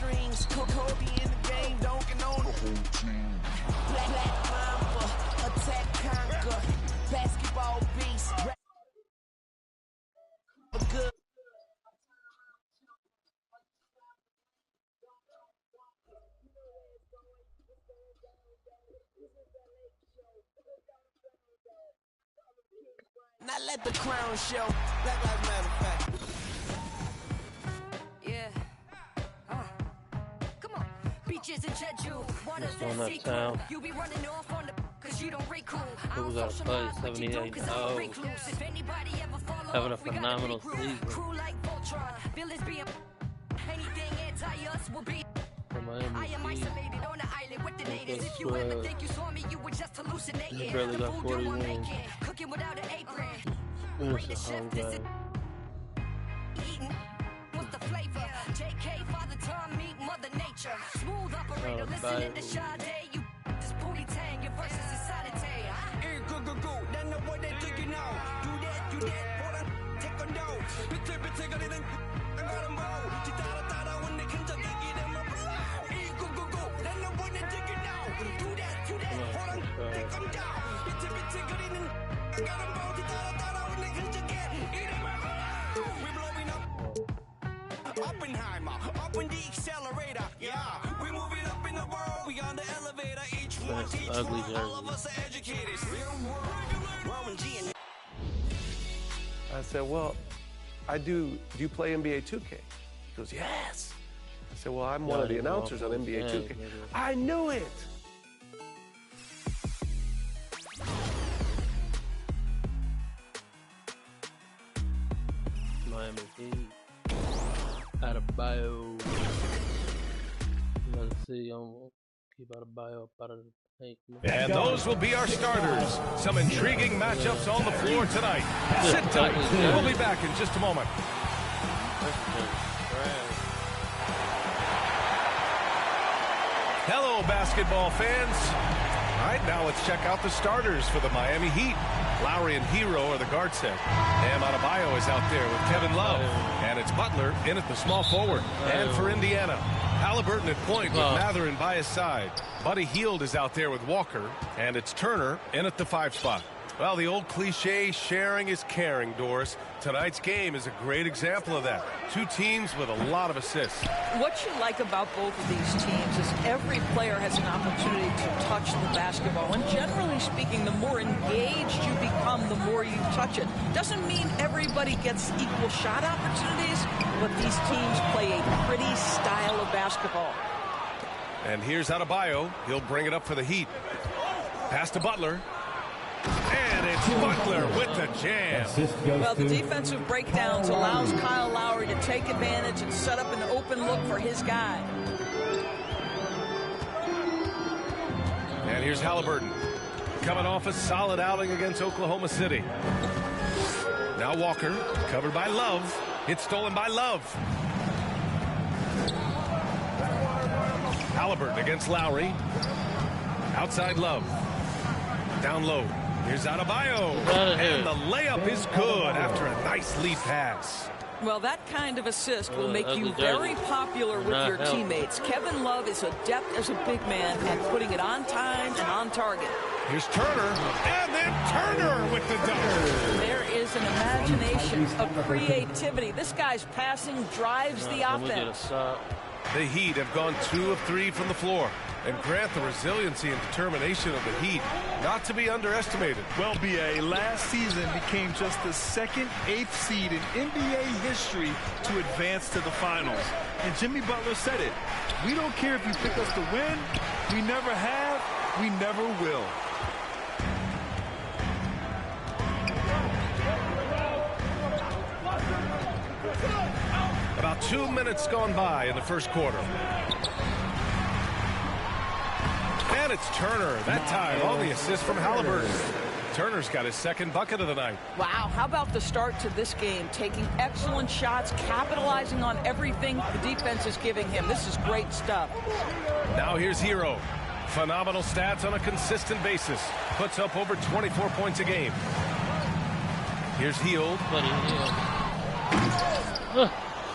strings. Kobe in the game, dunking on the whole team. Black Mamba, attack conquer. Basketball beast. Good. Now let the crown show. Black Lives Matter fact. Yeah. Come on. Beaches and Jeju. What is that Naptown. You be running off on the cause you don't recruit. I It was don't our socialize, play, but you do 78. cause I'm a recluse. If anybody ever follow, Having a we gotta phenomenal regroup. season. Crew like Voltron. Villains being anything anti-us will be. I am isolated on the island with the natives. If you ever think you saw me, you were just hallucinating. Barely The got food 40 I'm wins. making, cooking without an apron. Finish The the chef whole visit game. eating. What's the flavor? JK, Father Time, meet Mother Nature. Smooth operator, listening to Sade. You this booty tang, your verses is sanitary. Hey, go, then the way they take it now. Do that, hold on, take a no. Bitte, 거리는 안 가는 뭐. 따라, when they can just get them up. Hey, go, then the way they take it now. Do that, hold on, take them down. Bitte, 거리는 안 가는 뭐. 따라, when they can just get them up. We blowing up. Oppenheimer, up in the accelerator. Yeah, we moving up in the world. We on the elevator. Each one teach ugly one. All of us are educated. Real world. Warren G and I said, well, do you play NBA 2K? He goes, yes. I said, well, I'm one of the announcers on NBA 2K. I knew it. Miami Heat. Out of bio. Let's see, keep out of bio, out of the paint. And those will be our starters. Some intriguing matchups on the floor tonight. Sit tight. We'll be back in just a moment. Hello, basketball fans. All right, now let's check out the starters for the Miami Heat. Lowry and Hero are the guard set. Bam Adebayo is out there with Kevin Love. And it's Butler in at the small forward. And for Indiana, Halliburton at point with Mathurin by his side. Buddy Hield is out there with Walker. And it's Turner in at the 5 spot. Well, the old cliche, sharing is caring, Doris. Tonight's game is a great example of that. Two teams with a lot of assists. What you like about both of these teams is every player has an opportunity to touch the basketball. And generally speaking, the more engaged you become, the more you touch it. Doesn't mean everybody gets equal shot opportunities, but these teams play a pretty style of basketball. And here's Adebayo. He'll bring it up for the Heat. Pass to Butler. And it's Butler with the jam. Well, the defensive breakdowns allows Kyle Lowry to take advantage and set up an open look for his guy. And here's Halliburton. Coming off a solid outing against Oklahoma City. Now Walker, covered by Love. It's stolen by Love. Halliburton against Lowry. Outside Love. Down low. Here's Adebayo. And the layup is good after a nice lead pass. Well, that kind of assist will make you very popular with your teammates. Kevin Love is adept as a big man at putting it on time and on target. Here's Turner, and then Turner with the dunk. There is an imagination of creativity. This guy's passing drives the offense. The Heat have gone 2 of 3 from the floor. And grant the resiliency and determination of the Heat not to be underestimated. Well, B.A., last season became just the second 8th seed in NBA history to advance to the finals. And Jimmy Butler said it. We don't care if you pick us to win. We never have. We never will. About 2 minutes gone by in the first quarter. And it's Turner, that time on the assist from Halliburton. Turner's got his second bucket of the night. Wow, how about the start to this game? Taking excellent shots, capitalizing on everything the defense is giving him. This is great stuff. Now here's Hero. Phenomenal stats on a consistent basis. Puts up over 24 points a game. Here's Hield.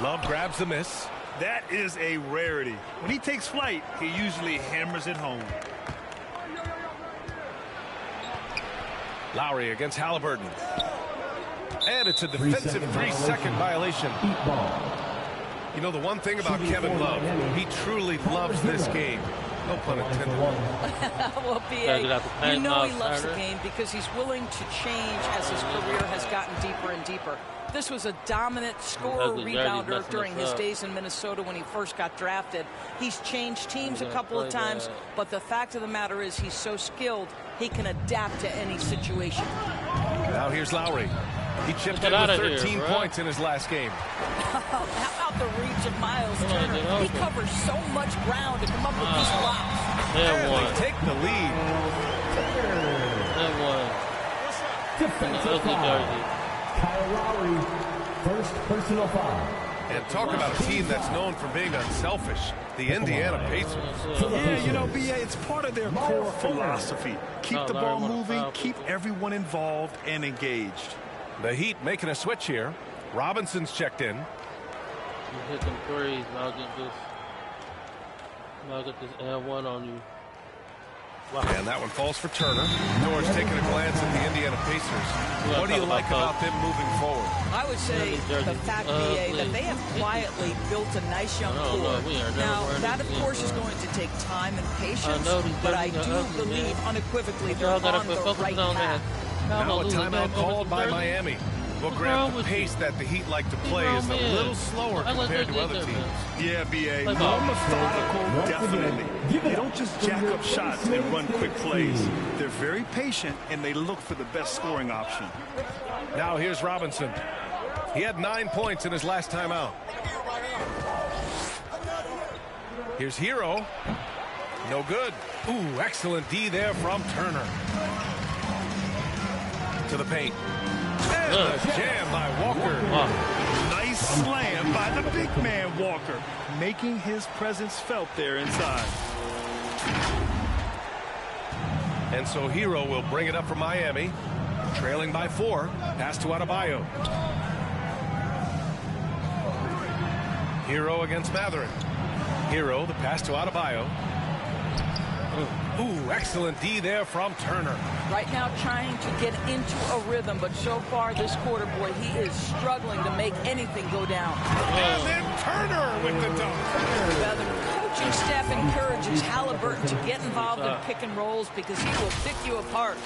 Love grabs the miss. That is a rarity. When he takes flight, he usually hammers it home. Lowry against Halliburton. And it's a defensive 3-second violation. You know, the one thing about Kevin Love, he truly loves this game. No pun intended. Well, B.A., you know he loves the game because he's willing to change as his career has gotten deeper and deeper. This was a dominant scorer, rebounder during his days in Minnesota when he first got drafted. He's changed teams a couple of times, but the fact of the matter is he's so skilled, he can adapt to any situation. Now here's Lowry. He chipped in with 13 points in his last game. How about the reach of Miles Turner? He covers so much ground to come up with these blocks. And they take the lead. Defensive foul. Kyle Lowry, first personal foul. And talk about a team that's known for being unselfish. The Indiana Pacers. Yeah, you know, B.A., it's part of their core philosophy. Keep the ball moving, keep everyone involved and engaged. The Heat making a switch here. Robinson's checked in. You hit them threes, and I'll get this L1 on you. Wow. And that one falls for Turner. George taking a glance at the Indiana Pacers. What do you like about them moving forward? I would say the fact, B.A., that they have quietly built a nice young core. Now, that, of course, is going to take time and patience, but I do believe unequivocally they're on the right path. Now a timeout called by Miami. Well, Graham, the pace that the Heat like to play is a little slower compared to other teams. Yeah, B.A., more methodical, definitely. They don't just jack up shots and run quick plays. They're very patient, and they look for the best scoring option. Now here's Robinson. He had 9 points in his last time out. Here's Hero. No good. Ooh, excellent D there from Turner. To the paint. And a jam by Walker. Nice slam by the big man Walker, making his presence felt there inside. And so Hero will bring it up for Miami, trailing by 4. Pass to Adebayo. Hero against Matherin. Hero, the pass to Adebayo. Ooh, excellent D there from Turner. Right now trying to get into a rhythm, but so far this quarter, boy, he is struggling to make anything go down. And then Turner with the dunk. Well, the coaching staff encourages Halliburton to get involved in pick and rolls because he will pick you apart.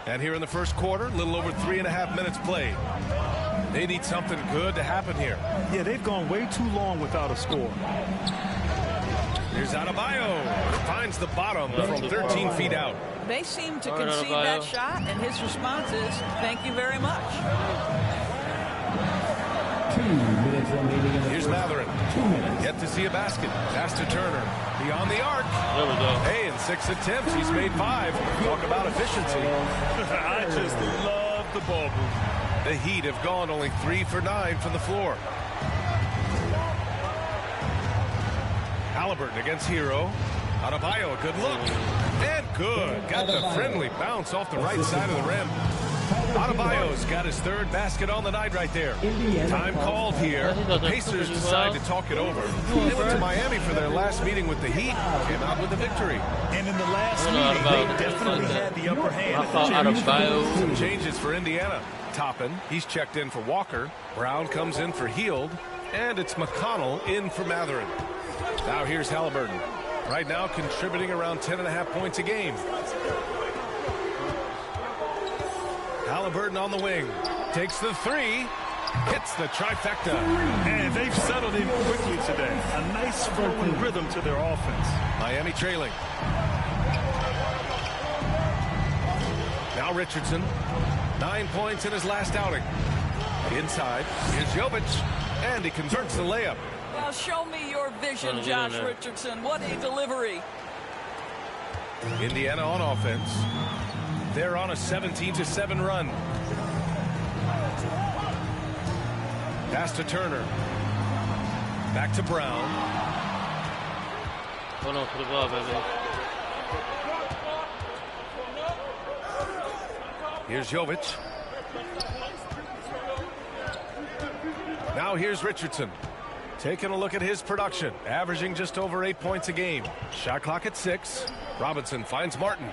And here in the first quarter, a little over 3.5 minutes played. They need something good to happen here. Yeah, they've gone way too long without a score. Here's Adebayo. Finds the bottom from 13 feet out. They seem to concede that shot, and his response is, thank you very much. 2 minutes remaining in the Here's Matherin. 2 minutes. Yet to see a basket. Pass to Turner. Beyond the arc. There we go. Hey, in 6 attempts, he's made 5. Talk about efficiency. I just love the ball movement. The Heat have gone only 3 for 9 from the floor. Halliburton against Hero. Adebayo, a good look. And good. Got the friendly bounce off the right side of the rim. Adebayo's got his 3rd basket on the night right there. Time called here. The Pacers decide to talk it over. They went to Miami for their last meeting with the Heat. Came out with a victory. And in the last meeting, they definitely had the upper hand. Some changes for Indiana. Toppin, he's checked in for Walker. Brown comes in for Hield. And it's McConnell in for Matherin. Now here's Halliburton. Right now contributing around 10.5 points a game. Halliburton on the wing. Takes the 3. Hits the trifecta. And they've settled in quickly today. A nice flowing rhythm to their offense. Miami trailing. Now Richardson. 9 points in his last outing. Inside. Here's Jovic. And he converts the layup. Well, show me your vision, Josh Richardson. What a delivery. Indiana on offense. They're on a 17-7 run. Pass to Turner. Back to Brown. Hold on for the ball, baby. Here's Jovic. Now here's Richardson. Taking a look at his production, averaging just over 8 points a game. Shot clock at 6. Robinson finds Martin.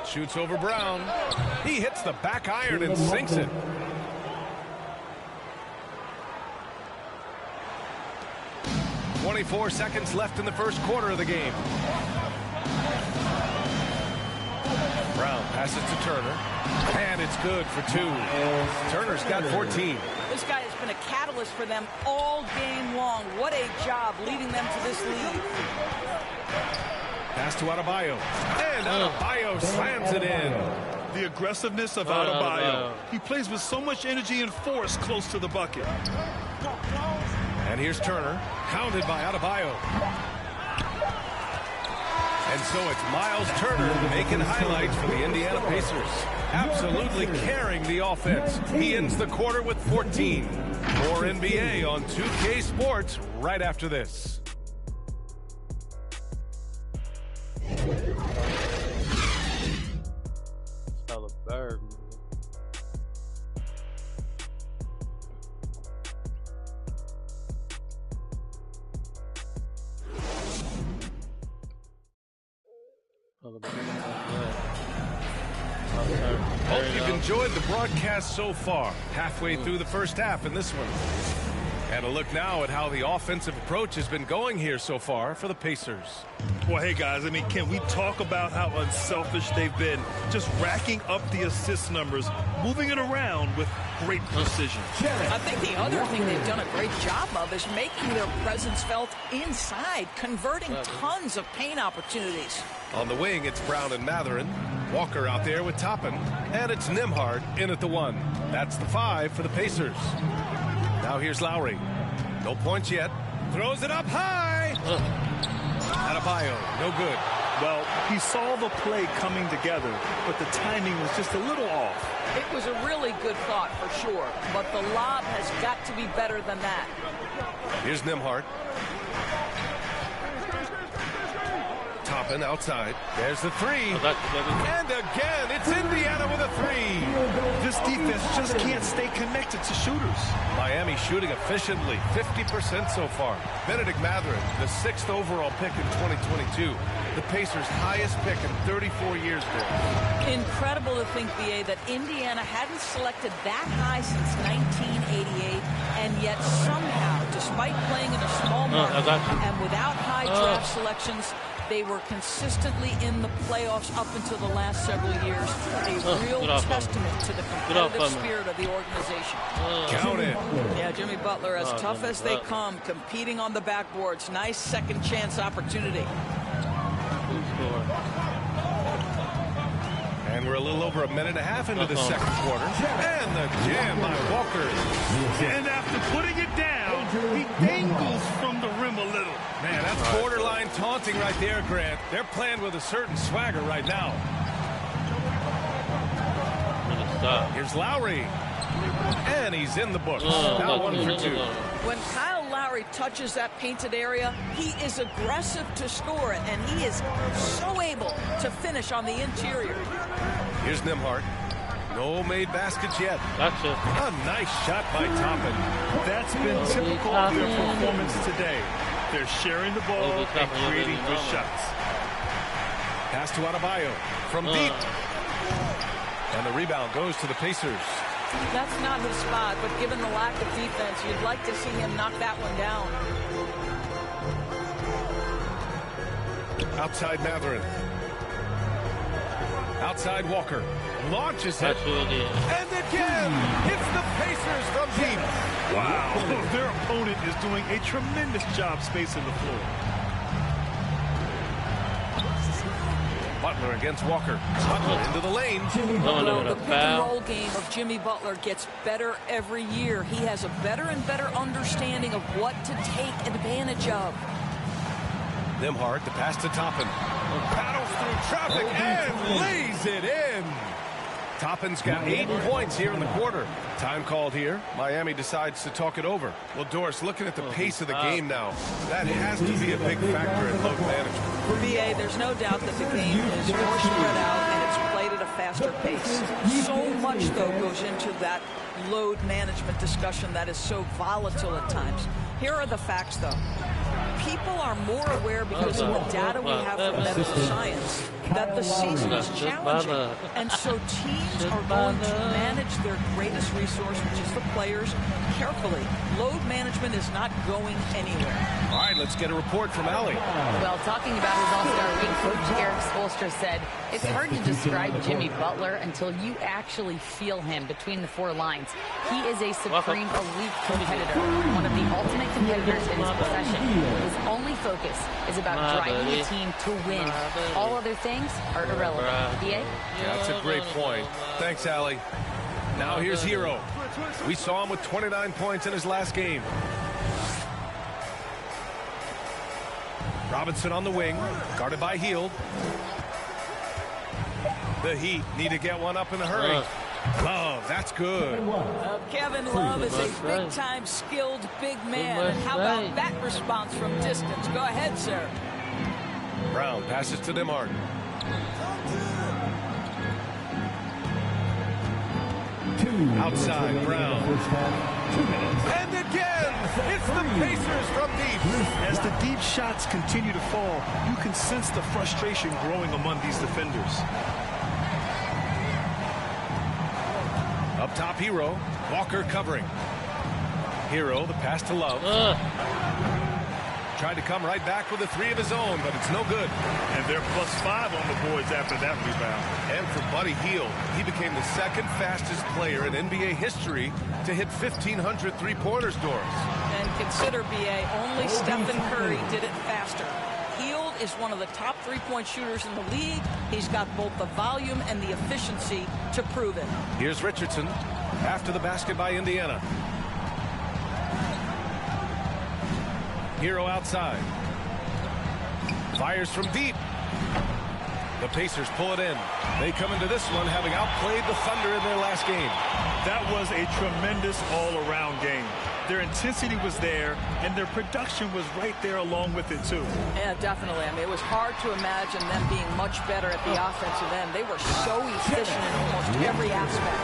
Shoots over Brown. He hits the back iron and sinks it. "24 seconds left in the first quarter of the game. Brown passes to Turner, and it's good for 2. Turner's got 14. This guy has been a catalyst for them all game long. What a job leading them to this lead. Pass to Adebayo, and Adebayo slams it in. The aggressiveness of Adebayo. He plays with so much energy and force close to the bucket. And here's Turner, counted by Adebayo. And so it's Miles Turner making highlights for the Indiana Pacers. Absolutely carrying the offense. He ends the quarter with 14. More NBA on 2K Sports right after this. Hope you've enjoyed the broadcast so far. Halfway through the first half in this one. And a look now at how the offensive approach has been going here so far for the Pacers. Well, hey, guys, I mean, can we talk about how unselfish they've been? Just racking up the assist numbers, moving it around with great precision. I think the other thing they've done a great job of is making their presence felt inside, converting tons of paint opportunities. On the wing, it's Brown and Matherin. Walker out there with Toppin. And it's Nembhard in at the 1. That's the 5 for the Pacers. Now here's Lowry. No points yet. Throws it up high. Adebayo, no good. Well, he saw the play coming together, but the timing was just a little off. It was a really good thought for sure, but the lob has got to be better than that. Here's Nembhard. Toppin outside. There's the 3. And again, it's Indiana with a 3. This defense just can't stay connected to shooters. Miami shooting efficiently, 50% so far. Benedict Matherin, the 6th overall pick in 2022. The Pacers' highest pick in 34 years there. Incredible to think, BA, that Indiana hadn't selected that high since 1988, and yet somehow, despite playing in a small market and without high draft selections, they were consistently in the playoffs up until the last several years. A real testament to the competitive spirit of the organization. Count it. Yeah, Jimmy Butler, as tough as they come, competing on the backboards. Nice second chance opportunity. And we're a little over a minute and a half into the second quarter. And the jam by Walker. And after putting it down, he dangles from the rim a little. Man, that's borderline taunting right there, Grant. They're playing with a certain swagger right now. Here's Lowry. And he's in the books. Now 1 for 2. When Kyle Lowry touches that painted area, he is aggressive to score it, and he is so able to finish on the interior. Here's Nembhard. No made baskets yet. Gotcha. A nice shot by Toppin. That's been typical of their performance today. They're sharing the ball and creating good shots. Pass to Adebayo from deep. And the rebound goes to the Pacers. That's not his spot, but given the lack of defense, you'd like to see him knock that one down. Outside Matherin. Outside Walker. Launches it. And again, hits the Pacers from deep. Wow. Their opponent is doing a tremendous job spacing the floor. Butler against Walker. Butler into the lane. The pick and roll game of Jimmy Butler gets better every year. He has a better and better understanding of what to take advantage of. Nembhard, the pass to Toppin. Paddles through traffic and lays it in. Toppin's got 8 points here in the quarter. Time called here. Miami decides to talk it over. Well, Doris, looking at the pace of the game now, that has to be a big factor in load management. For BA, there's no doubt that the game is more spread out and it's played at a faster faster pace. So much, though, goes into that load management discussion that is so volatile at times. Here are the facts, though. People are more aware because of the data we have from medical science that the season is challenging. And so teams are going to manage their greatest resource, which is the players, carefully. Load management is not going anywhere. All right, let's get a report from Allie. Well, talking about his All-Star week, Coach Eric Spoelstra said, it's hard to describe Jimmy Butler until you actually feel him between the four lines. He is a supreme elite competitor, one of the ultimate competitors in his profession. His only focus is about driving the team to win. All other things are irrelevant. BA? Yeah, that's a great point. Thanks, Allie. Now here's Hero. We saw him with 29 points in his last game. Robinson on the wing, guarded by Hield. The Heat need to get one up in a hurry. Love, that's good. Kevin Love is a big-time skilled big man. And how about that response from distance? Go ahead, sir. Brown passes to DeMartin. Outside, Brown. 2 minutes. And again, it's the Pacers from deep. As the deep shots continue to fall, you can sense the frustration growing among these defenders. Up top, Hero. Walker covering. Hero, the pass to Love. Tried to come right back with a three of his own, but it's no good. And they're +5 on the boards after that rebound. And for Buddy Hield, he became the second fastest player in NBA history to hit 1,500 three-pointers doors. And consider, BA, only Stephen Curry did it faster. Hield is one of the top three-point shooters in the league. He's got both the volume and the efficiency to prove it. Here's Richardson after the basket by Indiana. Hero outside. Fires from deep. The Pacers pull it in. They come into this one having outplayed the Thunder in their last game. That was a tremendous all-around game. Their intensity was there, and their production was right there along with it, too. Yeah, definitely. I mean, it was hard to imagine them being much better at the offensive end. They were so efficient in almost every aspect.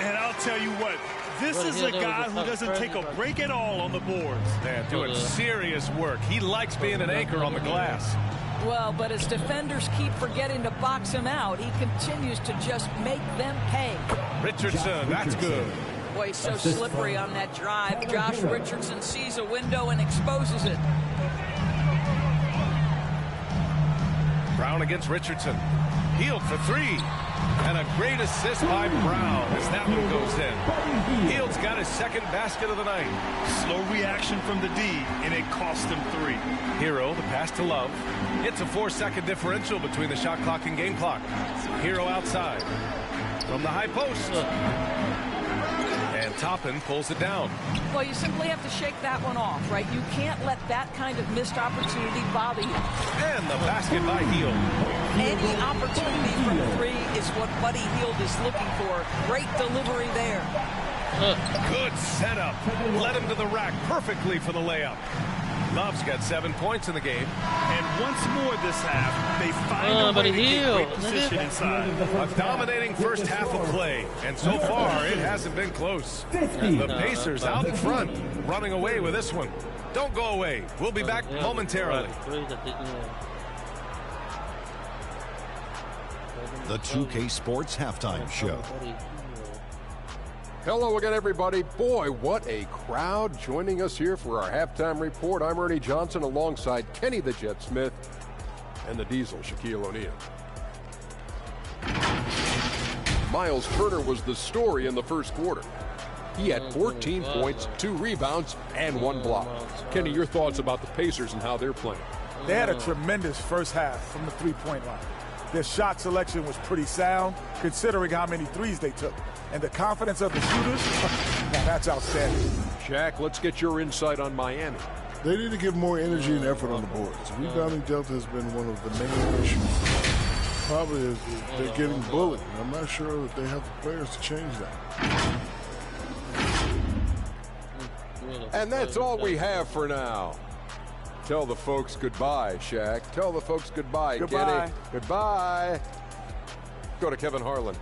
And I'll tell you what, this is a guy who doesn't take a break at all on the boards. Man, doing serious work. He likes being an anchor on the glass. Well, but as defenders keep forgetting to box him out, he continues to just make them pay. Richardson, that's good. Boy, he's so slippery on that drive. Josh Richardson sees a window and exposes it. Brown against Richardson. Hield for three. And a great assist by Brown as that one goes in. Hield's got his second basket of the night. Slow reaction from the D, and it cost him 3. Hero, the pass to Love. It's a 4-second differential between the shot clock and game clock. Hero outside. From the high post. And Toppin pulls it down. Well, you simply have to shake that one off, right? You can't let that kind of missed opportunity bother you. And the basket by Hield. Any opportunity from 3 is what Buddy Hield is looking for. Great delivery there. Good setup. Led him to the rack perfectly for the layup. Love's got 7 points in the game. And once more this half, they find a way to get great position inside. A dominating first half of play. And so far, it hasn't been close. The Pacers out in front, running away with this one. Don't go away. We'll be back momentarily. The 2K Sports Halftime Show. Hello again, everybody. Boy, what a crowd joining us here for our halftime report. I'm Ernie Johnson alongside Kenny the Jet Smith and the Diesel, Shaquille O'Neal. Miles Turner was the story in the first quarter. He had 14 points, 2 rebounds, and 1 block. Kenny, your thoughts about the Pacers and how they're playing? They had a tremendous first half from the three-point line. Their shot selection was pretty sound, considering how many threes they took. And the confidence of the shooters, that's outstanding. Shaq, let's get your insight on Miami. They need to give more energy and effort on the boards. Rebounding delta has been one of the main issues. Probably is they're getting bullied. I'm not sure that they have the players to change that. And that's all we have for now. Tell the folks goodbye, Shaq. Tell the folks goodbye, Goodbye. Kenny. Goodbye. Go to Kevin Harlan.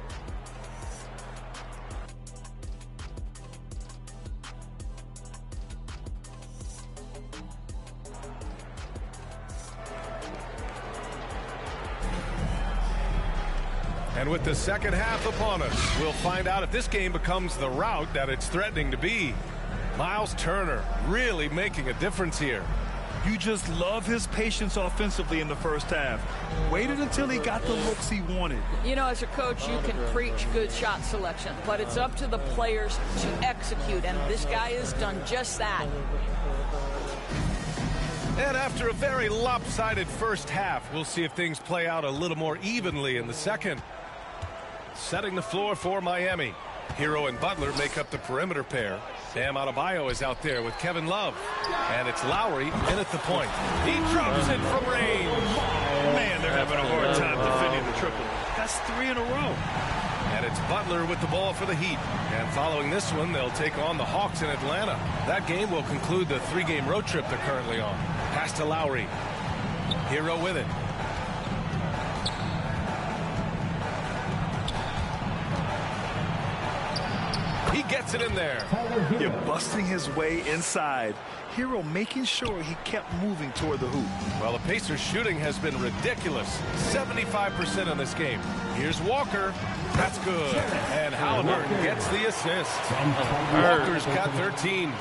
And with the second half upon us, we'll find out if this game becomes the rout that it's threatening to be. Miles Turner really making a difference here. You just love his patience offensively in the first half. Waited until he got the looks he wanted. You know, as a coach, you can preach good shot selection, but it's up to the players to execute, and this guy has done just that. And after a very lopsided first half, we'll see if things play out a little more evenly in the second. Setting the floor for Miami. Hero and Butler make up the perimeter pair. Bam Adebayo is out there with Kevin Love. And it's Lowry in at the point. He drops it from range. Man, they're having a hard time defending the triple. That's 3 in a row. And it's Butler with the ball for the Heat. And following this one, they'll take on the Hawks in Atlanta. That game will conclude the 3-game road trip they're currently on. Pass to Lowry. Hero with it. He gets it in there. You're busting his way inside. Hero making sure he kept moving toward the hoop. Well, the Pacers' shooting has been ridiculous. 75% in this game. Here's Walker. That's good. And Halliburton gets the assist. Walker's got 13.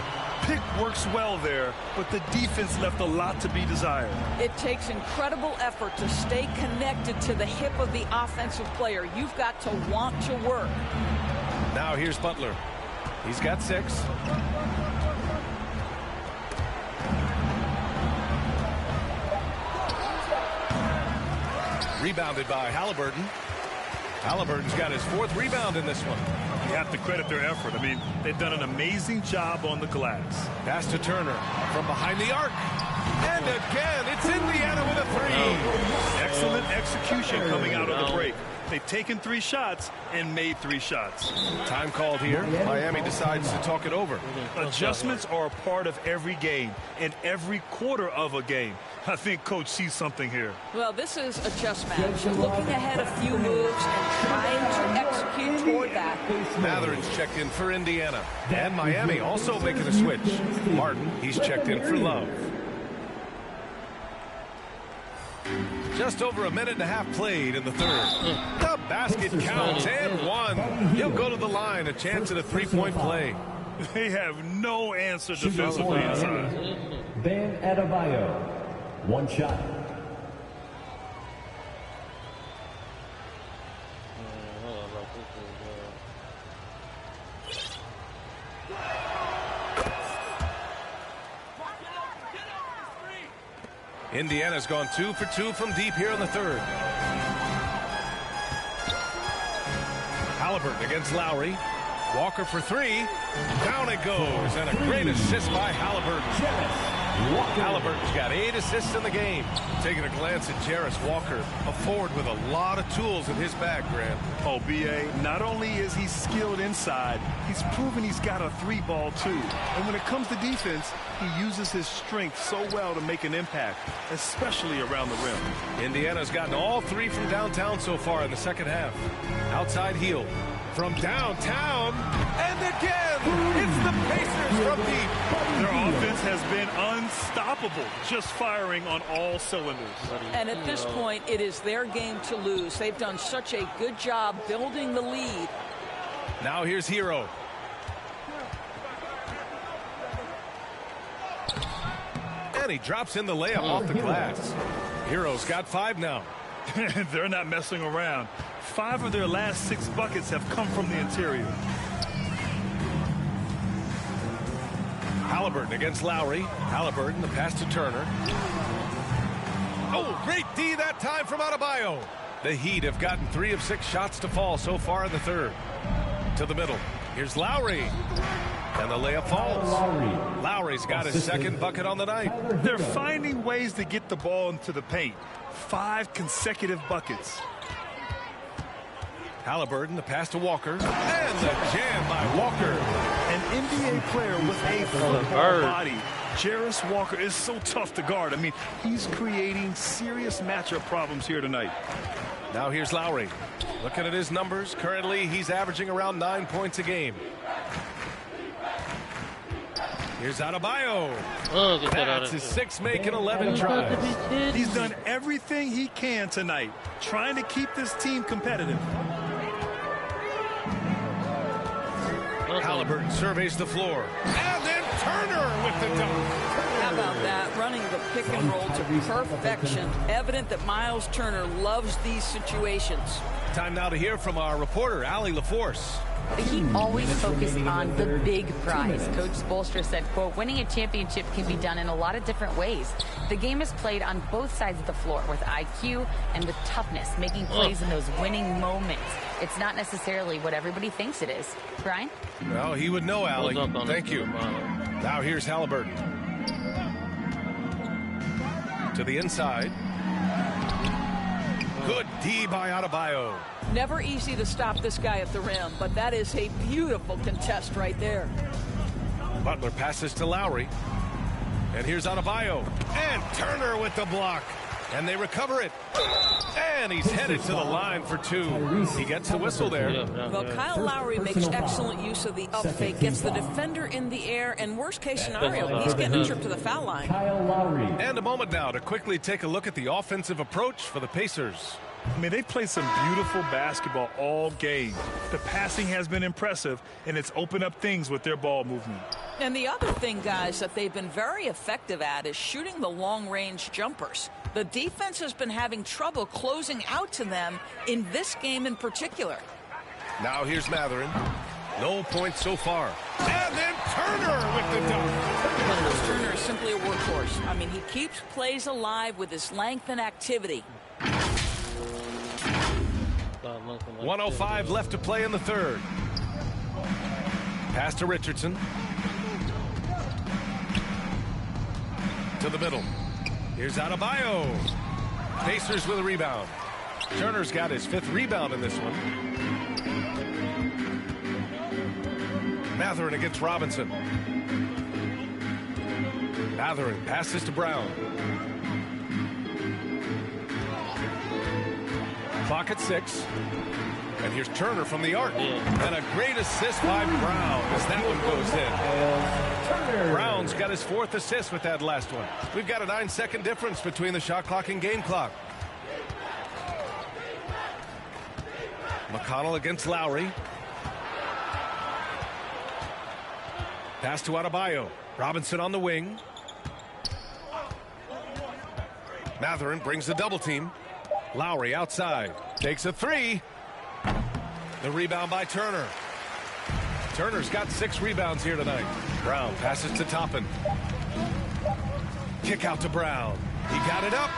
Pick works well there, but the defense left a lot to be desired. It takes incredible effort to stay connected to the hip of the offensive player. You've got to want to work. Now here's Butler. He's got 6. Rebounded by Halliburton. Halliburton's got his 4th rebound in this one. You have to credit their effort. I mean, they've done an amazing job on the glass. Pass to Turner from behind the arc. And again, it's Indiana with a 3. Excellent execution coming out of the break. They've taken 3 shots and made 3 shots. Time called here. Miami decides to talk it over. Adjustments are a part of every game and every quarter of a game. I think Coach sees something here. Well, this is a chess match. Looking ahead a few moves and trying to execute toward that. Matherin's checked in for Indiana. And Miami also making a switch. Martin, he's checked in for Love. Just over a minute and a half played in the third. The basket counts and 1. He'll go to the line, a chance at a 3-point play. They have no answer defensively inside. Bam Adebayo, 1 shot. Indiana's gone 2 for 2 from deep here in the third. Halliburton against Lowry. Walker for 3. Down it goes. And a great assist by Halliburton. Halliburton's got 8 assists in the game. Taking a glance at Jarris Walker, a forward with a lot of tools in his bag, Grant. Oh, B.A., not only is he skilled inside, he's proven he's got a 3-ball too. And when it comes to defense, he uses his strength so well to make an impact, especially around the rim. Indiana's gotten all 3 from downtown so far in the second half. Outside heel. From downtown, and again, it's the Pacers from deep. Their offense has been unstoppable, just firing on all cylinders. And at this point, it is their game to lose. They've done such a good job building the lead. Now here's Hero. And he drops in the layup off the glass. Hero's got 5 now. They're not messing around. 5 of their last 6 buckets have come from the interior. Halliburton against Lowry. Halliburton, the pass to Turner. Oh, great D that time from Adebayo. The Heat have gotten 3 of 6 shots to fall so far in the third. To the middle. Here's Lowry. And the layup falls. Lowry's got his 2nd bucket on the night. They're finding ways to get the ball into the paint. 5 consecutive buckets. Halliburton, the pass to Walker. And the jam by Walker. An NBA player with a football body. Jarris Walker is so tough to guard. I mean, he's creating serious matchup problems here tonight. Now here's Lowry. Looking at his numbers, currently he's averaging around 9 points a game. Here's Adebayo. That's his 6, making 11 drives. He's done everything he can tonight, trying to keep this team competitive. Halliburton surveys the floor. And then Turner with the dunk. How about that? Running the pick and roll to perfection. Evident that Miles Turner loves these situations. Time now to hear from our reporter, Allie LaForce. The Heat always focus on the big prize. Coach Spoelstra said, quote, winning a championship can be done in a lot of different ways. The game is played on both sides of the floor with IQ and with toughness, making plays in those winning moments. It's not necessarily what everybody thinks it is. Brian? Well, he would know, Allie. Thank you. Now here's Halliburton. To the inside. Good D by Adebayo. Never easy to stop this guy at the rim, but that is a beautiful contest right there. Butler passes to Lowry. And here's Adebayo. And Turner with the block. And they recover it. And he's headed to the line for 2. He gets the whistle there. Well, Kyle Lowry makes excellent use of the up fake, gets the defender in the air, and worst case scenario, he's getting a trip to the foul line. And a moment now to quickly take a look at the offensive approach for the Pacers. I mean, they've played some beautiful basketball all game. The passing has been impressive, and it's opened up things with their ball movement. And the other thing, guys, that they've been very effective at is shooting the long-range jumpers. The defense has been having trouble closing out to them in this game in particular. Now here's Matherin. No points so far. And then Turner with the dunk. Turner is simply a workhorse. I mean, he keeps plays alive with his length and activity. 1:05 left to play in the third. Pass to Richardson. To the middle. Here's Adebayo. Pacers with a rebound. Turner's got his 5th rebound in this one. Matherin against Robinson. Matherin passes to Brown. Clock at 6. And here's Turner from the arc. And a great assist by Brown as that one goes in. Brown's got his 4th assist with that last one. We've got a 9-second difference between the shot clock and game clock. McConnell against Lowry. Pass to Adebayo. Robinson on the wing. Matherin brings the double team. Lowry outside. Takes a 3. The rebound by Turner. Turner's got 6 rebounds here tonight. Brown passes to Toppin. Kick out to Brown. He got it up.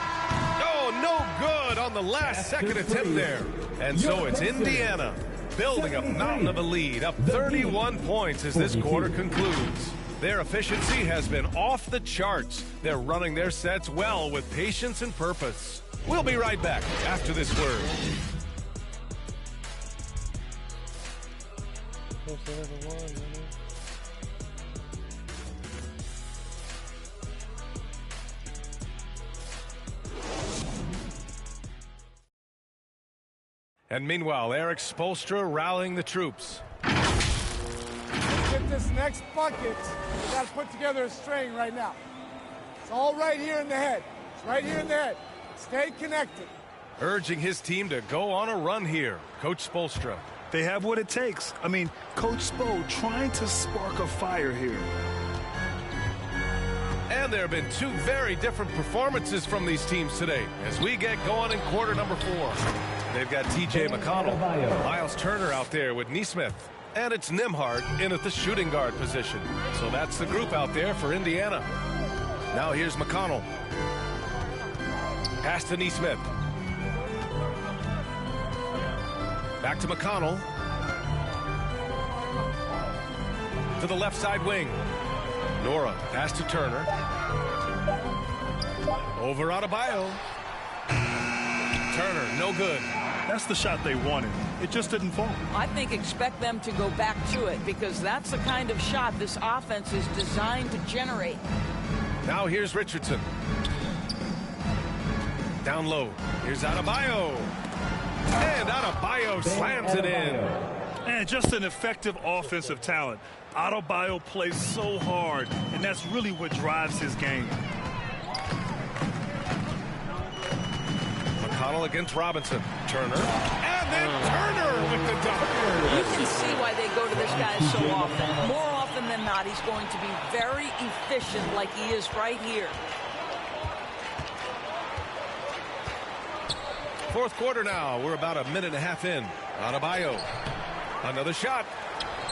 Oh, no good on the last second attempt there. And so it's Indiana building a mountain of a lead, up 31 points as this quarter concludes. Their efficiency has been off the charts. They're running their sets well with patience and purpose. We'll be right back after this word. And meanwhile, Eric Spoelstra rallying the troops. Get this next bucket. We got to put together a string right now. It's all right here in the head. It's right here in the head. Stay connected. Urging his team to go on a run here. Coach Spoelstra. They have what it takes. I mean, Coach Spo trying to spark a fire here. And there have been 2 very different performances from these teams today as we get going in quarter number 4. They've got T.J. McConnell, Miles Turner out there with Nesmith, and it's Nembhard in at the shooting guard position. So that's the group out there for Indiana. Now here's McConnell. Pass to Nesmith. Back to McConnell. To the left side wing. Nora, pass to Turner. Over Adebayo. Turner, no good. That's the shot they wanted. It just didn't fall. I think expect them to go back to it because that's the kind of shot this offense is designed to generate. Now here's Richardson. Down low. Here's Adebayo. And Adebayo slams it in. And just an effective offensive talent. Adebayo plays so hard, and that's really what drives his game. McConnell against Robinson. Turner. And then Turner with the dunk. You can see why they go to this guy so often. More often than not, he's going to be very efficient like he is right here. Fourth quarter now. We're about a minute and a half in. Adebayo. Another shot.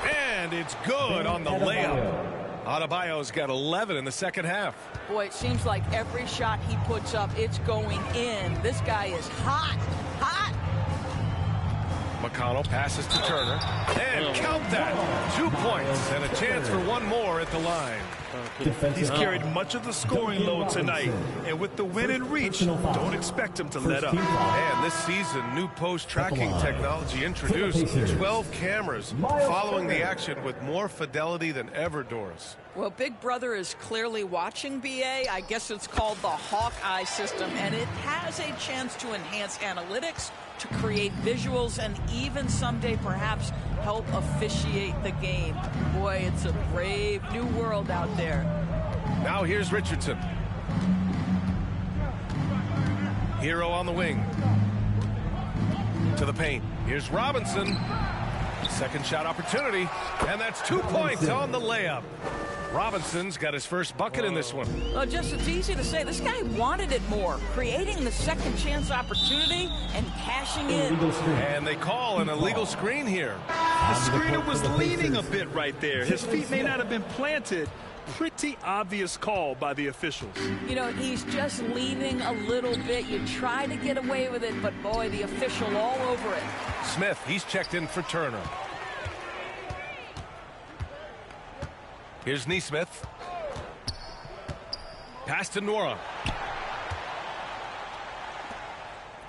And it's good on the layup. Adebayo's got 11 in the second half. Boy, it seems like every shot he puts up, it's going in. This guy is hot, hot. McConnell passes to Turner. And count that. 2 points and a chance for one more at the line. He's carried much of the scoring load tonight. And with the win in reach, don't expect him to let up. And this season, new post-tracking technology introduced. 12 cameras following the action with more fidelity than ever, Doris. Well, Big Brother is clearly watching BA. I guess it's called the Hawkeye system, and it has a chance to enhance analytics, to create visuals, and even someday perhaps help officiate the game. Boy, it's a brave new world out there. Now here's Richardson. Hero on the wing. To the paint. Here's Robinson. Second shot opportunity. And that's 2 points on the layup. Robinson's got his first bucket in this one. Just it's easy to say. This guy wanted it more. Creating the second chance opportunity and cashing in. And they call an illegal screen here. The screener was leaning a bit right there. His feet may not have been planted. Pretty obvious call by the officials. You know, he's just leaning a little bit. You try to get away with it, but boy, the official all over it. Smith, he's checked in for Turner. Here's Nesmith. Pass to Nora.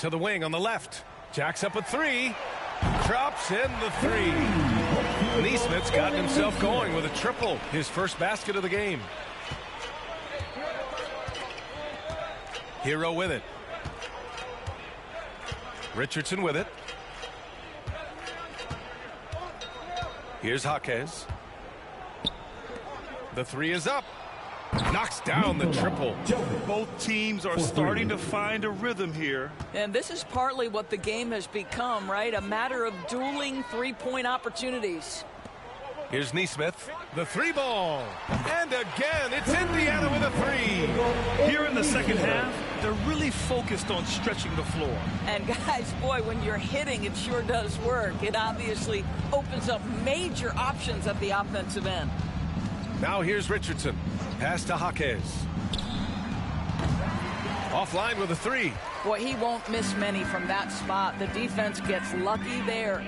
To the wing on the left. Jacks up a three. Drops in the three. Nesmith's gotten himself going with a triple. His first basket of the game. Hero with it. Richardson with it. Here's Jaquez. The three is up. Knocks down the triple. Both teams are starting to find a rhythm here. And this is partly what the game has become, right? A matter of dueling three-point opportunities. Here's Nesmith. The three ball. And again, it's Indiana with a three. Here in the second half, they're really focused on stretching the floor. And guys, boy, when you're hitting, it sure does work. It obviously opens up major options at the offensive end. Now here's Richardson. Pass to Jaquez. Offline with a three. Boy, he won't miss many from that spot. The defense gets lucky there.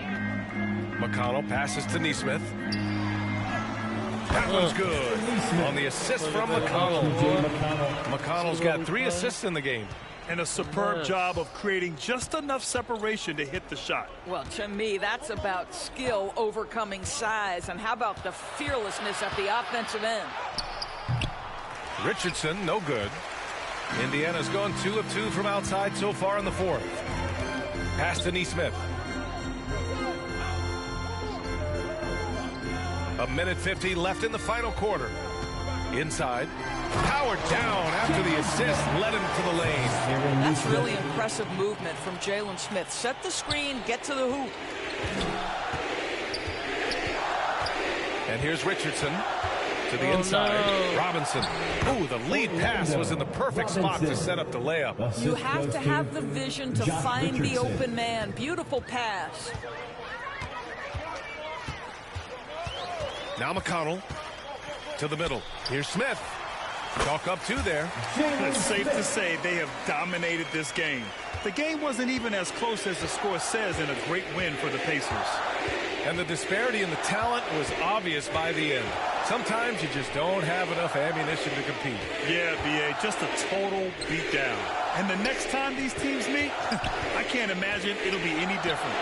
McConnell passes to Nesmith. That one's good. On the assist from McConnell. McConnell's got 3 assists in the game. And a superb job of creating just enough separation to hit the shot. Well, to me, that's about skill overcoming size. And how about the fearlessness at the offensive end? Richardson, no good. Indiana's gone 2 of 2 from outside so far in the fourth. Pass to Nesmith. A minute 50 left in the final quarter. Inside. Powered down after the assist, led him to the lane. That's really impressive movement from Jalen Smith. Set the screen, get to the hoop. And here's Richardson to the inside. No. Robinson. Ooh, the lead pass was in the perfect spot to set up the layup. You have to have the vision to find the open man. Beautiful pass. Now McConnell to the middle. Here's Smith. Chalk up 2 there. It's safe to say they have dominated this game. The game wasn't even as close as the score says in a great win for the Pacers. And the disparity in the talent was obvious by the end. Sometimes you just don't have enough ammunition to compete. Yeah, B.A., just a total beatdown. And the next time these teams meet, I can't imagine it'll be any different.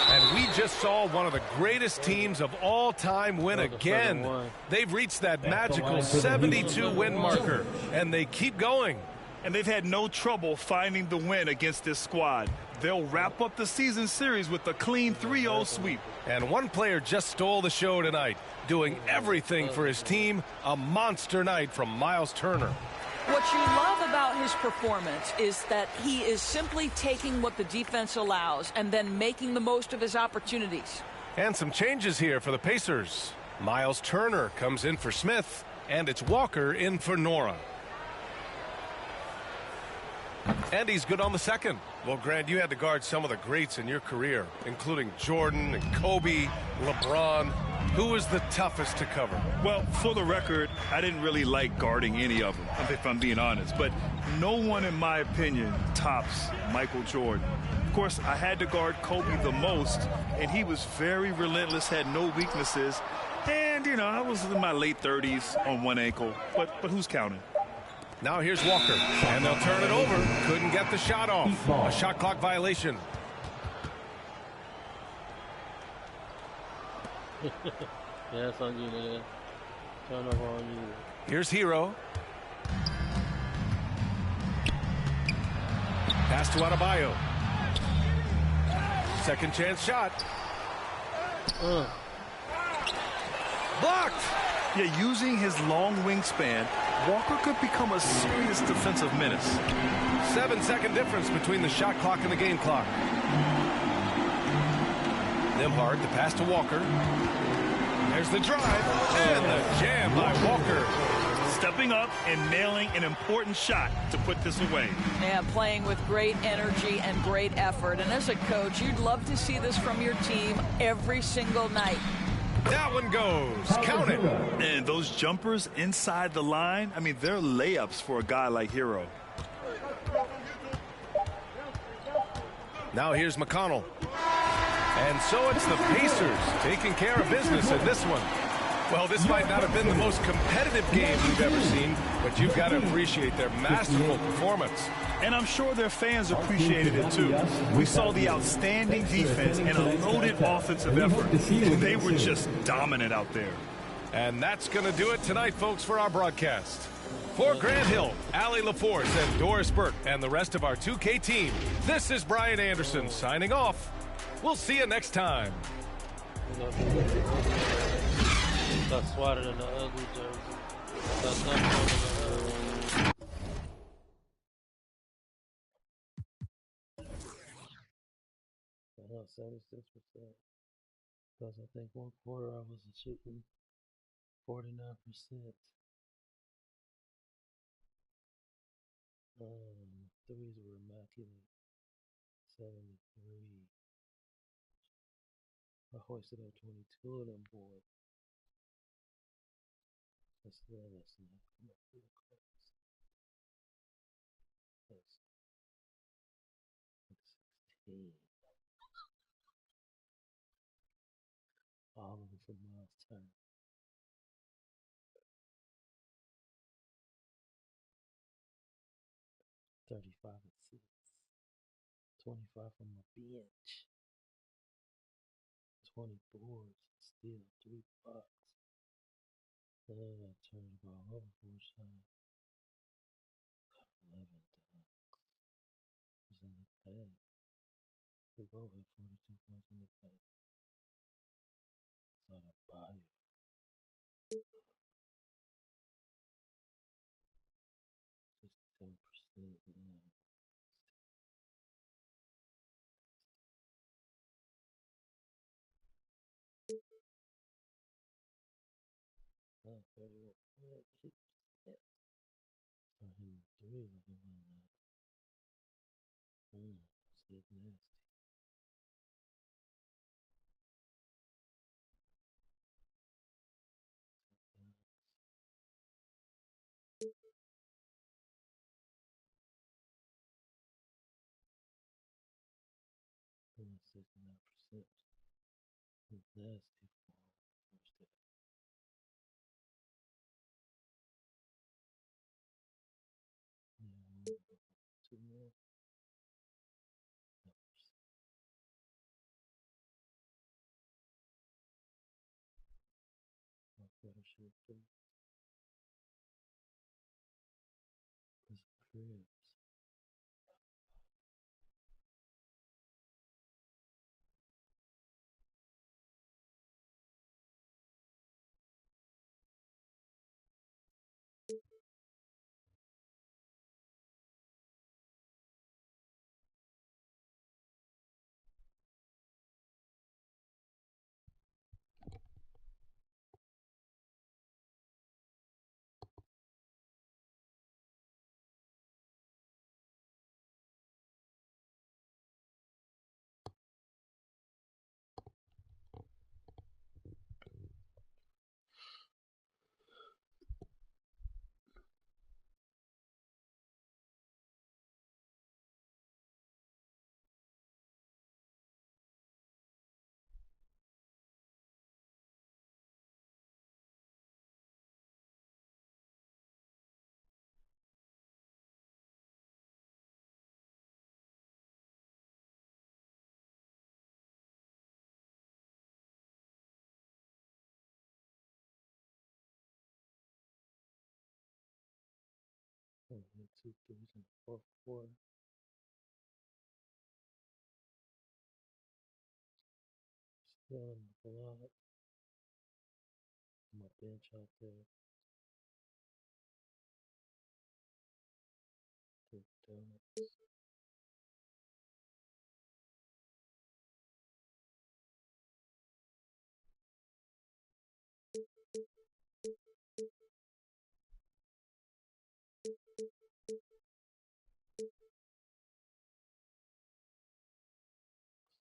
And we just saw one of the greatest teams of all time win again. They've reached that magical 72-win marker, and they keep going. And they've had no trouble finding the win against this squad. They'll wrap up the season series with a clean 3-0 sweep. And one player just stole the show tonight, doing everything for his team. A monster night from Miles Turner. What you love about his performance is that he is simply taking what the defense allows and then making the most of his opportunities. And some changes here for the Pacers. Miles Turner comes in for Smith, and it's Walker in for Nora. And he's good on the second. Well, Grant, you had to guard some of the greats in your career, including Jordan and Kobe, LeBron. Who was the toughest to cover? Well, for the record, I didn't really like guarding any of them, if I'm being honest. But no one, in my opinion, tops Michael Jordan. Of course, I had to guard Kobe the most, and he was very relentless, had no weaknesses. And, you know, I was in my late 30s on one ankle, but who's counting? Now here's Walker, and they'll turn it over. Couldn't get the shot off. A shot clock violation. Yeah, that's on you, nigga. Turnover on you. Here's Hero. Pass to Adebayo. Second chance shot. Blocked. Yeah, using his long wingspan, Walker could become a serious defensive menace. 7-second difference between the shot clock and the game clock. Nembhard, the pass to Walker. There's the drive, and the jam by Walker. Stepping up and nailing an important shot to put this away. Yeah, playing with great energy and great effort. And as a coach, you'd love to see this from your team every single night. That one goes. Count it. And those jumpers inside the line, I mean, they're layups for a guy like Hero. Now here's McConnell. And so it's the Pacers taking care of business in this one. Well, this might not have been the most competitive game we've ever seen, but you've got to appreciate their masterful performance. And I'm sure their fans appreciated it too. We saw the outstanding defense and a loaded offensive effort. They were just dominant out there. And that's going to do it tonight, folks, for our broadcast. For Grant Hill, Allie LaForce, and Doris Burke, and the rest of our 2K team, this is Brian Anderson signing off. We'll see you next time. Got swatted in the ugly jersey. Got something on the I know 76%. Because I think one quarter I was shooting 49%. Threes were immaculate. 73. I hoisted up 22 of them boys. That's not come up real close. That's 16. All of them for Miles Turner. $35 assists. 25 from my bench. 20 boards. Still 3 blocks. Then I turned the ball over 4 shots. 11 dunks. Was in the paint. We both had 42 points in the paint. It's not a bio. Just 10%. Oh, 31. Yeah. Start hitting 3 like I'm on that. It's getting nasty. Nasty. Two more. My better shoot three. Because cribs. And then 2 threes in the fourth quarter. Still in the block. My bench out there. Take donuts.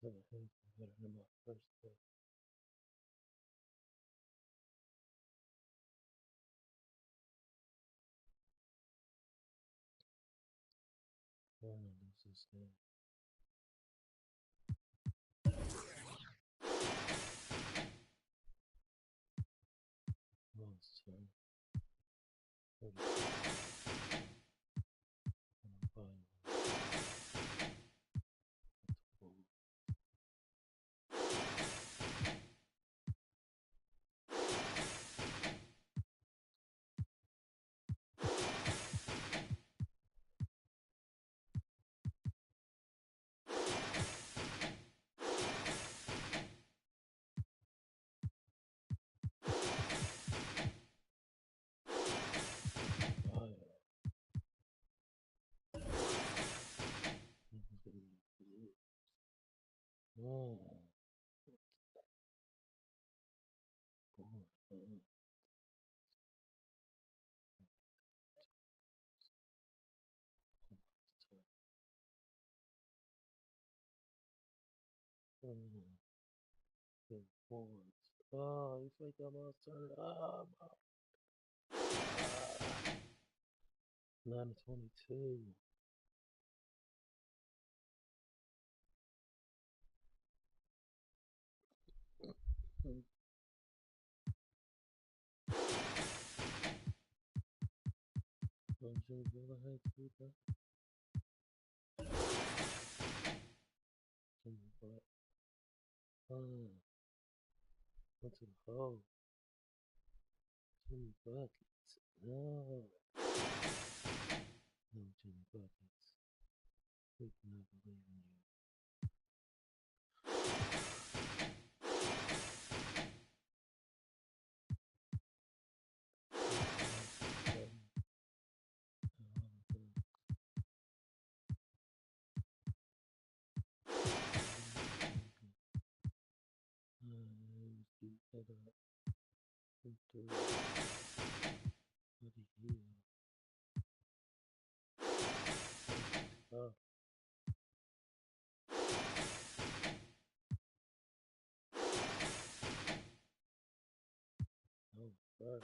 So better than my first day. I want to lose this game. Lost turn. 30. I'm buying one. Oh, boy. Big boards. Oh, you think I'm on turn? Oh, 9-22. Jimmy Butler had to do that. Jimmy Butler. Went to the hole. Jimmy Buckets. No. No, Jimmy Buckets. We cannot believe in you. Oh. Oh, fuck.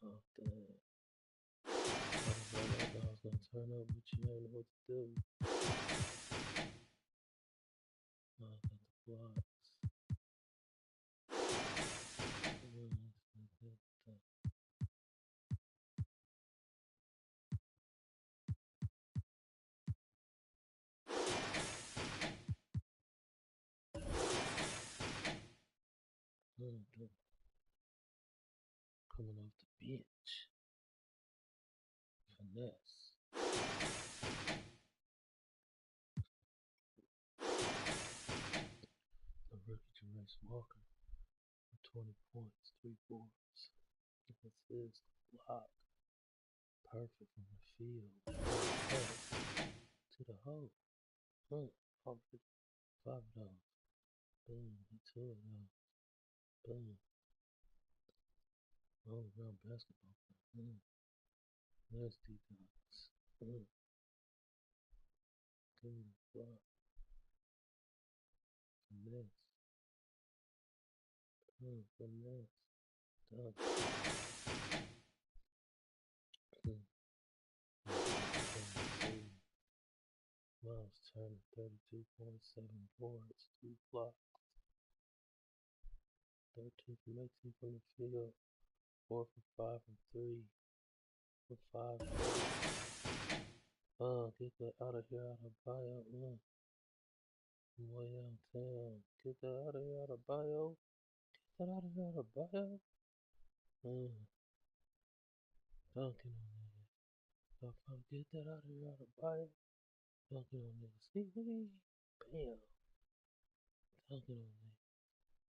Oh, dang. I was gonna turn up, but you ain't know what to do. blocks. Coming off the bench. Finesse. The rookie Jerace Walker for 20 points, 3 boards. That's his block. Perfect from the field. To the hole. Already 5 dollars. Boom. He took it now. Boom. All around basketball. There's D-Dots. Give me the block. Finesse. Finesse. Done. Miles Turner, 32.7 boards, 2 blocks. 13 from 18 from the field. 4 for 5 from 3. For 5. Get that out of here, out of bio. Way downtown. Get that out of here, out of bio. Get that out of here, out of bio. Dunking on that. Get that out of here, out of bio. Dunking on that. See, bam. Dunking on that.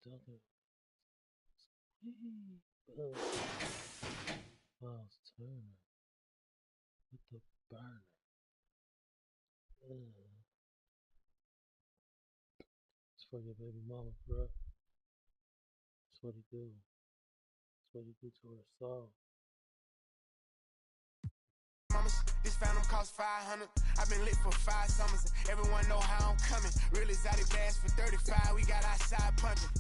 Dunking on that. Boom. Miles Turner with the burner. It's for your baby mama, bro. That's what he do. That's what he do to her soul. This phantom cost 500. I've been lit for 5 summers. Everyone know how I'm coming. Real exotic bass for 35. We got outside punching.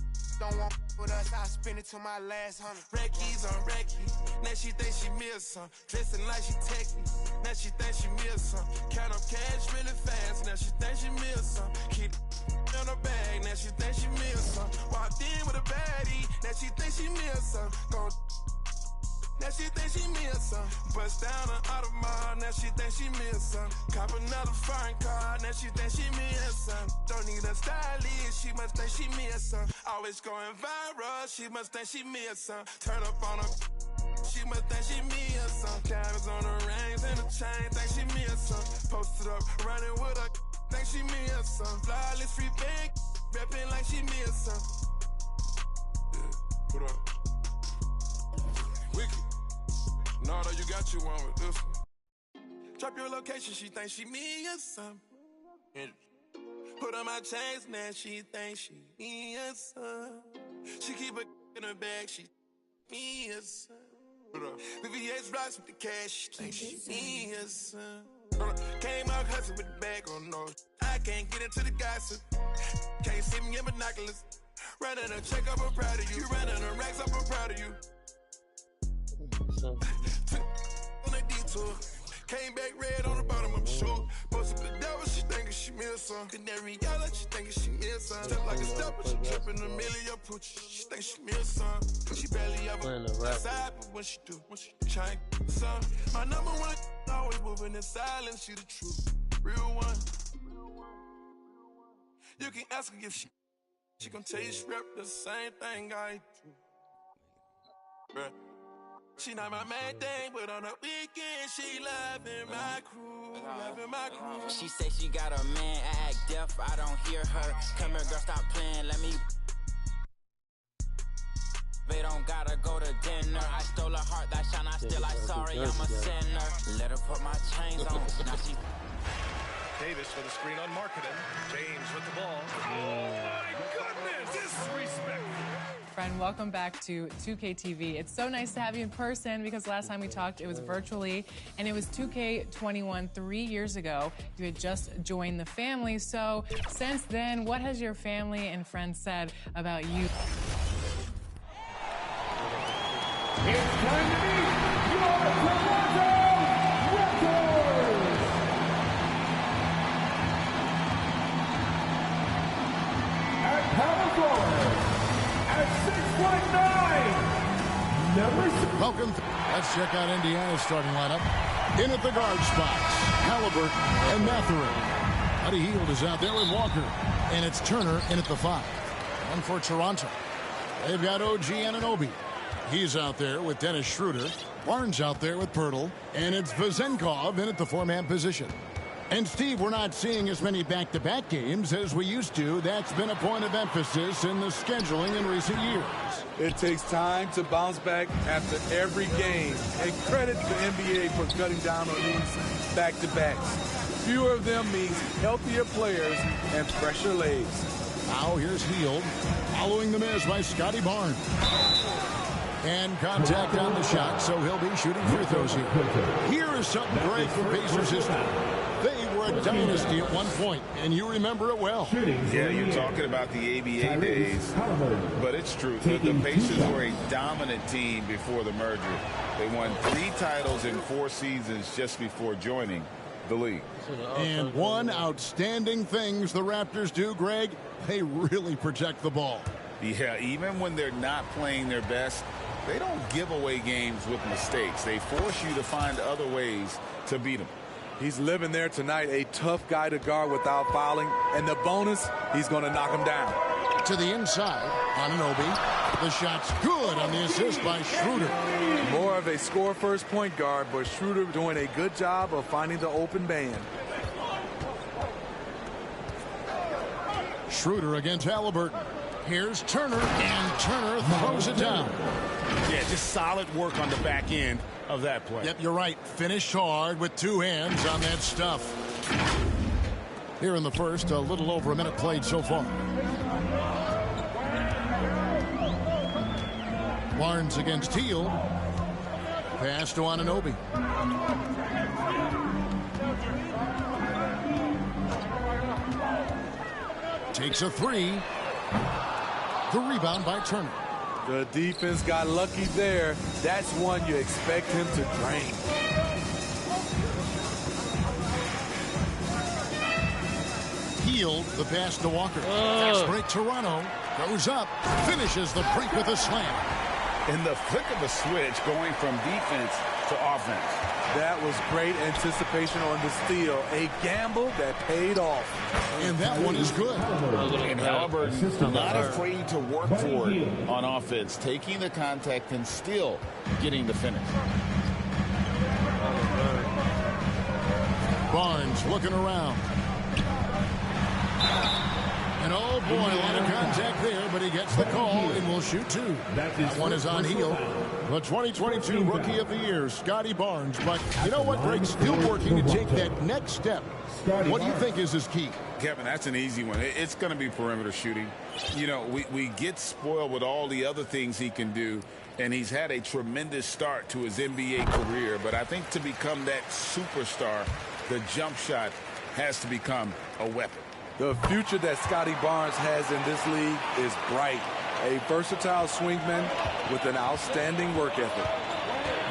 Don't want with us, I'll spend it till my last 100. Reckies on Reckies. Now she think she miss some. Dressing like she techie. Now she think she miss some. Count up cash really fast. Now she think she miss some. Keep in her bag. Now she think she miss some. Walked in with a baddie. Now she think she miss some. Now she think she miss some. Bust down an Audemars. Now she think she miss some. Cop another foreign car. Now she think she miss some. Don't need a stylist. She must think she miss some. Always going viral. She must think she miss some. Turn up on her. She must think she miss some. Diamonds on her rings and a chain. Think she miss some. Posted up running with her. Think she miss some. Flawless free bag. Reppin' like she miss some. Yeah, put up. Wicked. Nardo, you got you one with this one. Drop your location, she thinks she me or something. Put on my chains, now she thinks she me or something. She keep a in her bag, she me or something. The VH rocks with the cash, she thinks she me or something. Came out hustling with the bag, oh no. I can't get into the gossip. Can't see me in binoculars. Running a check up, I'm proud of you. Running a racks up, I'm proud of you. On a detour, came back red on the bottom of my shoe. Posted the devil, she thinking she miss some. Canary yellow, she thinking she miss some. Step like a stepper, she tripping a million pooch. She think she miss some. She barely ever outside, but when she do, trying some. My number one, always moving in silence. She the truth, real one. You can ask her if she gon' tell you she rep the same thing I do. Bruh. She not my main thing, but on the weekend, she loving my crew, loving my crew. She say she got a man, I act deaf, I don't hear her. Come here, girl, stop playing, let me. They don't gotta go to dinner. I stole her heart, that shine, I still, I sorry, I'm a sinner. Let her put my chains on, now she. Davis with a screen on Marketing. James with the ball. Oh my goodness, disrespectful. Friend, welcome back to 2K TV. It's so nice to have you in person because last time we talked, it was virtually, and it was 2K21 3 years ago. You had just joined the family. So since then, what has your family and friends said about you? It's time to meet your Toronto Raptors! At Welcome. Let's check out Indiana's starting lineup. In at the guard spots, Halliburton and Mathurin. Buddy Hield is out there with Walker. And it's Turner in at the 5. One for Toronto. They've got OG Anunoby. He's out there with Dennis Schroeder. Barnes out there with Pirtle. And it's Vezenkov in at the 4-man position. And, Steve, we're not seeing as many back-to-back games as we used to. That's been a point of emphasis in the scheduling in recent years. It takes time to bounce back after every game. And credit the NBA for cutting down on these back-to-backs. Fewer of them means healthier players and fresher legs. Now here's Hield, following the miss by Scotty Barnes. And contact on the shot, so he'll be shooting free throws here. Here is something great from Pacers history. They were a dynasty at one point, and you remember it well. Yeah, you're talking about the ABA days, but it's true. The Pacers were a dominant team before the merger. They won 3 titles in 4 seasons just before joining the league. And one outstanding things the Raptors do, Greg, they really protect the ball. Yeah, even when they're not playing their best, they don't give away games with mistakes. They force you to find other ways to beat them. He's living there tonight, a tough guy to guard without fouling. And the bonus, he's going to knock him down. To the inside, Anunoby. The shot's good on the assist by Schroeder. More of a score-first point guard, but Schroeder doing a good job of finding the open man. Schroeder against Halliburton. Here's Turner, and Turner throws it down. Yeah, just solid work on the back end of that play. Yep, you're right. Finished hard with 2 hands on that stuff. Here in the first, a little over a minute played so far. Barnes against Hield. Pass to Anunoby. Takes a 3. The rebound by Turner. The defense got lucky there. That's one you expect him to drain. Hield, the pass to Walker. Fast break Toronto. Goes up. Finishes the break with a slam. In the flick of a switch, going from defense to offense. That was great anticipation on the steal. A gamble that paid off. And that one is good. And Halliburton not afraid to work for it on offense, taking the contact and still getting the finish. Barnes looking around. And oh boy, a lot of contact there, but he gets the call and will shoot 2. That one is on Hield. The 2022 Rookie of the Year, Scotty Barnes. But you know what, Greg? Still working to take that next step. What do you think is his key? Kevin, that's an easy one. It's going to be perimeter shooting. You know, we get spoiled with all the other things he can do, and he's had a tremendous start to his NBA career. But I think to become that superstar, the jump shot has to become a weapon. The future that Scotty Barnes has in this league is bright. A versatile swingman with an outstanding work ethic.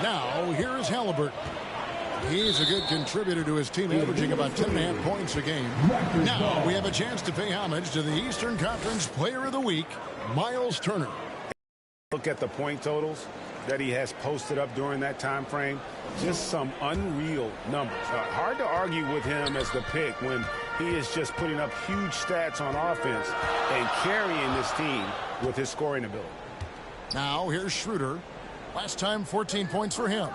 Now, here is Halliburton. He's a good contributor to his team, averaging about 10.5 points a game. Now, we have a chance to pay homage to the Eastern Conference Player of the Week, Miles Turner. Look at the point totals that he has posted up during that time frame. Just some unreal numbers. Hard to argue with him as the pick when he is just putting up huge stats on offense and carrying this team with his scoring ability. Now here's Schroeder. Last time 14 points for him.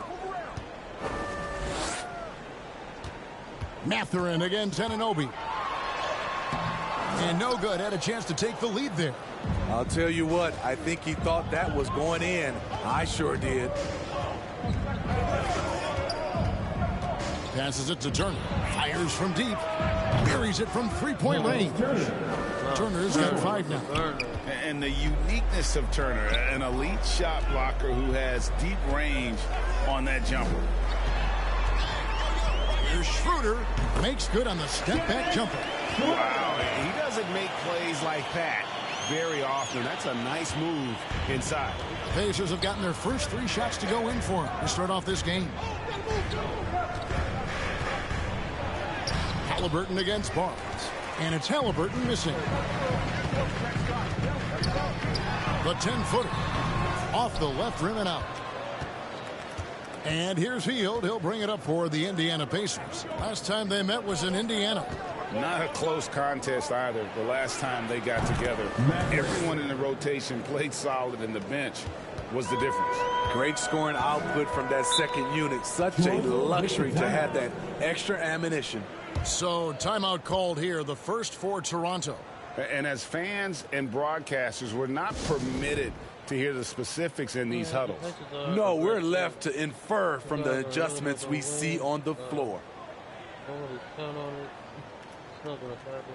Mathurin against Anunoby. And no good. Had a chance to take the lead there. I'll tell you what, I think he thought that was going in. I sure did. Passes it to Turner. Fires from deep. Buries it from 3-point range. Turner's got 5 now. And the uniqueness of Turner, an elite shot blocker who has deep range on that jumper. Here's Schroeder. Makes good on the step-back jumper. Wow, he doesn't make plays like that very often. That's a nice move inside. The Pacers have gotten their first 3 shots to go in for him to start off this game. Halliburton against Barnes. And it's Halliburton missing. The 10-footer. Off the left rim and out. And here's Hield. He'll bring it up for the Indiana Pacers. Last time they met was in Indiana. Not a close contest either. The last time they got together, everyone in the rotation played solid, and the bench was the difference. Great scoring output from that second unit. Such a luxury to have that extra ammunition. So timeout called here, the first for Toronto. And as fans and broadcasters, we're not permitted to hear the specifics in these huddles. No, we're left to infer from the adjustments we see on the floor. It's not going to happen.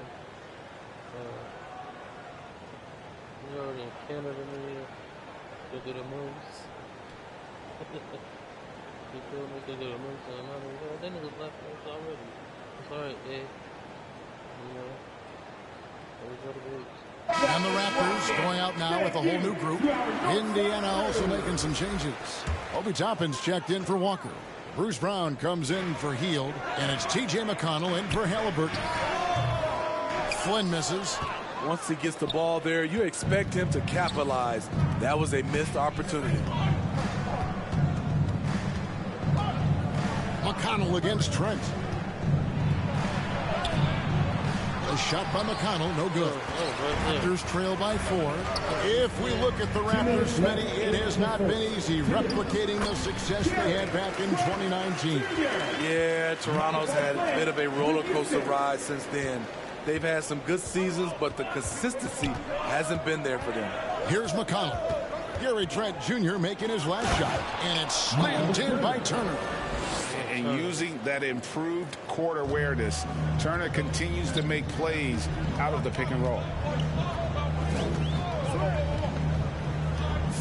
He's already in Canada, maybe. Go do the moves. You feel me? Go do the moves. That nigga's left moves already. It's alright, eh? You know? Always go to moves. And the Raptors going out now with a whole new group. Indiana also making some changes. Obi Toppin's checked in for Walker. Bruce Brown comes in for Hield. And it's T.J. McConnell in for Halliburton. Flynn misses. Once he gets the ball there, you expect him to capitalize. That was a missed opportunity. McConnell against Trent. A shot by McConnell, no good. Raptors trail by 4. If we look at the Raptors, Smitty, it has not been easy replicating the success they had back in 2019. Yeah, Toronto's had a bit of a roller coaster ride since then. They've had some good seasons, but the consistency hasn't been there for them. Here's McConnell. Gary Trent Jr. making his last shot, and it's slammed in by Turner. And using that improved court awareness, Turner continues to make plays out of the pick and roll.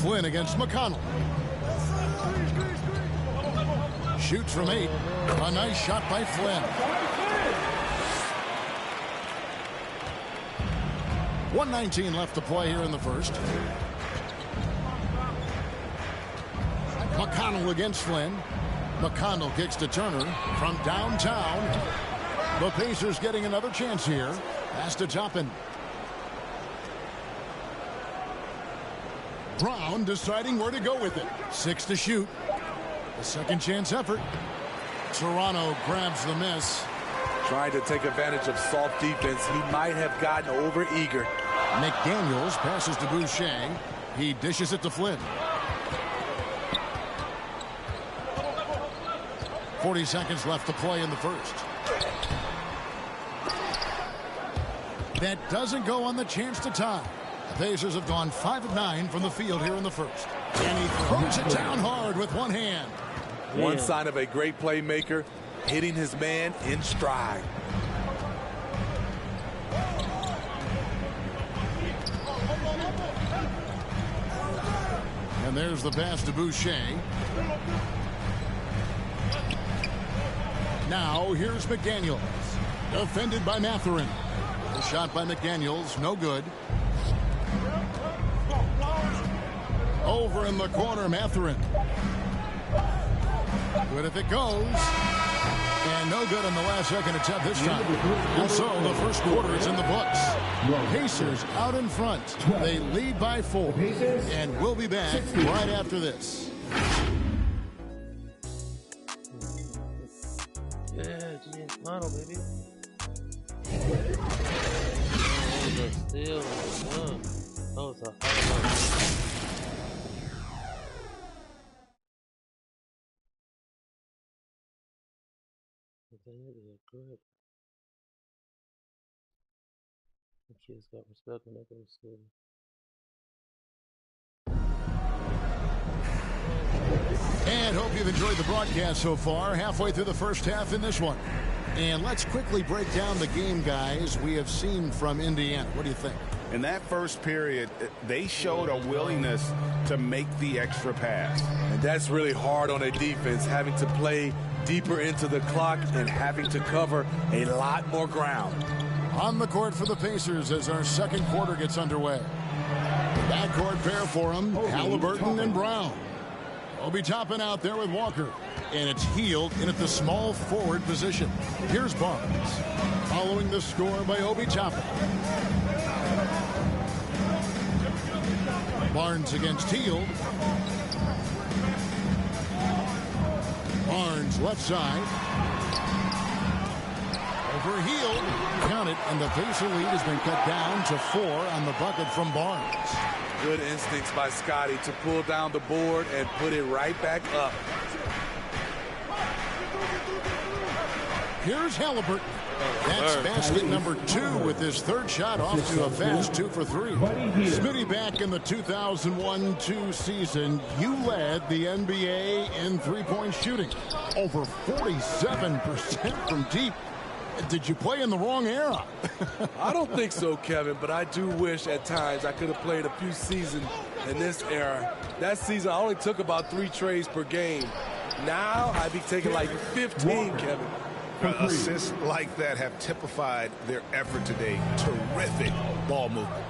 Flynn against McConnell. Shoots from 8. A nice shot by Flynn. 1:19 left to play here in the first. McConnell against Flynn. McConnell kicks to Turner from downtown. The Pacers getting another chance here. Pass to Toppin. Brown deciding where to go with it. 6 to shoot. The second chance effort. Toronto grabs the miss. Trying to take advantage of soft defense. He might have gotten over eager. McDaniels passes to Boucher. He dishes it to Flynn. 40 seconds left to play in the first. That doesn't go on the chance to tie. The Pacers have gone 5 of 9 from the field here in the first. And he throws it down hard with one hand. One sign of a great playmaker, hitting his man in stride. And there's the pass to Boucher. Now here's McDaniels. Defended by Mathurin. The shot by McDaniels, no good. Over in the corner, Mathurin. Good if it goes. And no good on the last second attempt this time. And so the first quarter is in the books. Pacers out in front. They lead by 4. And we'll be back right after this. Yeah, James Model, baby. Steal. Oh, it's a high. Good. The kids got respect when they go to school. And hope you've enjoyed the broadcast so far. Halfway through the first half in this one. And let's quickly break down the game, guys, we have seen from Indiana. What do you think? In that first period, they showed a willingness to make the extra pass. And that's really hard on a defense, having to play deeper into the clock and having to cover a lot more ground. On the court for the Pacers as our second quarter gets underway. The backcourt pair for them, Halliburton and Brown. Obi Toppin out there with Walker. And it's Hield in at the small forward position. Here's Barnes. Following the score by Obi Toppin. Barnes against Hield. Barnes left side. Over Hield. Count it, and the Pacer lead has been cut down to 4 on the bucket from Barnes. Good instincts by Scotty to pull down the board and put it right back up. Here's Halliburton. That's basket number 2 with his third shot off to a fast 2 for 3. Smitty, back in the 2001-2 season, you led the NBA in three-point shooting. Over 47% from deep. Did you play in the wrong era? I don't think so, Kevin, but I do wish at times I could have played a few seasons in this era. That season, I only took about 3 trades per game. Now, I'd be taking like 15, Kevin. Assists like that have typified their effort today. Terrific ball movement.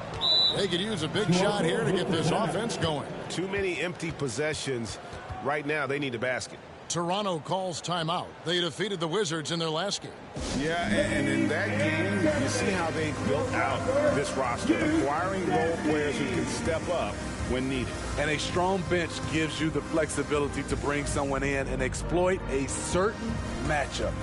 They could use a big shot here to get this offense going. Too many empty possessions. Right now, they need a basket. Toronto calls timeout. They defeated the Wizards in their last game. Yeah, and in that game, you see how they built out this roster, acquiring role players who can step up when needed. And a strong bench gives you the flexibility to bring someone in and exploit a certain matchup.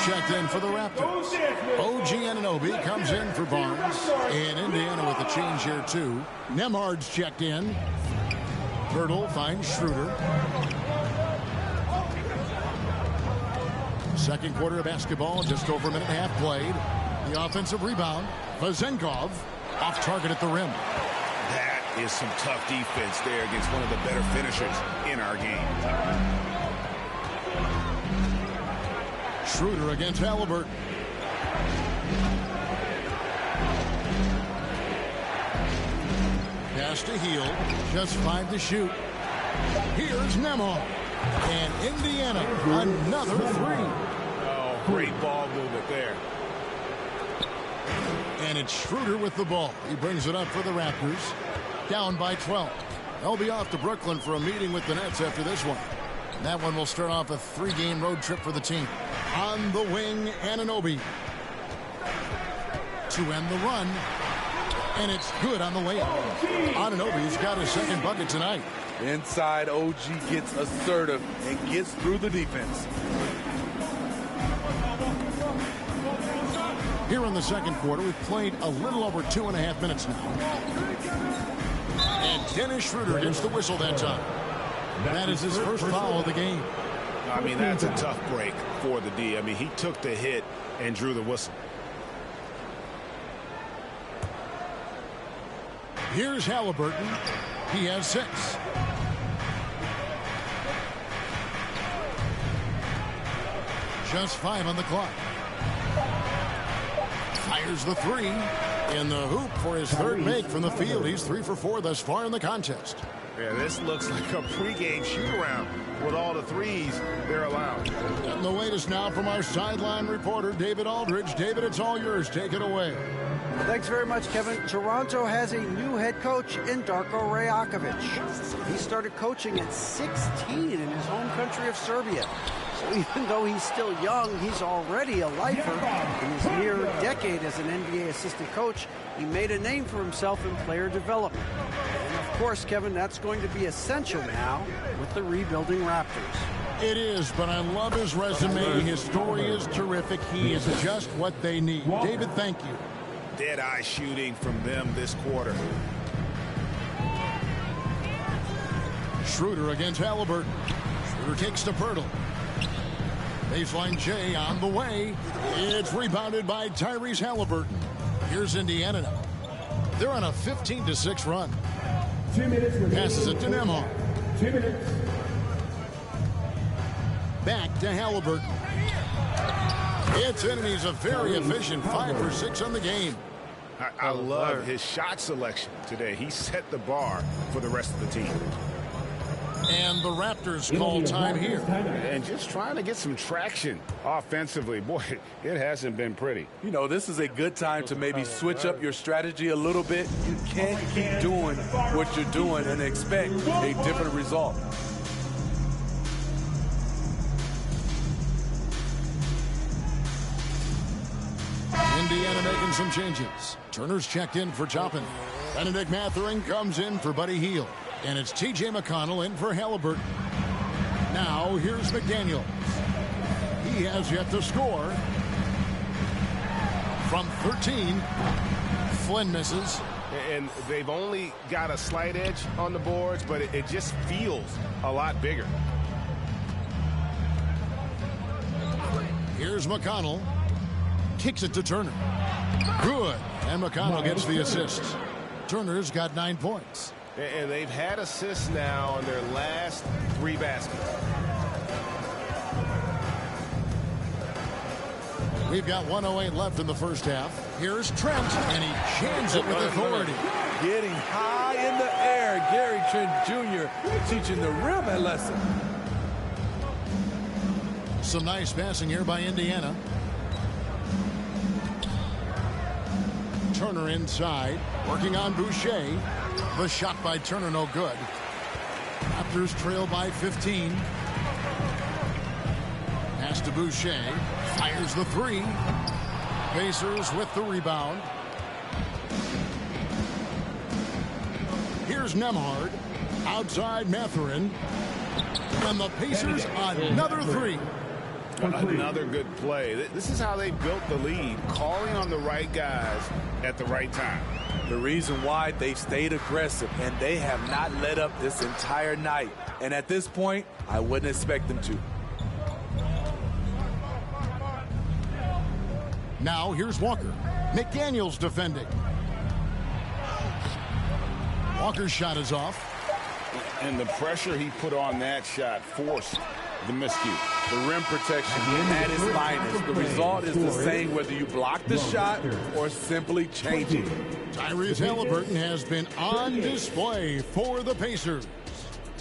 Checked in for the Raptors. OG Anunoby comes in for Barnes. And Indiana with a change here, too. Nemhard's checked in. Pirtle finds Schroeder. Second quarter of basketball, just over a minute and a half played. The offensive rebound. Vazenkov off target at the rim. That is some tough defense there against one of the better finishers in our game. Schroeder against Halliburton. Pass to Hield. Just 5 to shoot. Here's Nemo. And Indiana, another 3. Oh, great ball movement there. And it's Schroeder with the ball. He brings it up for the Raptors. Down by 12. They'll be off to Brooklyn for a meeting with the Nets after this one. And that one will start off a 3-game road trip for the team. On the wing, Anunoby. To end the run. And it's good on the layup. Anunoby's got his second bucket tonight. Inside, OG gets assertive and gets through the defense. Here in the second quarter, we've played a little over 2.5 minutes now. And Dennis Schroeder gets the whistle that time. That is his first foul of the game. I mean, that's a tough break for the D. I mean, he took the hit and drew the whistle. Here's Halliburton. He has 6. Just 5 on the clock. Fires the 3 in the hoop for his third make from the field. He's 3 for 4 thus far in the contest. Yeah, this looks like a pregame shoot-around with all the threes they're allowed. And the latest now from our sideline reporter, David Aldridge. David, it's all yours. Take it away. Thanks very much, Kevin. Toronto has a new head coach in Darko Rajakovic. He started coaching at 16 in his home country of Serbia. So even though he's still young, he's already a lifer. In his near decade as an NBA assistant coach, he made a name for himself in player development. And of course, Kevin, that's going to be essential now with the rebuilding Raptors. It is, but I love his resume. His story is terrific. He is just what they need. David, thank you. Dead-eye shooting from them this quarter. Schroeder against Halliburton. Schroeder takes to Pirtle. Baseline J on the way. It's rebounded by Tyrese Halliburton. Here's Indiana now. They're on a 15-6 run. 2 minutes. Passes it to Nemo. 2 minutes. Back to Halliburton. It's in, and he's a very efficient 5 for 6 on the game. I love his shot selection today. He set the bar for the rest of the team. And the Raptors call time here. And just trying to get some traction offensively. Boy, it hasn't been pretty. You know, this is a good time to maybe switch up your strategy a little bit. You can't keep doing what you're doing and expect a different result. Indiana making some changes. Turner's checked in for Toppin. Benedict Mathurin comes in for Buddy Hield. And it's T.J. McConnell in for Halliburton. Now here's McDaniels. He has yet to score. From 13, Flynn misses. And they've only got a slight edge on the boards, but it just feels a lot bigger. Here's McConnell. Kicks it to Turner. Good. And McConnell gets the assist. Turner's got 9 points. And they've had assists now on their last 3 baskets. We've got 1:08 left in the first half. Here's Trent, and he jams it with authority. Getting high in the air. Gary Trent Jr. teaching the rim a lesson. Some nice passing here by Indiana. Turner inside, working on Boucher. The shot by Turner, no good. Raptors trail by 15. Pass to Boucher. Fires the 3. Pacers with the rebound. Here's Nembhard. Outside Mathurin. And the Pacers another 3. Another good play. This is how they built the lead, calling on the right guys at the right time. The reason why they've stayed aggressive, and they have not let up this entire night. And at this point, I wouldn't expect them to. Now here's Walker. McDaniels defending. Walker's shot is off. And the pressure he put on that shot forced the miscue. The rim protection at its finest. The result is the same whether you block the shot or simply change it. Tyrese Halliburton has been on display for the Pacers.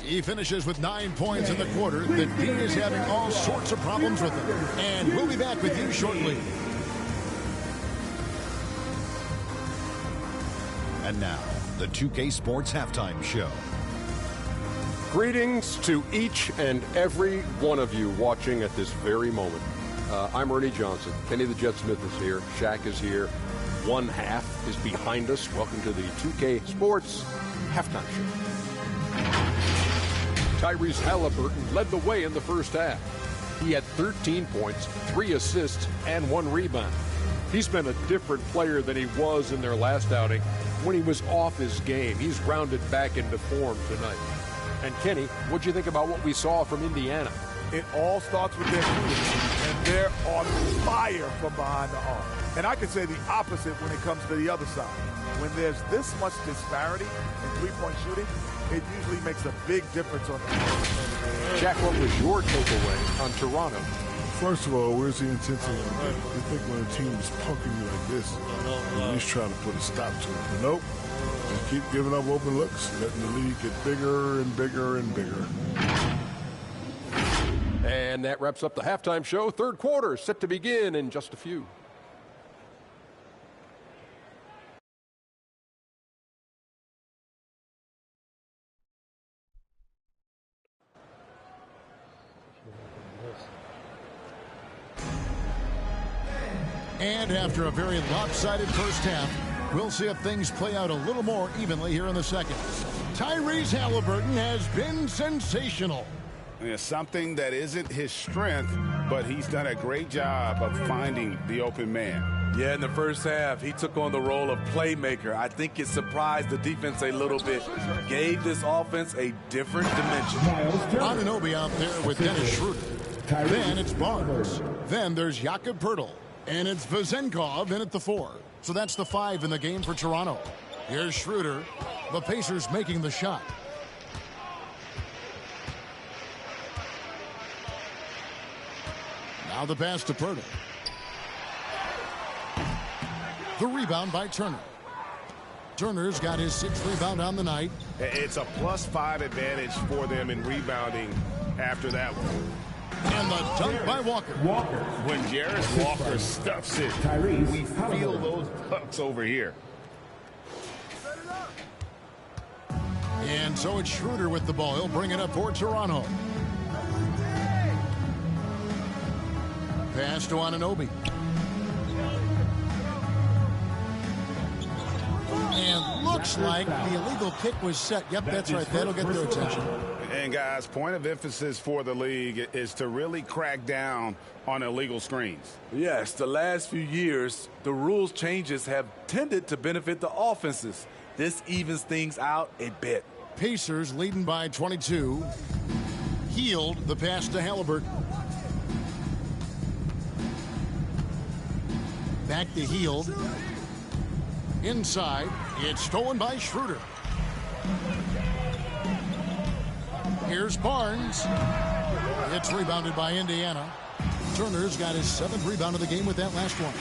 He finishes with 9 points in the quarter. The D is having all sorts of problems with him. And we'll be back with you shortly. And now, the 2K Sports Halftime Show. Greetings to each and every one of you watching at this very moment. I'm Ernie Johnson. Kenny the Jet Smith is here. Shaq is here. One half is behind us. Welcome to the 2K Sports Halftime Show. Tyrese Halliburton led the way in the first half. He had 13 points, 3 assists, and 1 rebound. He's been a different player than he was in their last outing when he was off his game. He's rounded back into form tonight. And Kenny, what'd you think about what we saw from Indiana? It all starts with their shooting, and they're on fire from behind the arc. And I could say the opposite when it comes to the other side. When there's this much disparity in three-point shooting, it usually makes a big difference on the court. Jack, what was your takeaway on Toronto? First of all, where's the intensity? You think when a team is punking you like this, you're just trying to put a stop to it. But nope. Just keep giving up open looks, letting the lead get bigger and bigger and bigger. And that wraps up the halftime show. Third quarter set to begin in just a few. And after a very lopsided first half, we'll see if things play out a little more evenly here in the second. Tyrese Halliburton has been sensational. Yeah, something that isn't his strength, but he's done a great job of finding the open man. Yeah, in the first half, he took on the role of playmaker. I think it surprised the defense a little bit. Gave this offense a different dimension. Anunoby out there with Dennis Schroeder. Then it's Barnes. Then there's Jakob Poeltl. And it's Vezenkov in at the 4. So that's the 5 in the game for Toronto. Here's Schroeder. The Pacers making the shot. Now the pass to Poeltl. The rebound by Turner. Turner's got his 6th rebound on the night. It's a +5 advantage for them in rebounding after that one. And the dunk by Walker. When Jarris Walker stuffs it, we feel those bucks over here. And so it's Schroeder with the ball. He'll bring it up for Toronto. Pass to Anunoby. And looks like the illegal kick was set. Yep, that's right. That'll get their attention. And, guys, point of emphasis for the league is to really crack down on illegal screens. Yes, the last few years, the rules changes have tended to benefit the offenses. This evens things out a bit. Pacers leading by 22. Hield the pass to Halliburton. Back to Hield. Inside, it's stolen by Schroeder. Here's Barnes. It's rebounded by Indiana. Turner's got his 7th rebound of the game with that last one.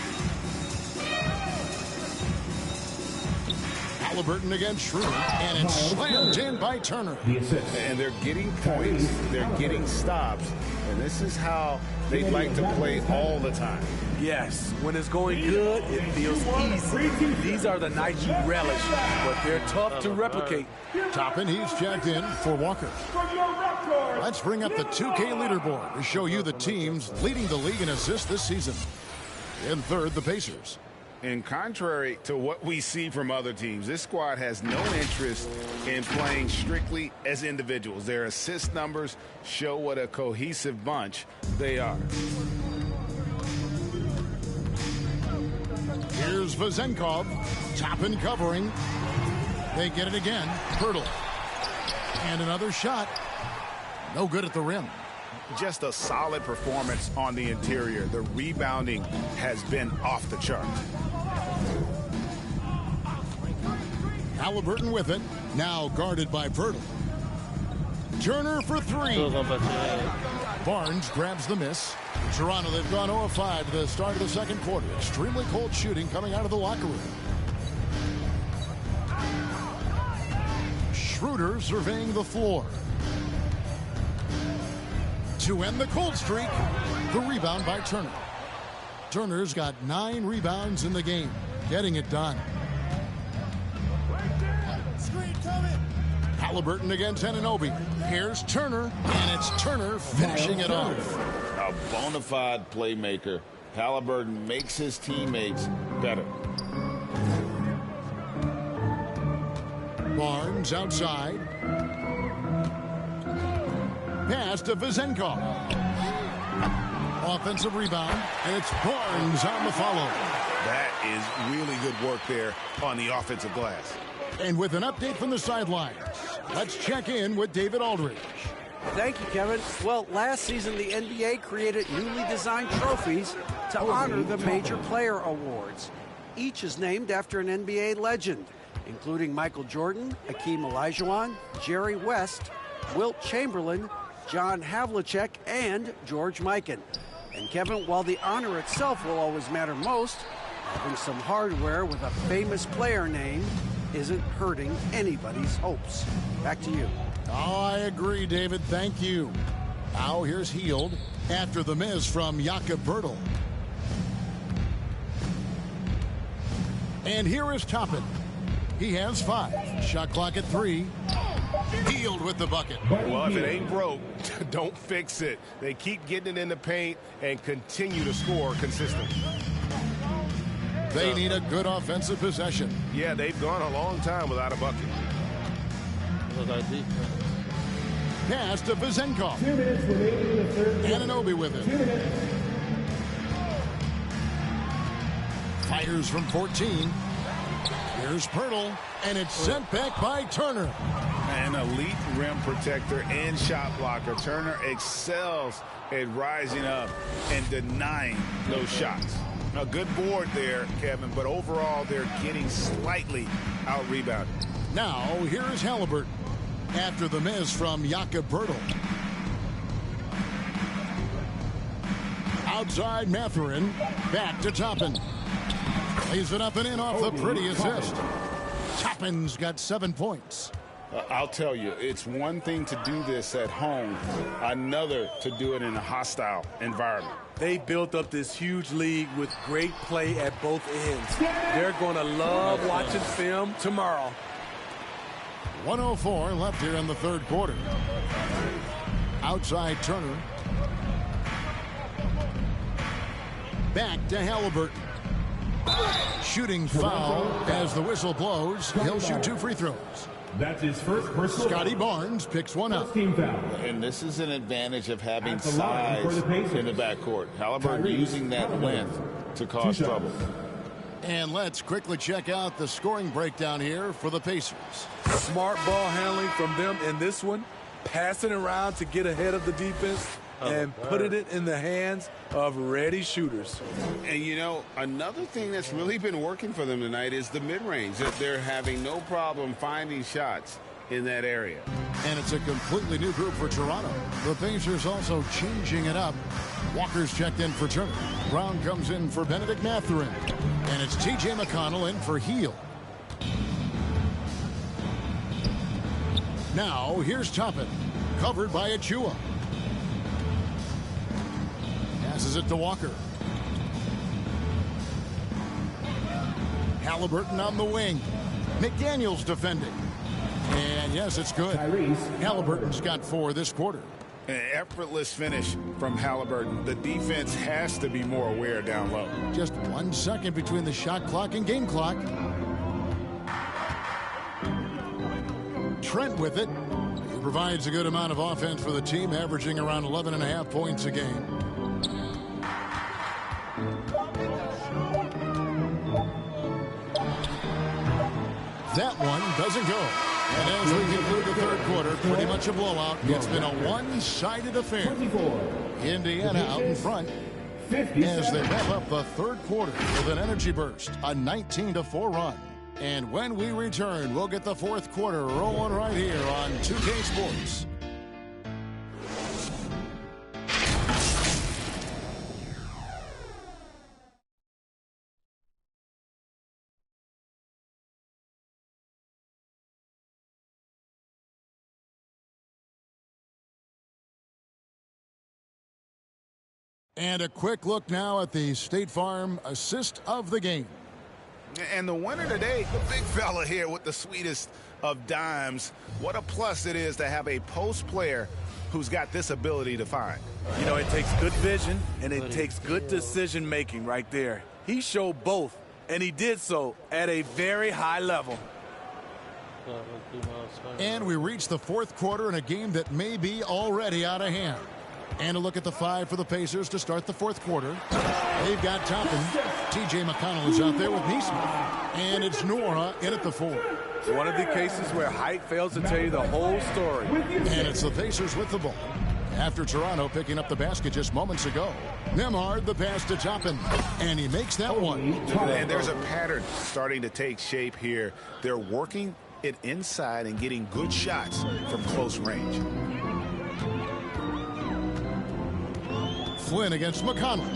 Halliburton against Schroeder, and it's slammed in by Turner. And they're getting points, they're getting stops, and this is how they like to play all the time. Yes, when it's going good, it feels easy. These are the nights you relish, but they're tough to replicate. Toppin, he's checked in for Walker. Let's bring up the 2K leaderboard to show you the teams leading the league in assists this season. In third, the Pacers. And contrary to what we see from other teams, this squad has no interest in playing strictly as individuals. Their assist numbers show what a cohesive bunch they are. Here's Vezenkov. Toppin covering. They get it again. Hurdle. And another shot. No good at the rim. Just a solid performance on the interior. The rebounding has been off the chart. Halliburton with it. Now guarded by Pirtle. Turner for 3. Barnes grabs the miss. Toronto, they've gone 0 of 5 to the start of the second quarter. Extremely cold shooting coming out of the locker room. Schroeder surveying the floor. To end the cold streak, the rebound by Turner. Turner's got 9 rebounds in the game, getting it done. Halliburton against Anunoby. Here's Turner, and it's Turner finishing it off. A bona fide playmaker. Halliburton makes his teammates better. Barnes outside. Pass to Vezenkov. Offensive rebound, and it's Barnes on the follow. That is really good work there on the offensive glass. And with an update from the sidelines, let's check in with David Aldridge. Thank you, Kevin. Well, last season, the NBA created newly designed trophies to honor the major player awards. Each is named after an NBA legend, including Michael Jordan, Hakeem Olajuwon, Jerry West, Wilt Chamberlain, John Havlicek, and George Mikan. And Kevin, while the honor itself will always matter most, having some hardware with a famous player name isn't hurting anybody's hopes. Back to you. Oh, I agree, David. Thank you. Now here's Hield after the miss from Jakob Poeltl. And here is Toppin. He has 5. Shot clock at 3. Hield with the bucket. Well, if it ain't broke, don't fix it. They keep getting it in the paint and continue to score consistently. They need a good offensive possession. Yeah, they've gone a long time without a bucket. Pass to Vezenkov. Anunoby with it. Fires from 14. Here's Poeltl, and it's sent back by Turner. An elite rim protector and shot blocker. Turner excels at rising up and denying those shots. A good board there, Kevin, but overall they're getting slightly out-rebounded. Now, here's Halliburton after the miss from Jakob Poeltl. Outside Mathurin, back to Toppin. Lays it up and in off the pretty assist. Toppin's got 7 points. I'll tell you, it's one thing to do this at home, another to do it in a hostile environment. They built up this huge league with great play at both ends. They're going to love watching film tomorrow. 1:04 left here in the third quarter. Outside Turner. Back to Halliburton. Shooting foul as the whistle blows. He'll shoot 2 free throws. That's his first personal. Scotty Barnes picks one up. And this is an advantage of having size in the backcourt. Halliburton using that length to cause trouble. And let's quickly check out the scoring breakdown here for the Pacers. Smart ball handling from them in this one. Passing around to get ahead of the defense and putting it in the hands of ready shooters. And, you know, another thing that's really been working for them tonight is the mid-range. That they're having no problem finding shots in that area. And it's a completely new group for Toronto. The Pacers also changing it up. Walker's checked in for Turner. Brown comes in for Benedict Mathurin. And it's T.J. McConnell in for Heel. Now, here's Toppin. Covered by Achua. Passes it to Walker. Halliburton on the wing. McDaniels defending. And yes, it's good. Halliburton's got 4 this quarter. An effortless finish from Halliburton. The defense has to be more aware down low. Just 1 second between the shot clock and game clock. Trent with it. He provides a good amount of offense for the team, averaging around 11.5 points a game. That one doesn't go. And as we conclude the third quarter, pretty much a blowout. It's been a one-sided affair. Indiana out in front as they wrap up the third quarter with an energy burst, a 19-4 run. And when we return, we'll get the fourth quarter rolling right here on 2K Sports. And a quick look now at the State Farm assist of the game. And the winner today, the big fella here with the sweetest of dimes. What a plus it is to have a post player who's got this ability to find. You know, it takes good vision and it takes good decision making right there. He showed both, and he did so at a very high level. And we reach the fourth quarter in a game that may be already out of hand. And a look at the 5 for the Pacers to start the fourth quarter. They've got Toppin. T.J. McConnell is out there with Neesmith. And it's Nora in at the 4. One of the cases where height fails to tell you the whole story. And it's the Pacers with the ball. After Toronto picking up the basket just moments ago. Nembhard the pass to Toppin. And he makes that one. And there's a pattern starting to take shape here. They're working it inside and getting good shots from close range. Flynn against McConnell.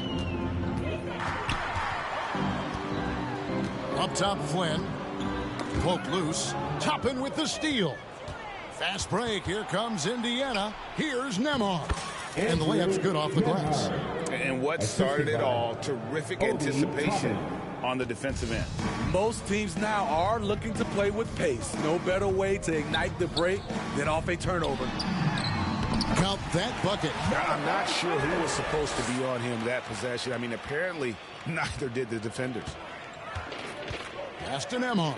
Up top, Flynn. Poke loose. Toppin with the steal. Fast break. Here comes Indiana. Here's Nembhard. And the layup's good off the glass. And what started it all, terrific anticipation on the defensive end. Most teams now are looking to play with pace. No better way to ignite the break than off a turnover. Count that bucket. I'm not sure who was supposed to be on him that possession. I mean, apparently neither did the defenders. Pass to Nembhard.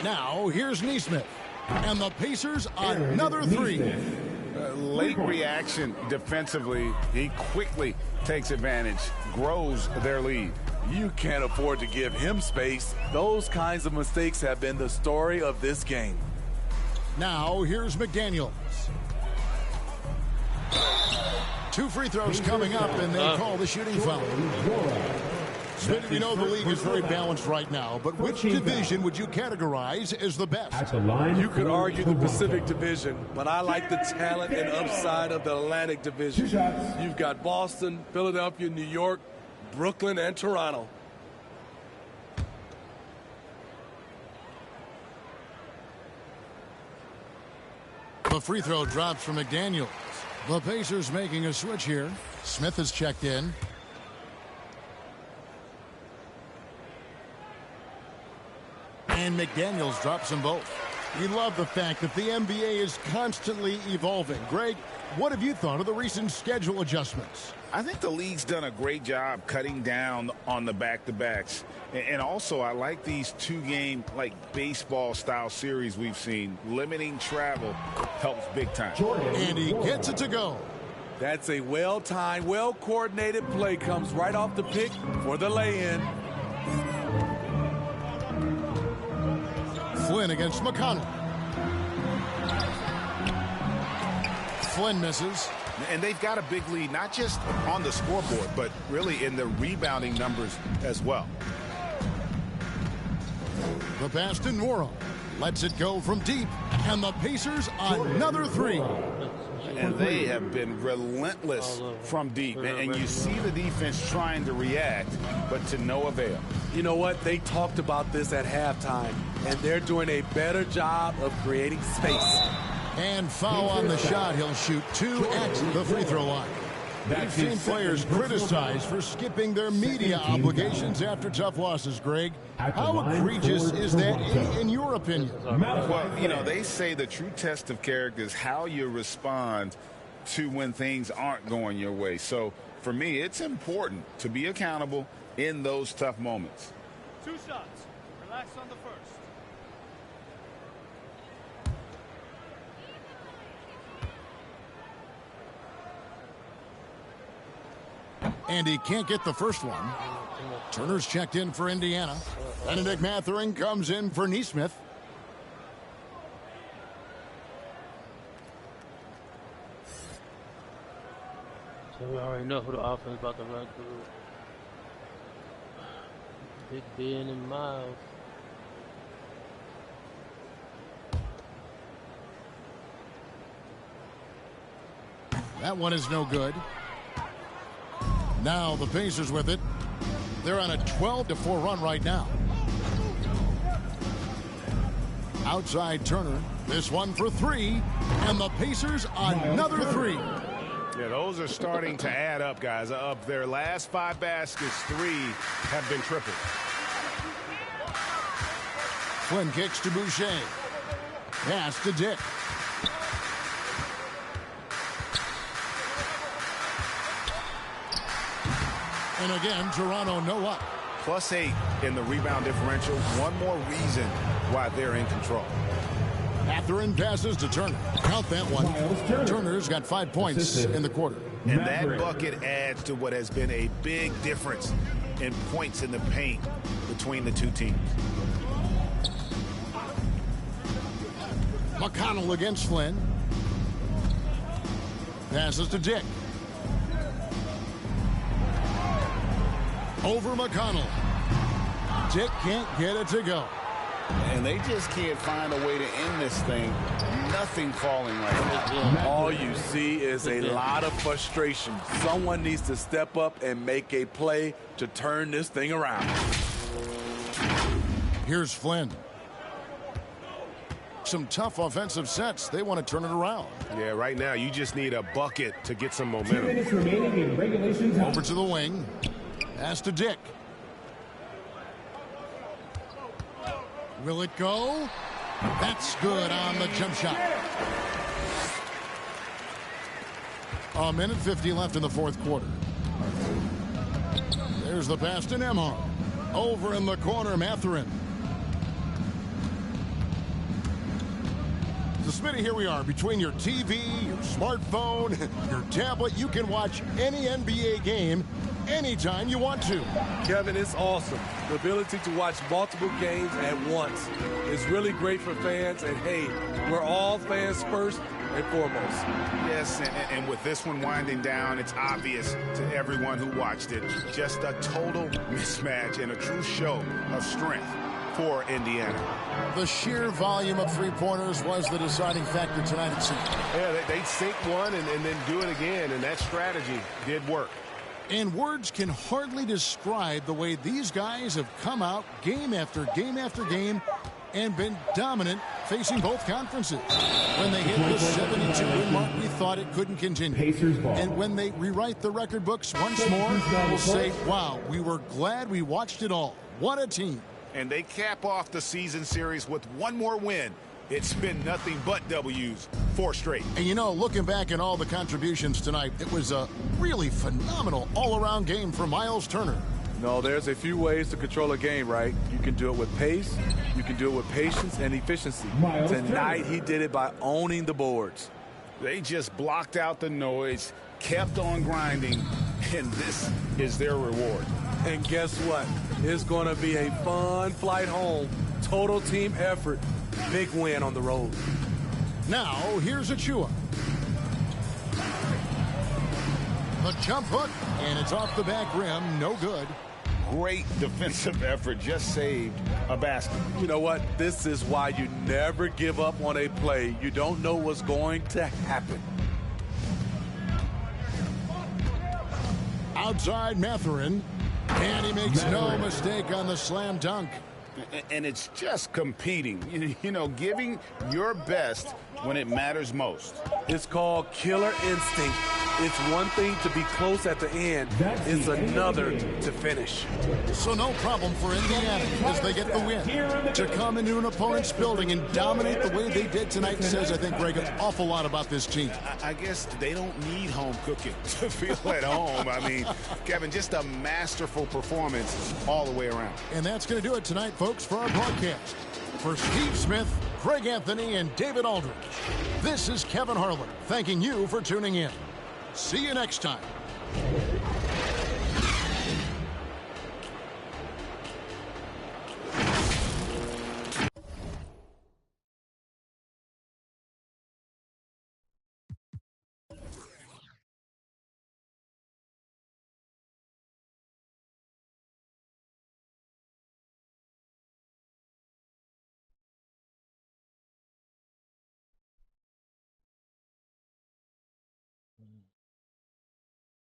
Now here's Neesmith. And the Pacers another 3. Late reaction defensively. He quickly takes advantage, grows their lead. You can't afford to give him space. Those kinds of mistakes have been the story of this game. Now, here's McDaniels. 2 free throws coming up, and they call the shooting foul. Smitty, we know the league is very balanced right now, but which division would you categorize as the best? You could argue the Pacific Division, but I like the talent and upside of the Atlantic Division. You've got Boston, Philadelphia, New York, Brooklyn, and Toronto. The free throw drops from McDaniels. The Pacers making a switch here. Smith has checked in. And McDaniels drops them both. We love the fact that the NBA is constantly evolving. Greg, what have you thought of the recent schedule adjustments? I think the league's done a great job cutting down on the back-to-backs. And also, I like these two-game, like, baseball-style series we've seen. Limiting travel helps big time. And he gets it to go. That's a well-timed, well-coordinated play. Comes right off the pick for the lay-in. Flynn against McConnell. Flynn misses. And they've got a big lead, not just on the scoreboard, but really in the rebounding numbers as well. The pass to Nora. Lets it go from deep. And the Pacers another three. And they have been relentless from deep. And you see the defense trying to react, but to no avail. You know what? They talked about this at halftime, and they're doing a better job of creating space. And foul on the shot. He'll shoot 2 at the free throw line. We've seen players criticized for skipping their media obligations after tough losses, Greg. How egregious is that in your opinion? Well, you know, they say the true test of character is how you respond to when things aren't going your way. So, for me, it's important to be accountable in those tough moments. 2 shots. Relax on the first. And he can't get the first one. Turner's checked in for Indiana. Benedict Mathurin comes in for Nesmith. So we already know who the offense about to run through. Big Ben and Miles. That one is no good. Now the Pacers with it. They're on a 12-4 run right now. Outside Turner. This one for 3. And the Pacers another 3. Yeah, those are starting to add up, guys. Of their last 5 baskets, 3 have been tripled. Flynn kicks to Boucher. Pass to Dick. And again, Toronto no up. +8 in the rebound differential. One more reason why they're in control. Mathurin passes to Turner. Count that one. Turner's got 5 points in the quarter. And that bucket adds to what has been a big difference in points in the paint between the two teams. McConnell against Flynn. Passes to Dick. Over McConnell. Dick can't get it to go. And they just can't find a way to end this thing. Nothing falling right now. All you see is a lot of frustration. Someone needs to step up and make a play to turn this thing around. Here's Flynn. Some tough offensive sets. They want to turn it around. Yeah, right now you just need a bucket to get some momentum. 2 minutes remaining in regulation time. Over to the wing. Pass to Dick. Will it go? That's good on the jump shot. 1:50 left in the fourth quarter. There's the pass to Nembhard. Over in the corner, Mathurin. So, Smitty, here we are. Between your TV, your smartphone, your tablet, you can watch any NBA game anytime you want to. Kevin, it's awesome. The ability to watch multiple games at once is really great for fans. And, hey, we're all fans first and foremost. Yes, and with this one winding down, it's obvious to everyone who watched it. Just a total mismatch and a true show of strength for Indiana. The sheer volume of three-pointers was the deciding factor tonight, it seemed. Yeah, they sink one and then do it again, and that strategy did work. And words can hardly describe the way these guys have come out game after game after game and been dominant facing both conferences. When they hit the 72-win mark, we thought it couldn't continue. Pacers ball. And when they rewrite the record books once more, we'll say, wow, we were glad we watched it all. What a team. And they cap off the season series with one more win. It's been nothing but W's, 4 straight. And you know, looking back at all the contributions tonight, it was a really phenomenal all-around game for Miles Turner. No, there's a few ways to control a game, right? You can do it with pace, you can do it with patience and efficiency. Tonight, he did it by owning the boards. They just blocked out the noise, kept on grinding, and this is their reward. And guess what? It's going to be a fun flight home. Total team effort. Big win on the road. Now, here's Achua. The jump hook, and it's off the back rim. No good. Great defensive effort. Just saved a basket. You know what? This is why you never give up on a play. You don't know what's going to happen. Outside Mathurin, and he makes no mistake on the slam dunk. And it's just competing, you know, giving your best when it matters most. It's called killer instinct. It's one thing to be close at the end. It's another to finish. So no problem for Indiana as they get the win. To come into an opponent's building and dominate the way they did tonight says, I think, Greg, an awful lot about this team. I guess they don't need home cooking to feel at home. I mean, Kevin, just a masterful performance all the way around. And that's going to do it tonight, folks, for our broadcast. For Steve Smith, Craig Anthony, and David Aldridge, this is Kevin Harlan thanking you for tuning in. See you next time.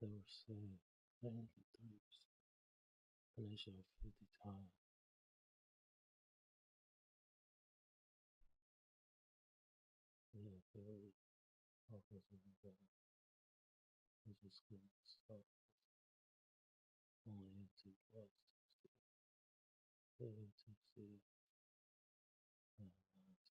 They were saying 93%, and they showed 50 times. Yeah, very offensive better. This was good stuff. Only into plus 2 into C. Almost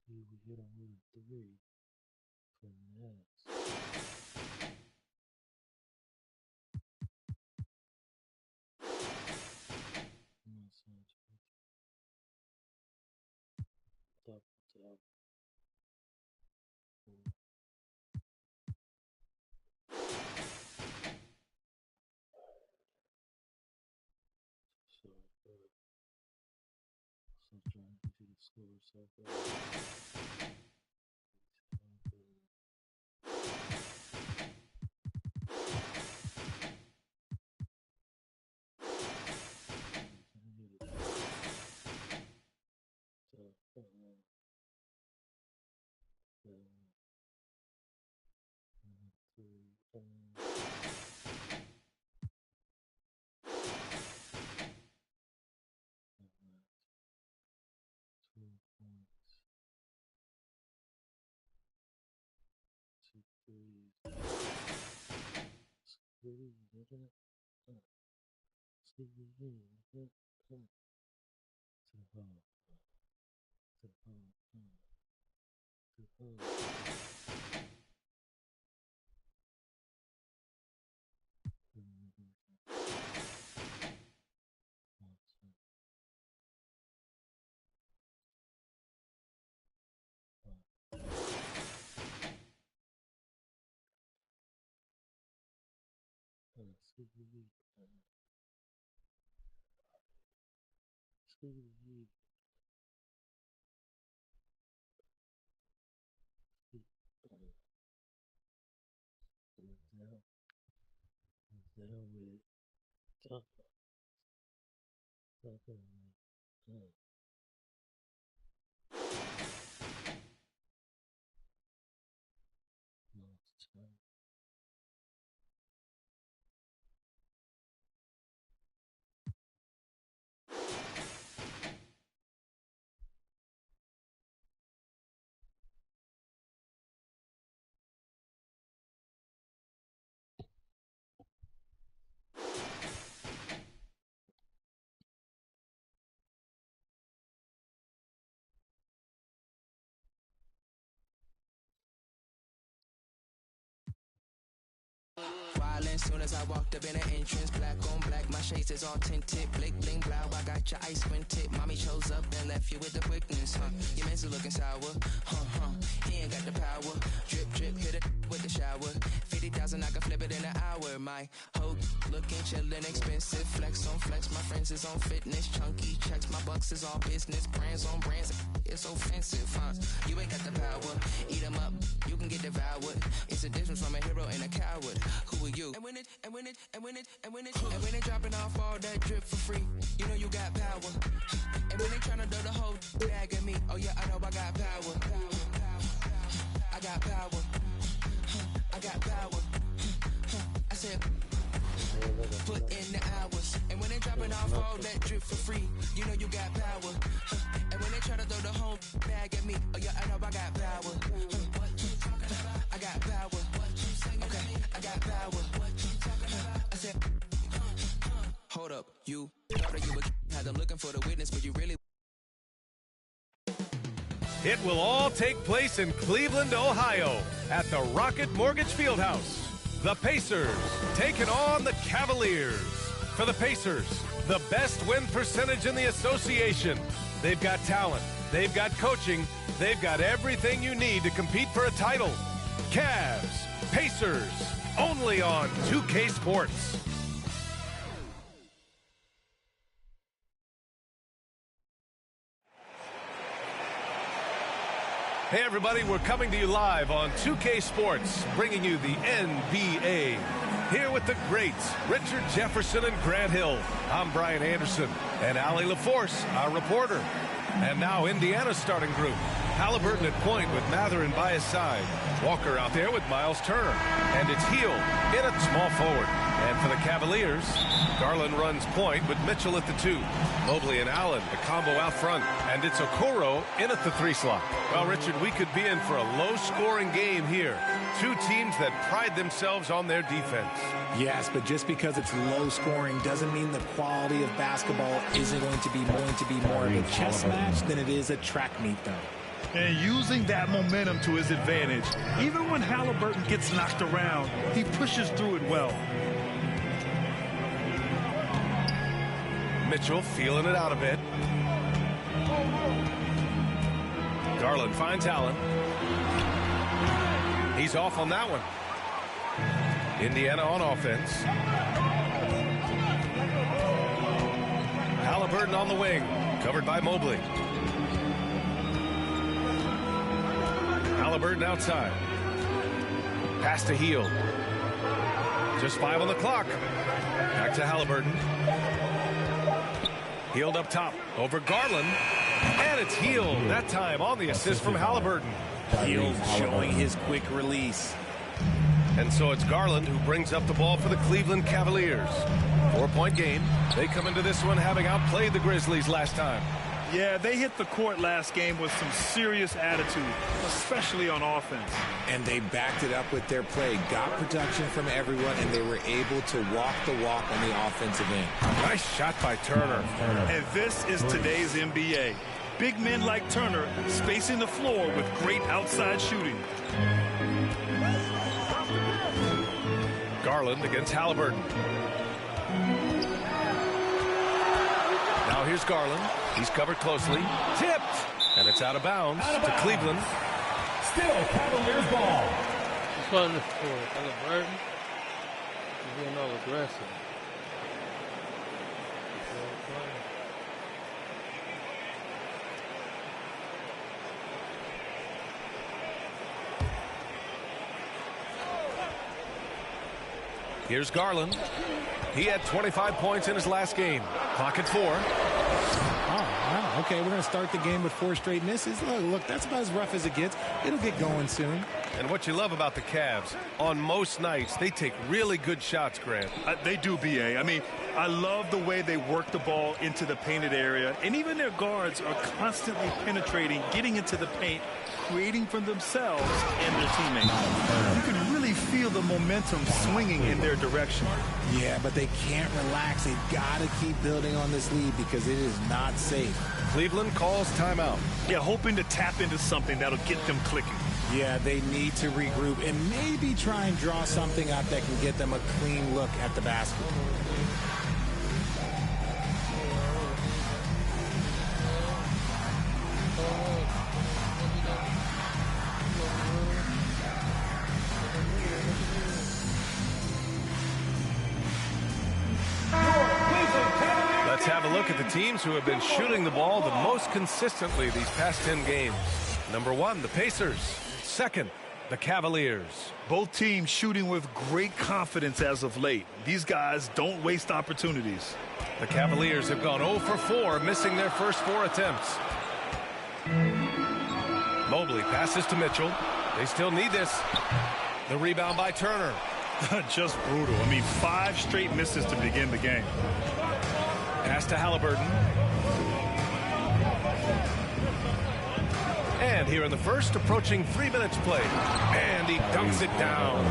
We hit him with a 3. Finesse. Double. Sorry, but so trying to get the score so far. As soon as I walked up in the entrance, black on black, my shades is all tinted, blick bling blow, I got your eyes squinted. Mommy chose up and left you with the quickness, Your man's looking sour, He ain't got the power. Drip drip, hit it with the shower. 50,000, I can flip it in an hour. My hoe looking chillin', expensive, flex on flex. My friends is on fitness, chunky checks. My bucks is all business, brands on brands. It's offensive, You ain't got the power. Eat 'em up, you can get devoured. It's a difference from a hero and a coward. Who are you? And when they dropping off all that drip for free, you know you got power. And when they tryna do the whole bag at me, oh yeah, I know I got power. I got power. I got power. I said, put in the hours. And when they dropping off all that drip for free, you know you got power. And when they try to throw the whole bag at me, oh yeah, I know I got power. I got power. Okay, I got power. I said, hold up, you thought that you would had them looking for the witness, but you really. It will all take place in Cleveland, Ohio, at the Rocket Mortgage Fieldhouse. The Pacers taking on the Cavaliers. For the Pacers, the best win percentage in the association. They've got talent, they've got coaching, they've got everything you need to compete for a title. Cavs, Pacers, only on 2K Sports. Hey everybody, we're coming to you live on 2K Sports, bringing you the NBA. Here with the greats, Richard Jefferson and Grant Hill. I'm Brian Anderson, and Allie LaForce, our reporter. And now Indiana's starting group. Halliburton at point with Matherin by his side. Walker out there with Miles Turner. And it's Hield in at small forward. And for the Cavaliers, Garland runs point with Mitchell at the 2. Mobley and Allen, the combo out front. And it's Okoro in at the 3 slot. Well, Richard, we could be in for a low-scoring game here. Two teams that pride themselves on their defense. Yes, but just because it's low-scoring doesn't mean the quality of basketball isn't going to be more of a chess match than it is a track meet, though. And using that momentum to his advantage, even when Halliburton gets knocked around, he pushes through it well. Mitchell feeling it out a bit. Garland finds Allen. He's off on that one. Indiana on offense. Halliburton on the wing, covered by Mobley. Halliburton outside. Pass to Hield. Just 5 on the clock. Back to Halliburton. Hield up top over Garland. And it's Hield that time on the assist from Halliburton. Hield showing his quick release. And so it's Garland who brings up the ball for the Cleveland Cavaliers. 4-point game. They come into this one having outplayed the Grizzlies last time. Yeah, they hit the court last game with some serious attitude, especially on offense. And they backed it up with their play, got production from everyone, and they were able to walk the walk on the offensive end. Nice shot by Turner. And this is today's NBA. Big men like Turner spacing the floor with great outside shooting. Garland against Halliburton. Now here's Garland. He's covered closely. Tipped. And it's out of bounds to Cleveland. Still Cavaliers ball. What's on this for? Halliburton? He's being all aggressive. Here's Garland. He had 25 points in his last game. Clock at 4. Oh, wow. Okay, we're going to start the game with 4 straight misses. Look, that's about as rough as it gets. It'll get going soon. And what you love about the Cavs, on most nights, they take really good shots, Grant. They do, B.A. I mean, I love the way they work the ball into the painted area. And even their guards are constantly penetrating, getting into the paint, creating for themselves and their teammates. You can really feel the momentum swinging in their direction. Yeah, but they can't relax. They've got to keep building on this lead because it is not safe. Cleveland calls timeout. Yeah, hoping to tap into something that'll get them clicking. Yeah, they need to regroup and maybe try and draw something up that can get them a clean look at the basket. Let's have a look at the teams who have been shooting the ball the most consistently these past 10 games. Number 1, the Pacers. Second, the Cavaliers. Both teams shooting with great confidence as of late. These guys don't waste opportunities. The Cavaliers have gone 0 for 4, missing their first 4 attempts. Mobley passes to Mitchell. They still need this. The rebound by Turner. Just brutal. I mean, 5 straight misses to begin the game. Pass to Halliburton. And here in the first, approaching 3 minutes play. And he dunks it down.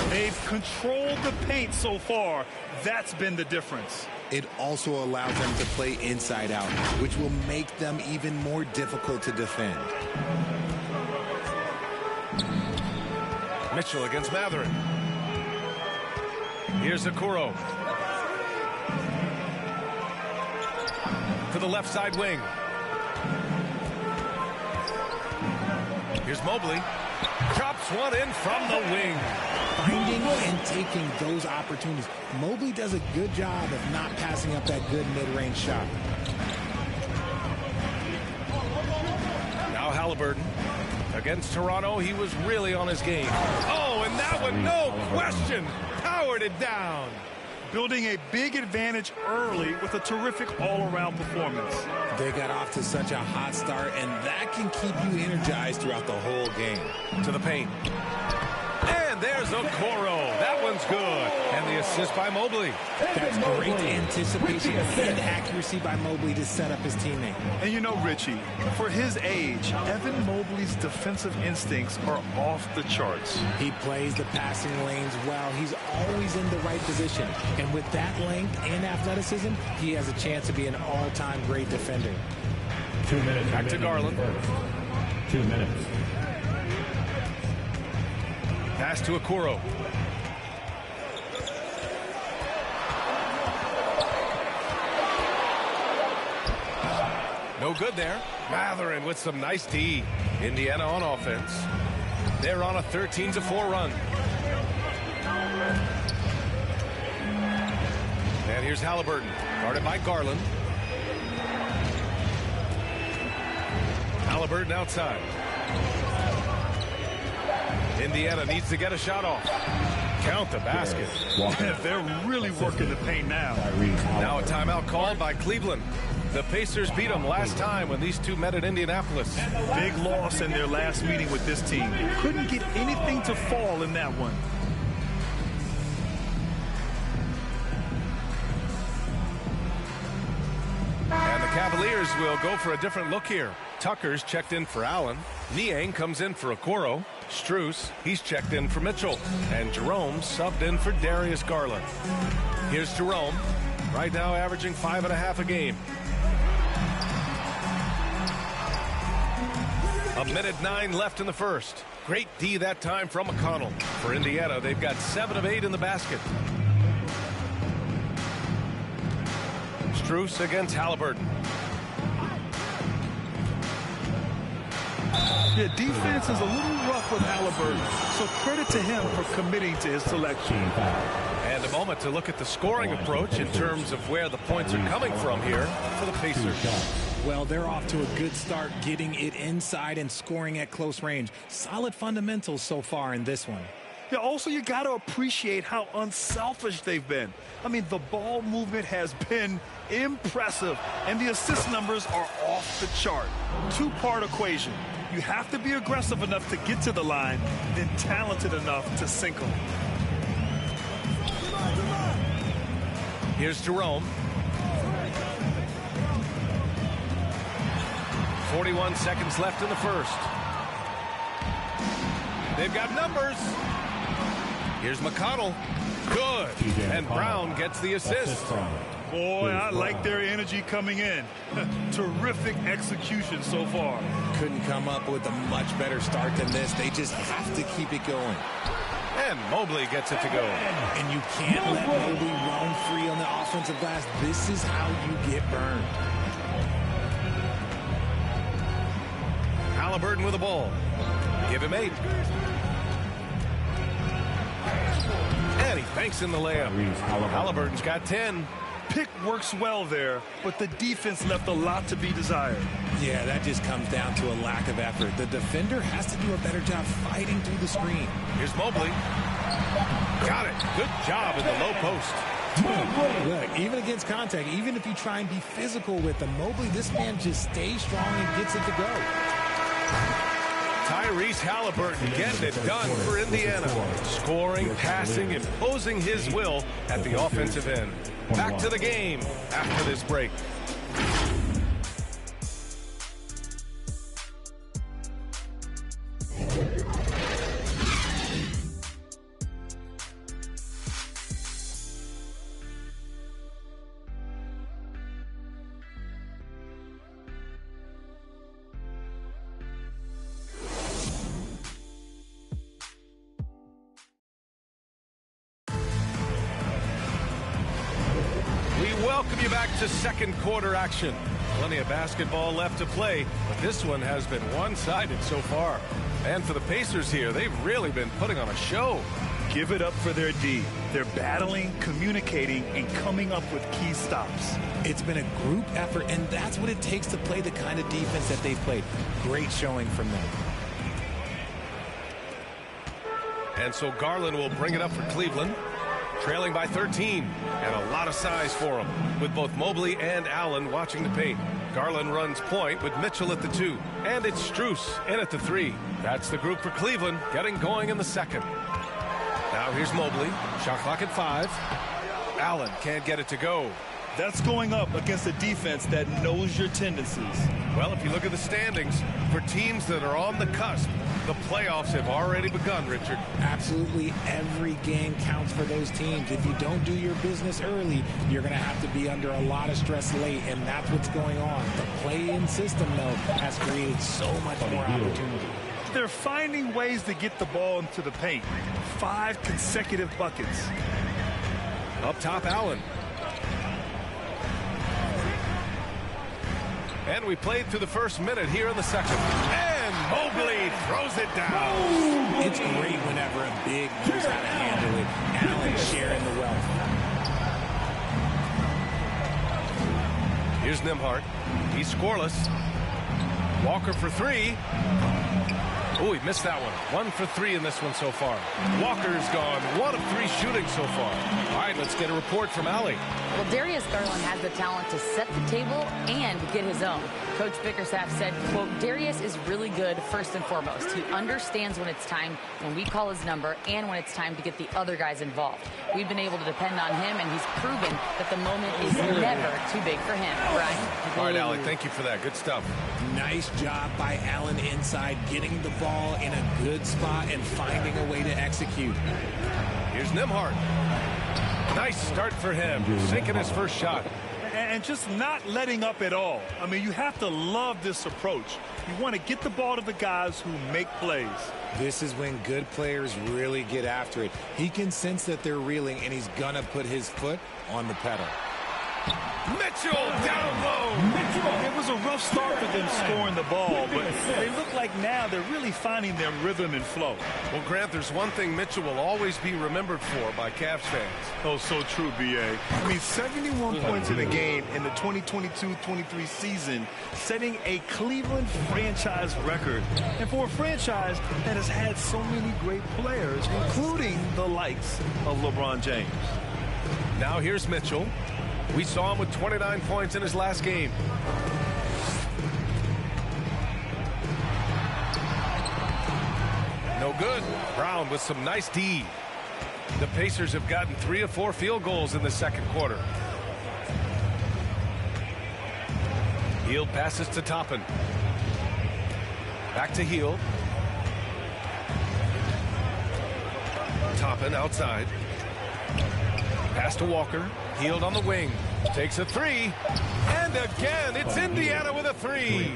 They've controlled the paint so far. That's been the difference. It also allows them to play inside out, which will make them even more difficult to defend. Mitchell against Matherin. Here's Okoro. To the left side wing. Here's Mobley. Drops one in from the wing. Finding and taking those opportunities. Mobley does a good job of not passing up that good mid-range shot. Now Halliburton. Against Toronto, he was really on his game. Oh, and that one, no question, powered it down. Building a big advantage early with a terrific all-around performance. They got off to such a hot start, and that can keep you energized throughout the whole game. To the paint. And there's Okoro. That one's good. And the assist by Mobley. That's great anticipation and accuracy by Mobley to set up his teammate. And you know, Richie, for his age, Evan Mobley's defensive instincts are off the charts. He plays the passing lanes well. He's always in the right position. And with that length and athleticism, he has a chance to be an all-time great defender. 2 minutes. Back to Garland. 2 minutes. Pass to Okoro. No good there. Matherin with some nice D. Indiana on offense. They're on a 13-4 run. And here's Halliburton, guarded by Garland. Halliburton outside. Indiana needs to get a shot off. Count the basket. They're really working the paint now. Now a timeout called by Cleveland. The Pacers beat them last time when these two met at Indianapolis. Big loss in their last meeting with this team. Couldn't get anything to fall in that one. And the Cavaliers will go for a different look here. Tucker's checked in for Allen. Niang comes in for Okoro. Strus, he's checked in for Mitchell. And Jerome subbed in for Darius Garland. Here's Jerome, right now averaging 5.5 a game. 1:09 left in the first. Great D that time from McConnell. For Indiana, they've got 7 of 8 in the basket. Strus against Halliburton. Yeah, defense is a little rough with Halliburton, so credit to him for committing to his selection. And a moment to look at the scoring approach in terms of where the points are coming from here for the Pacers. Well, they're off to a good start getting it inside and scoring at close range. Solid fundamentals so far in this one. Yeah, also, you got to appreciate how unselfish they've been. I mean, the ball movement has been impressive, and the assist numbers are off the chart. Two-part equation. You have to be aggressive enough to get to the line, then talented enough to sink them. Here's Jerome. 41 seconds left in the first. They've got numbers. Here's McConnell. Good. And Brown gets the assist. Boy, I like their energy coming in. Terrific execution so far. Couldn't come up with a much better start than this. They just have to keep it going. And Mobley gets it to go. And you can't let Mobley roam free on the offensive glass. This is how you get burned. Halliburton with the ball. Give him 8. And he banks in the layup. Halliburton's got 10. Pick works well there, but the defense left a lot to be desired. Yeah, that just comes down to a lack of effort. The defender has to do a better job fighting through the screen. Here's Mobley. Got it. Good job in the low post. Look, even against contact, even if you try and be physical with the Mobley, this man just stays strong and gets it to go. Tyrese Halliburton getting it done for Indiana. Scoring, passing, imposing his will at the offensive end. Back to the game after this break. Welcome you back to second quarter action. Plenty of basketball left to play, but this one has been one-sided so far. And for the Pacers here, they've really been putting on a show. Give it up for their D. They're battling, communicating, and coming up with key stops. It's been a group effort, and that's what it takes to play the kind of defense that they've played. Great showing from them. And so Garland will bring it up for Cleveland. Trailing by 13, and a lot of size for him, with both Mobley and Allen watching the paint. Garland runs point with Mitchell at the 2, and it's Strus in at the 3. That's the group for Cleveland, getting going in the second. Now here's Mobley. Shot clock at 5. Allen can't get it to go. That's going up against a defense that knows your tendencies. Well, if you look at the standings, for teams that are on the cusp, the playoffs have already begun, Richard. Absolutely every game counts for those teams. If you don't do your business early, you're going to have to be under a lot of stress late, and that's what's going on. The play-in system, though, has created so much more opportunity. They're finding ways to get the ball into the paint. 5 consecutive buckets. Up top, Allen. And we played through the first minute here in the second. And Mobley throws it down. It's great whenever a big knows how to handle it. Allen sharing the wealth. Here's Nembhard. He's scoreless. Walker for 3. Oh, he missed that one. 1 for 3 in this one so far. Walker's gone 1 of 3 shooting so far. All right, let's get a report from Allie. Well, Darius Garland has the talent to set the table and get his own. Coach Bickerstaff said, quote, Darius is really good first and foremost. He understands when it's time when we call his number and when it's time to get the other guys involved. We've been able to depend on him, and he's proven that the moment is never too big for him. Brian? All right, Allie, thank you for that. Good stuff. Nice job by Allen inside, getting the ball in a good spot and finding a way to execute. Here's Nembhard. Nice start for him, sinking his first shot. And just not letting up at all. I mean, you have to love this approach. You want to get the ball to the guys who make plays. This is when good players really get after it. He can sense that they're reeling, and he's going to put his foot on the pedal. Mitchell down low. It was a rough start for them scoring the ball, but they look like now they're really finding their rhythm and flow. Well, Grant, there's one thing Mitchell will always be remembered for by Cavs fans. Oh, so true, B.A. I mean, 71 points in a game in the 2022-23 season, setting a Cleveland franchise record. And for a franchise that has had so many great players, including the likes of LeBron James. Now here's Mitchell. We saw him with 29 points in his last game. No good. Brown with some nice D. The Pacers have gotten 3 of 4 field goals in the second quarter. Hield passes to Toppin. Back to Hield. Toppin outside. Pass to Walker. Hield on the wing. Takes a 3. And again, it's Indiana with a 3.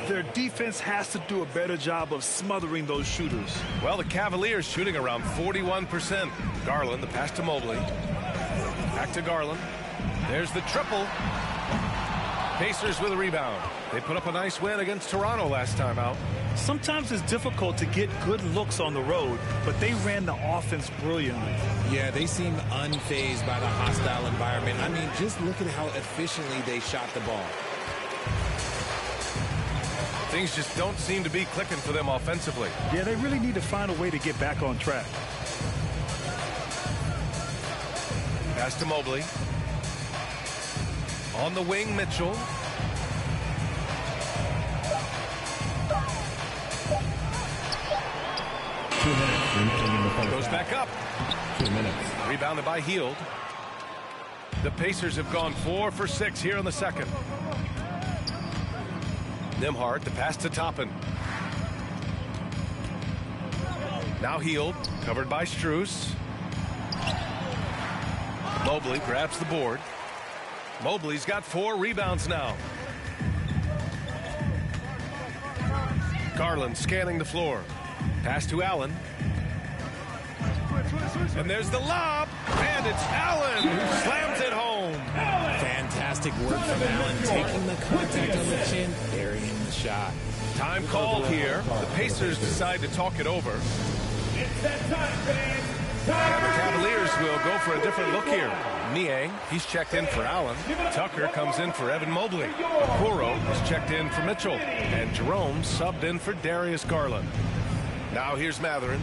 Their defense has to do a better job of smothering those shooters. Well, the Cavaliers shooting around 41%. Garland, the pass to Mobley. Back to Garland. There's the triple. Pacers with a rebound. They put up a nice win against Toronto last time out. Sometimes it's difficult to get good looks on the road, but they ran the offense brilliantly. Yeah, they seemed unfazed by the hostile environment. I mean, just look at how efficiently they shot the ball. Things just don't seem to be clicking for them offensively. Yeah, they really need to find a way to get back on track. Pass to Mobley. On the wing, Mitchell. Goes back up. 2 minutes. Rebounded by Hield. The Pacers have gone 4 for 6 here in the second. Nembhard, the pass to Toppin. Now Hield, covered by Strus. Mobley grabs the board. Mobley's got 4 rebounds now. Garland scanning the floor. Pass to Allen. And there's the lob. And it's Allen who slams it home. Fantastic work from Allen, taking the contact on the chin, burying the shot. Time called here. The Pacers decide to talk it over. It's that time, fans. And the Cavaliers will go for a different look here. Niang, he's checked in for Allen. Tucker comes in for Evan Mobley. Okoro is checked in for Mitchell. And Jerome subbed in for Darius Garland. Now here's Matherin.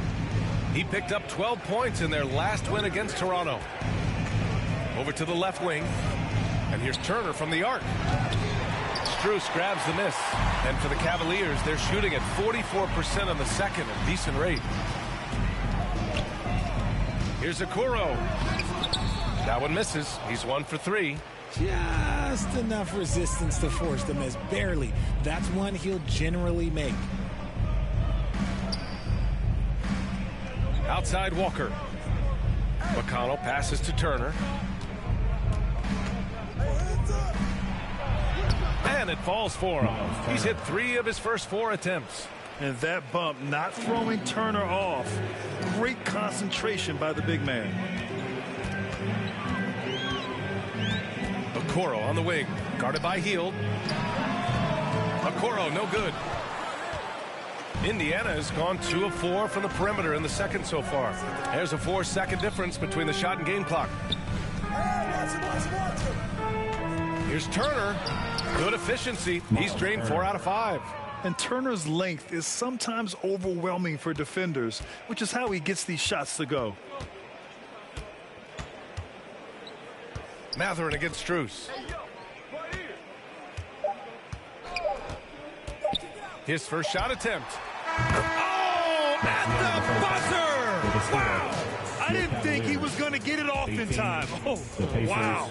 He picked up 12 points in their last win against Toronto. Over to the left wing. And here's Turner from the arc. Strus grabs the miss. And for the Cavaliers, they're shooting at 44% in the second, a decent rate. Here's Okoro. That one misses. He's 1 for 3. Just enough resistance to force the miss. Barely. That's one he'll generally make. Outside Walker. McConnell passes to Turner. And it falls for him. He's hit 3 of his first 4 attempts. And that bump not throwing Turner off. Great concentration by the big man. Okoro on the wing. Guarded by Hield. Okoro, no good. Indiana has gone 2 of 4 from the perimeter in the second so far. There's a 4-second difference between the shot and game clock. Here's Turner. Good efficiency. He's drained 4 out of 5. And Turner's length is sometimes overwhelming for defenders, which is how he gets these shots to go. Mathurin against Strus. His first shot attempt. Oh, at the buzzer! Wow! I didn't think he was going to get it off in time. Oh, wow.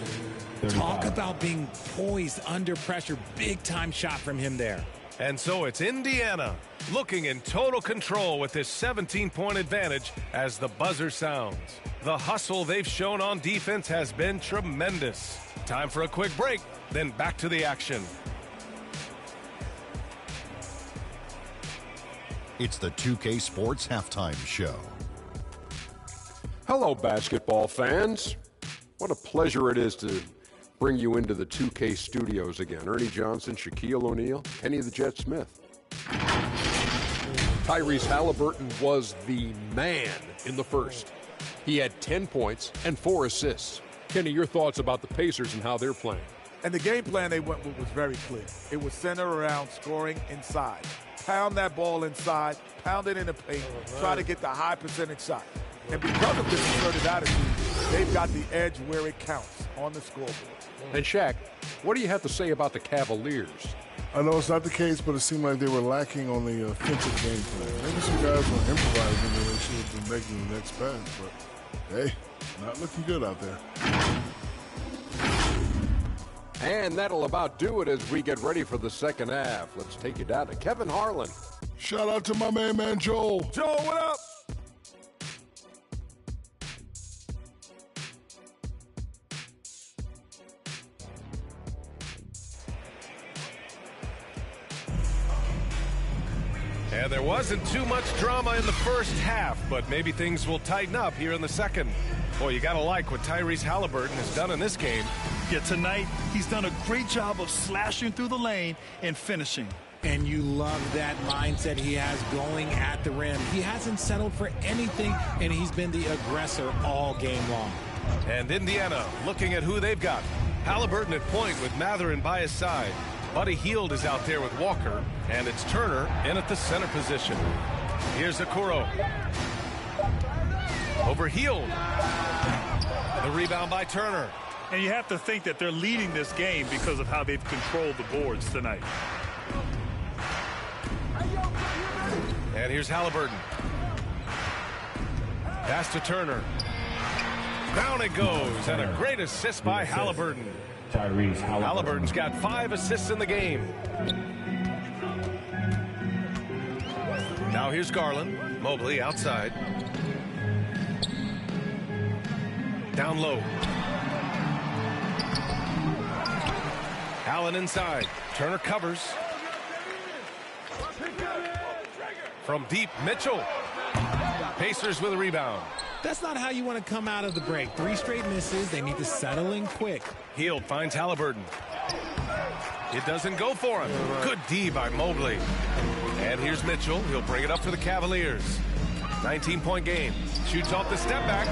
Talk about being poised under pressure. Big time shot from him there. And so it's Indiana looking in total control with this 17-point advantage as the buzzer sounds. The hustle they've shown on defense has been tremendous. Time for a quick break, then back to the action. It's the 2K Sports Halftime Show. Hello, basketball fans. What a pleasure it is to bring you into the 2K studios again. Ernie Johnson, Shaquille O'Neal, Kenny the Jet Smith. Tyrese Halliburton was the man in the first. He had 10 points and 4 assists. Kenny, your thoughts about the Pacers and how they're playing? And the game plan they went with was very clear. It was centered around scoring inside. Pound that ball inside, pound it in the paint, try to get the high percentage shot. And because of this assertive attitude, they've got the edge where it counts on the scoreboard. And Shaq, what do you have to say about the Cavaliers? I know it's not the case, but it seemed like they were lacking on the offensive game plan. Maybe some guys were improvising and they should have been making the next pass, but hey, not looking good out there. And that'll about do it as we get ready for the second half. Let's take you down to Kevin Harlan. Shout out to my man Joel. Joel, what up? And there wasn't too much drama in the first half, but maybe things will tighten up here in the second. Boy, you got to like what Tyrese Halliburton has done in this game. Yeah, tonight he's done a great job of slashing through the lane and finishing. And you love that mindset he has going at the rim. He hasn't settled for anything, and he's been the aggressor all game long. And Indiana looking at who they've got. Halliburton at point with Mathurin by his side. Buddy Hield is out there with Walker, and it's Turner in at the center position. Here's Okoro. Over Hield. The rebound by Turner. And you have to think that they're leading this game because of how they've controlled the boards tonight. And here's Halliburton. Pass to Turner. Down it goes, and a great assist by Halliburton. Tyrese Halliburton. Halliburton's got 5 assists in the game. Now here's Garland. Mobley outside. Down low. Allen inside. Turner covers. From deep, Mitchell. Pacers with a rebound. That's not how you want to come out of the break. 3 straight misses. They need to settle in quick. Hield finds Halliburton. It doesn't go for him. Good D by Mobley. And here's Mitchell. He'll bring it up for the Cavaliers. 19-point game. Shoots off the step back.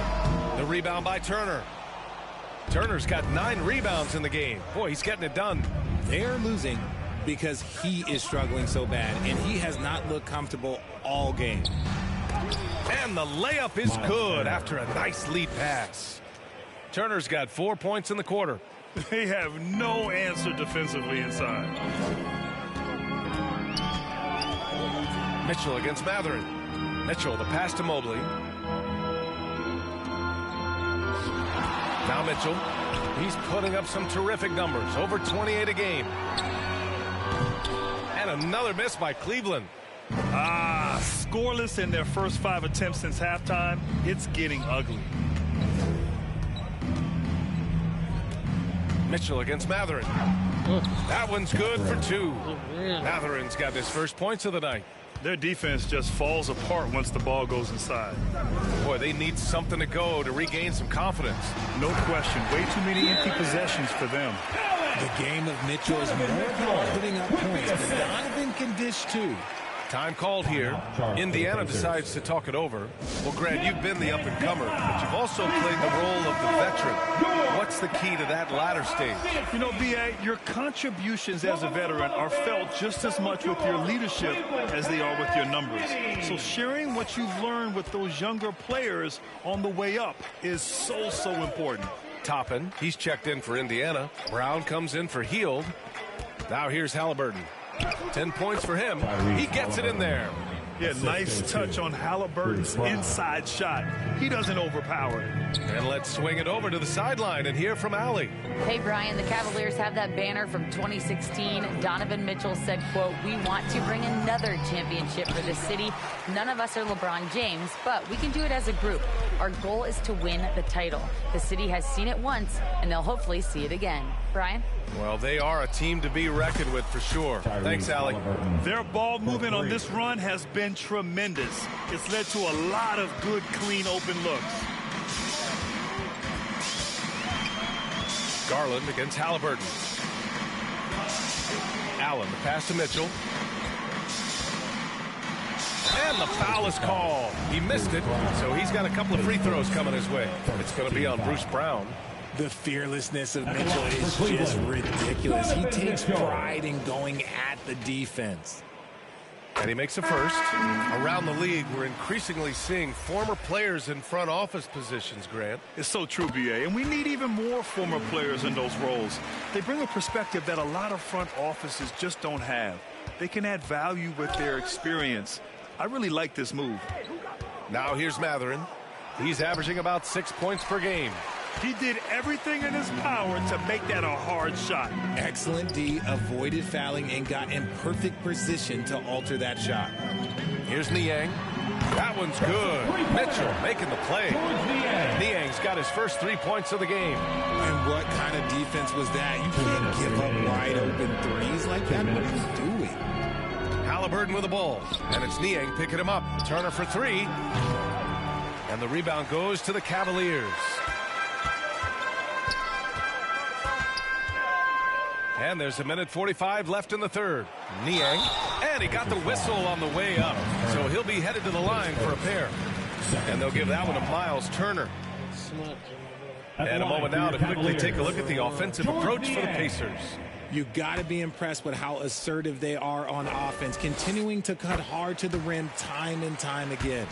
The rebound by Turner. Turner's got 9 rebounds in the game. Boy, he's getting it done. They're losing because he is struggling so bad, and he has not looked comfortable all game. And the layup is good after a nice lead pass. Turner's got 4 points in the quarter. They have no answer defensively inside. Mitchell against Mathurin. Mitchell, the pass to Mobley. Now Mitchell, he's putting up some terrific numbers, over 28 a game. And another miss by Cleveland. Scoreless in their first 5 attempts since halftime. It's getting ugly. Mitchell against Matherin. That one's good for 2. Matherin's got his first points of the night. Their defense just falls apart once the ball goes inside. Boy, they need something to go to regain some confidence. No question. Way too many empty possessions for them. The game of Mitchell is more about putting up points, but Donovan can dish too. Time called here. Indiana decides to talk it over. Well, Grant, you've been the up-and-comer, but you've also played the role of the veteran. What's the key to that latter stage? You know, B.A., your contributions as a veteran are felt just as much with your leadership as they are with your numbers. So sharing what you've learned with those younger players on the way up is so important. Toppin, he's checked in for Indiana. Brown comes in for Heald. Now here's Halliburton. 10 points for him. He gets it in there. Yeah, nice touch on Halliburton's inside shot. He doesn't overpower it. And let's swing it over to the sideline and hear from Allie. Hey, Brian, the Cavaliers have that banner from 2016. Donovan Mitchell said, quote, "We want to bring another championship for this city. None of us are LeBron James, but we can do it as a group. Our goal is to win the title. The city has seen it once, and they'll hopefully see it again." Brian? Well, they are a team to be reckoned with for sure. Thanks, Allie. Their ball movement on this run has been tremendous. It's led to a lot of good, clean, open looks. Garland against Halliburton. Allen, the pass to Mitchell. And the foul is called. He missed it, so he's got a couple of free throws coming his way. It's going to be on Bruce Brown. The fearlessness of Mitchell is just ridiculous. He takes pride in going at the defense. And he makes a first. Around the league, we're increasingly seeing former players in front office positions, Grant. It's so true, B.A., and we need even more former players in those roles. They bring a perspective that a lot of front offices just don't have. They can add value with their experience. I really like this move. Now here's Matherin. He's averaging about 6 points per game. He did everything in his power to make that a hard shot. Excellent D, avoided fouling and got in perfect position to alter that shot. Here's Niang. That one's good. Mitchell making the play. Niang's got his first 3 points of the game. And what kind of defense was that? You can't give up wide open threes like that. What are you doing? Halliburton with the ball. And it's Niang picking him up. Turner for 3. And the rebound goes to the Cavaliers. And there's 1:45 left in the third. Niang, and he got the whistle on the way up. So he'll be headed to the line for a pair. And they'll give that one to Miles Turner. And a moment now to quickly take a look at the offensive approach for the Pacers. You got to be impressed with how assertive they are on offense, continuing to cut hard to the rim time and time again.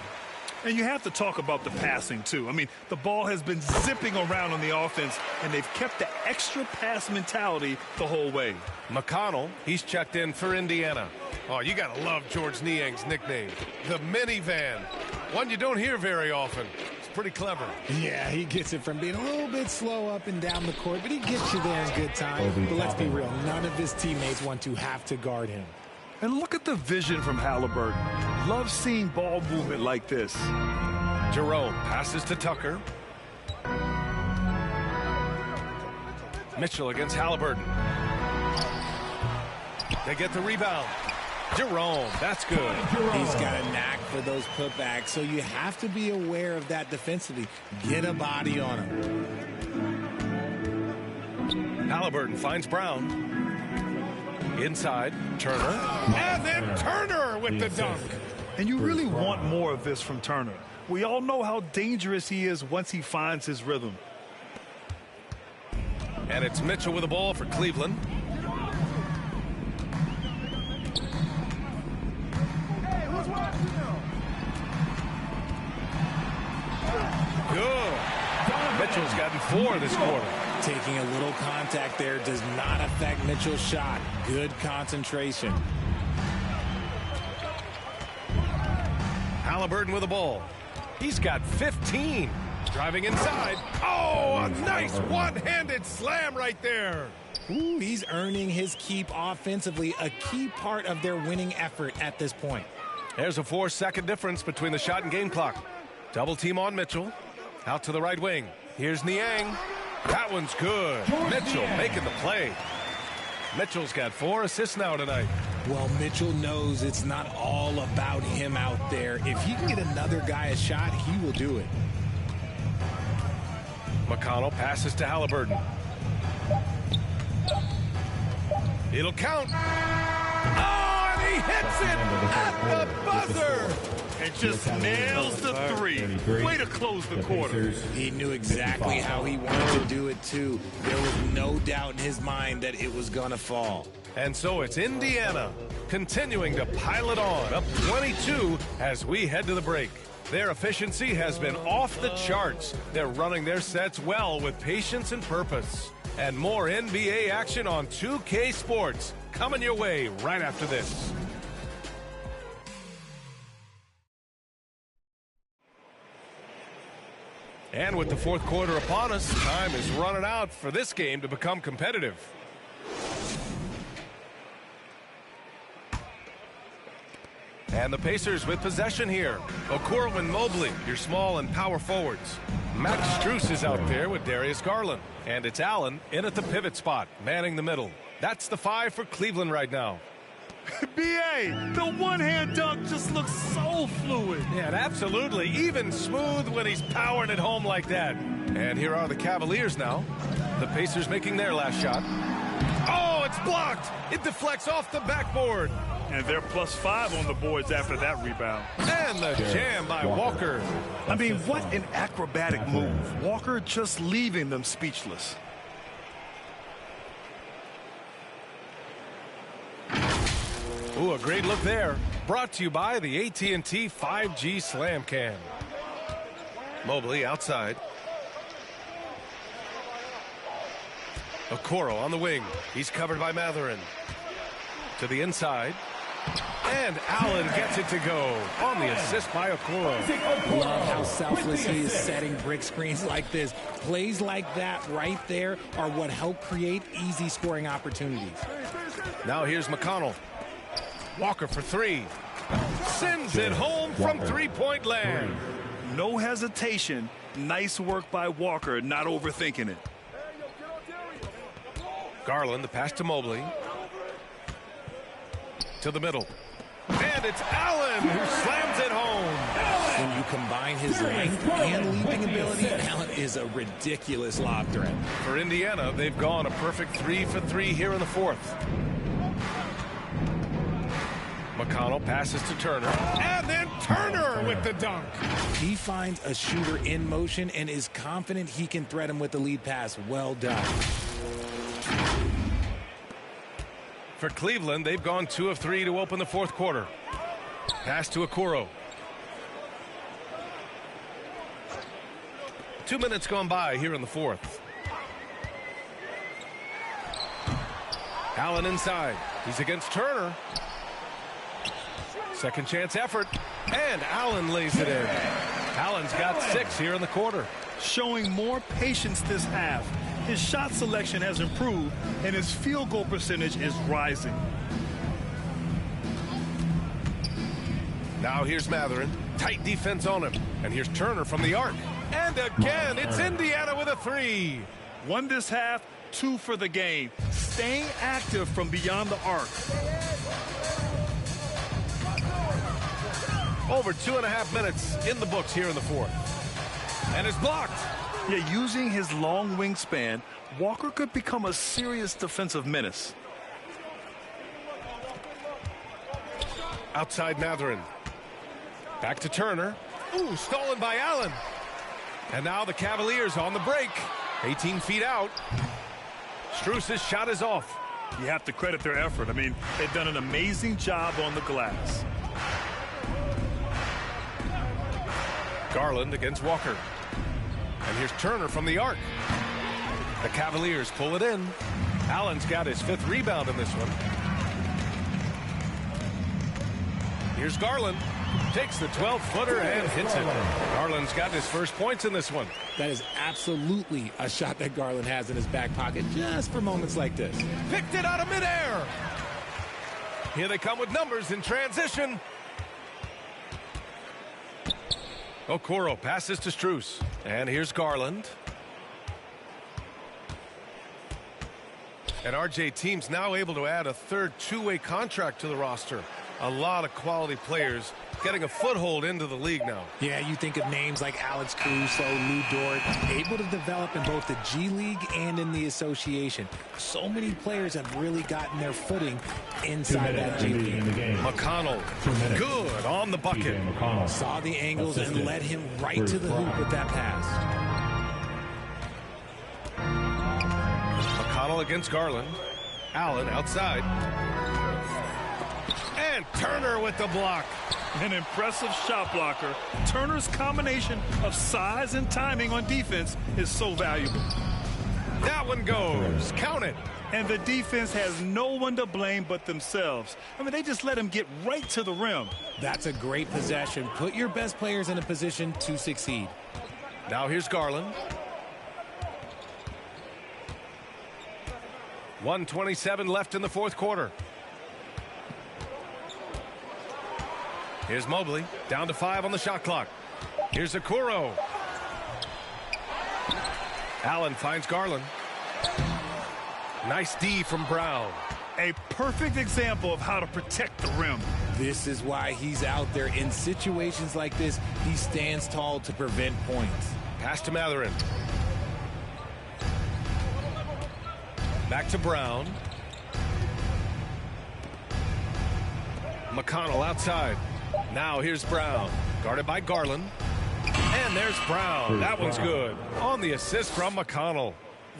And you have to talk about the passing, too. I mean, the ball has been zipping around on the offense, and they've kept the extra pass mentality the whole way. McConnell, he's checked in for Indiana. Oh, you got to love George Niang's nickname, the minivan. One you don't hear very often. It's pretty clever. Yeah, he gets it from being a little bit slow up and down the court, but he gets you there in good time. But let's be real, none of his teammates want to have to guard him. And look at the vision from Halliburton. Love seeing ball movement like this. Jerome passes to Tucker. Mitchell against Halliburton. They get the rebound. Jerome, that's good. He's got a knack for those putbacks, so you have to be aware of that defensively. Get a body on him. Halliburton finds Brown. Inside, Turner. And then Turner with the dunk. And you really want more of this from Turner. We all know how dangerous he is once he finds his rhythm. And it's Mitchell with the ball for Cleveland. Good. Mitchell's gotten 4 this quarter. Taking a little contact there does not affect Mitchell's shot. Good concentration. Halliburton with the ball. He's got 15. Driving inside. Oh, a nice one-handed slam right there. Ooh, he's earning his keep offensively, a key part of their winning effort at this point. There's a 4-second difference between the shot and game clock. Double team on Mitchell. Out to the right wing. Here's Niang. That one's good. Mitchell making the play. Mitchell's got 4 assists now tonight. Well, Mitchell knows it's not all about him out there. If he can get another guy a shot, he will do it. McConnell passes to Halliburton. It'll count. Oh, and he hits it at the buzzer. And just nails the 3. Way to close the quarter. He knew exactly how he wanted to do it, too. There was no doubt in his mind that it was going to fall. And so it's Indiana continuing to pile it on, up 22 as we head to the break. Their efficiency has been off the charts. They're running their sets well with patience and purpose. And more NBA action on 2K Sports coming your way right after this. And with the fourth quarter upon us, time is running out for this game to become competitive. And the Pacers with possession here. Okoro and Mobley, your small and power forwards. Max Strus is out there with Darius Garland. And it's Allen in at the pivot spot, manning the middle. That's the 5 for Cleveland right now. B.A., the one-hand dunk just looks so fluid. Yeah, absolutely. Even smooth when he's powering it home like that. And here are the Cavaliers now. The Pacers making their last shot. Oh, it's blocked. It deflects off the backboard. And they're +5 on the boards after that rebound. And the jam by Walker. I mean, what an acrobatic move. Walker just leaving them speechless. Ooh, a great look there. Brought to you by the AT&T 5G Slam Cam. Mobley outside. Okoro on the wing. He's covered by Mathurin. To the inside. And Allen gets it to go on the assist by Okoro. Love how selfless he is setting brick screens like this. Plays like that right there are what help create easy scoring opportunities. Now here's McConnell. Walker for 3. Sends it home from three-point land. No hesitation. Nice work by Walker, not overthinking it. Garland, the pass to Mobley. To the middle. And it's Allen who slams it home. When you combine his length and leaping ability, Allen is a ridiculous lob threat. For Indiana, they've gone a perfect 3 for 3 here in the fourth. McConnell passes to Turner. And then Turner with the dunk. He finds a shooter in motion and is confident he can thread him with the lead pass. Well done. For Cleveland, they've gone 2 of 3 to open the fourth quarter. Pass to Okoro. 2 minutes gone by here in the fourth. Allen inside. He's against Turner. Second chance effort. And Allen lays it in. Allen's got 6 here in the quarter. Showing more patience this half. His shot selection has improved, and his field goal percentage is rising. Now here's Mathurin. Tight defense on him. And here's Turner from the arc. And again, it's Indiana with a 3. 1 this half, 2 for the game. Staying active from beyond the arc. Over 2.5 minutes in the books here in the fourth. And it's blocked. Yeah, using his long wingspan, Walker could become a serious defensive menace. Outside Mathurin. Back to Turner. Ooh, stolen by Allen. And now the Cavaliers on the break. 18 feet out. Strus's shot is off. You have to credit their effort. I mean, they've done an amazing job on the glass. Garland against Walker. And here's Turner from the arc. The Cavaliers pull it in. Allen's got his 5th rebound in this one. Here's Garland. Takes the 12-footer and hits it. Garland's got his first points in this one. That is absolutely a shot that Garland has in his back pocket just for moments like this. Picked it out of midair. Here they come with numbers in transition. Okoro passes to Strus. And here's Garland. And RJ team's now able to add a third two-way contract to the roster. A lot of quality players getting a foothold into the league now. Yeah, you think of names like Alex Caruso, Lou Dort, able to develop in both the G League and in the association. So many players have really gotten their footing inside that G League. McConnell, good on the bucket. Saw the angles and led him right to the hoop with that pass. McConnell against Garland. Allen outside. And Turner with the block. An impressive shot blocker. Turner's combination of size and timing on defense is so valuable. That one goes. Count it. And the defense has no one to blame but themselves. I mean, they just let him get right to the rim. That's a great possession. Put your best players in a position to succeed. Now here's Garland. 1:27 left in the fourth quarter. Here's Mobley, down to 5 on the shot clock. Here's Okoro. Allen finds Garland. Nice D from Brown. A perfect example of how to protect the rim. This is why he's out there in situations like this. He stands tall to prevent points. Pass to Matherin. Back to Brown. McConnell outside. Now here's Brown, guarded by Garland. And there's Brown. That one's good. On the assist from McConnell.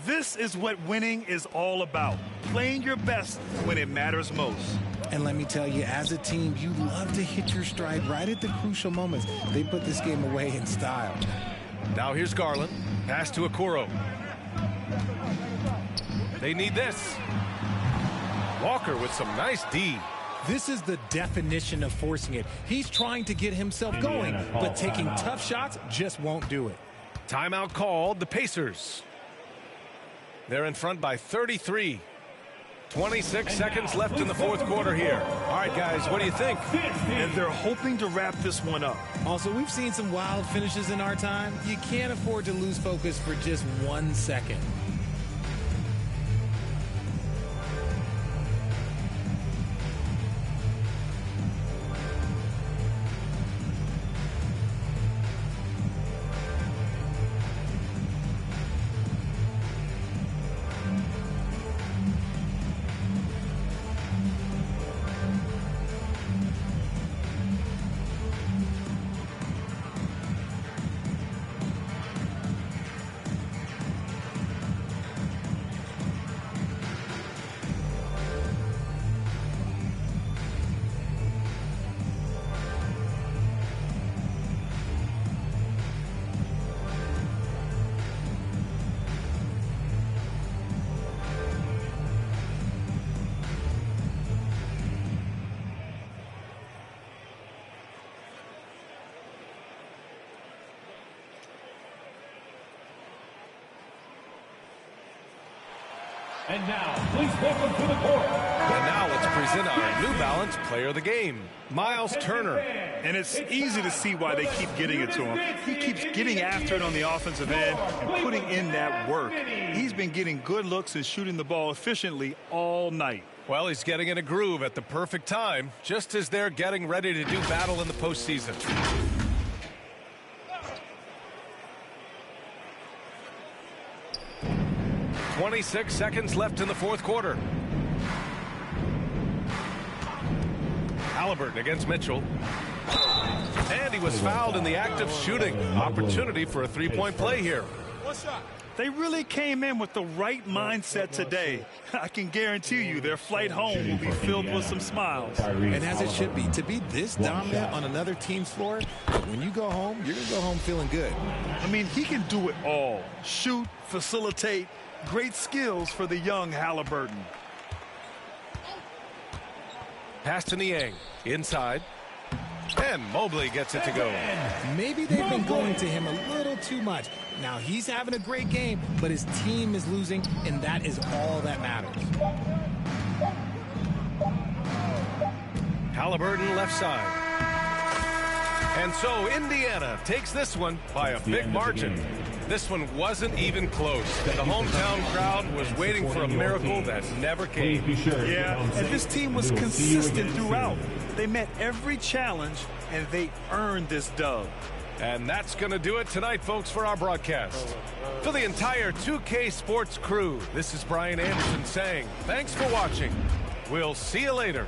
This is what winning is all about. Playing your best when it matters most. And let me tell you, as a team, you love to hit your stride right at the crucial moments. They put this game away in style. Now here's Garland. Pass to Okoro. They need this. Walker with some nice D. This is the definition of forcing it. He's trying to get himself going, but taking tough shots just won't do it. Timeout called, the Pacers. They're in front by 33. 26 seconds left in the fourth quarter here. All right, guys, what do you think? And they're hoping to wrap this one up. Also, we've seen some wild finishes in our time. You can't afford to lose focus for just 1 second. And now, please welcome to the court. And now let's present our New Balance Player of the Game, Miles Turner. And it's easy to see why they keep getting it to him. He keeps getting after it on the offensive end and putting in that work. He's been getting good looks and shooting the ball efficiently all night. Well, he's getting in a groove at the perfect time, just as they're getting ready to do battle in the postseason. .26 seconds left in the fourth quarter. Halliburton against Mitchell. And he was fouled in the act of shooting. Opportunity for a three-point play here. They really came in with the right mindset today. I can guarantee you their flight home will be filled with some smiles. And as it should be, to be this dominant on another team's floor, when you go home, you're going to go home feeling good. I mean, he can do it all. Shoot, facilitate. Great skills for the young Halliburton. Pass to Niang. Inside. And Mobley gets it to go. Maybe they've been going to him a little too much. Now, he's having a great game, but his team is losing, and that is all that matters. Halliburton left side. And so Indiana takes this one by a big margin. This one wasn't even close. The hometown crowd was waiting for a miracle that never came. Yeah, and this team was consistent throughout. They met every challenge, and they earned this dub. And that's going to do it tonight, folks, for our broadcast. For the entire 2K Sports crew, this is Brian Anderson saying thanks for watching. We'll see you later.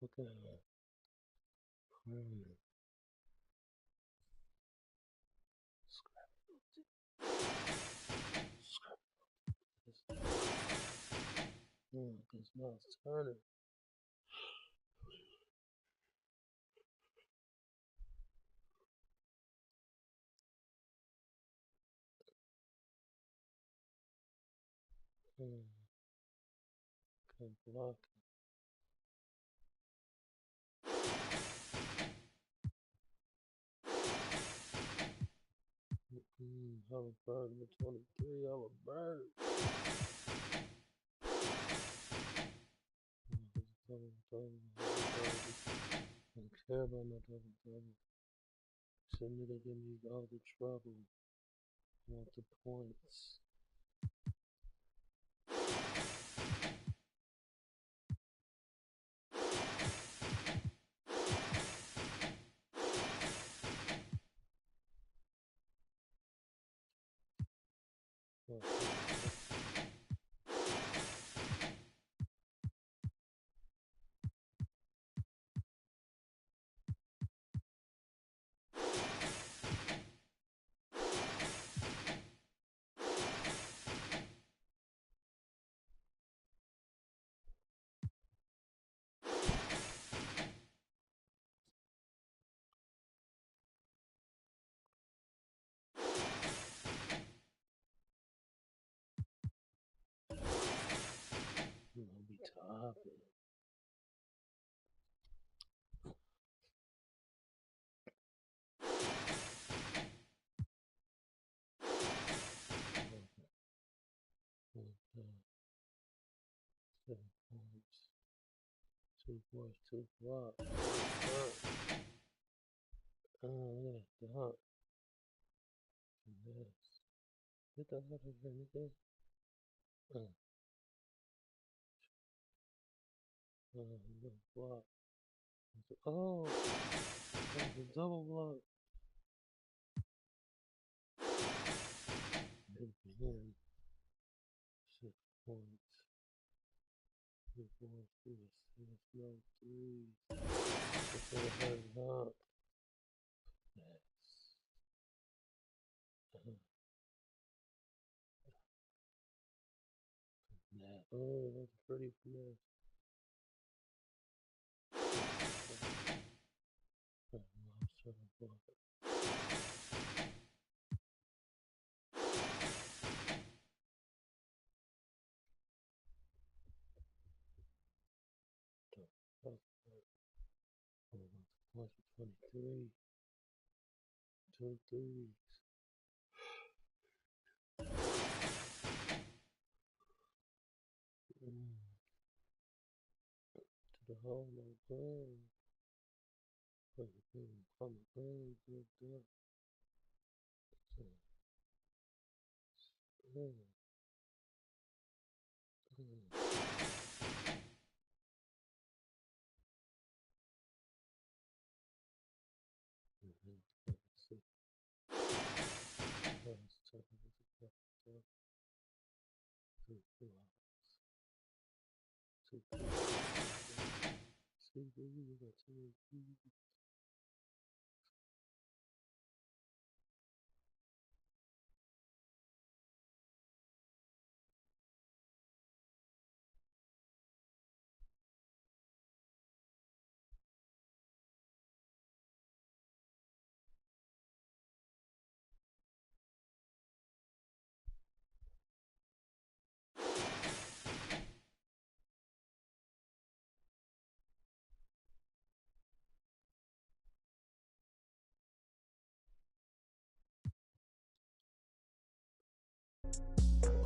Look at that. It's not turning. Can't block. Halliburton with 23. Halliburton. Don't care about my double. Send me to give me all the trouble. I want the points. I'll be topping. Seven points. 2 points, 2 blocks. Look at that dunk. Yes. Get that out of anything. Block. Oh, that's a double block. points. 3 points, 3 assists, no threes. Before hurrying up. Oh, that's pretty finesse. Plus 23. 2 threes. To the hole, no good. I'm good, good.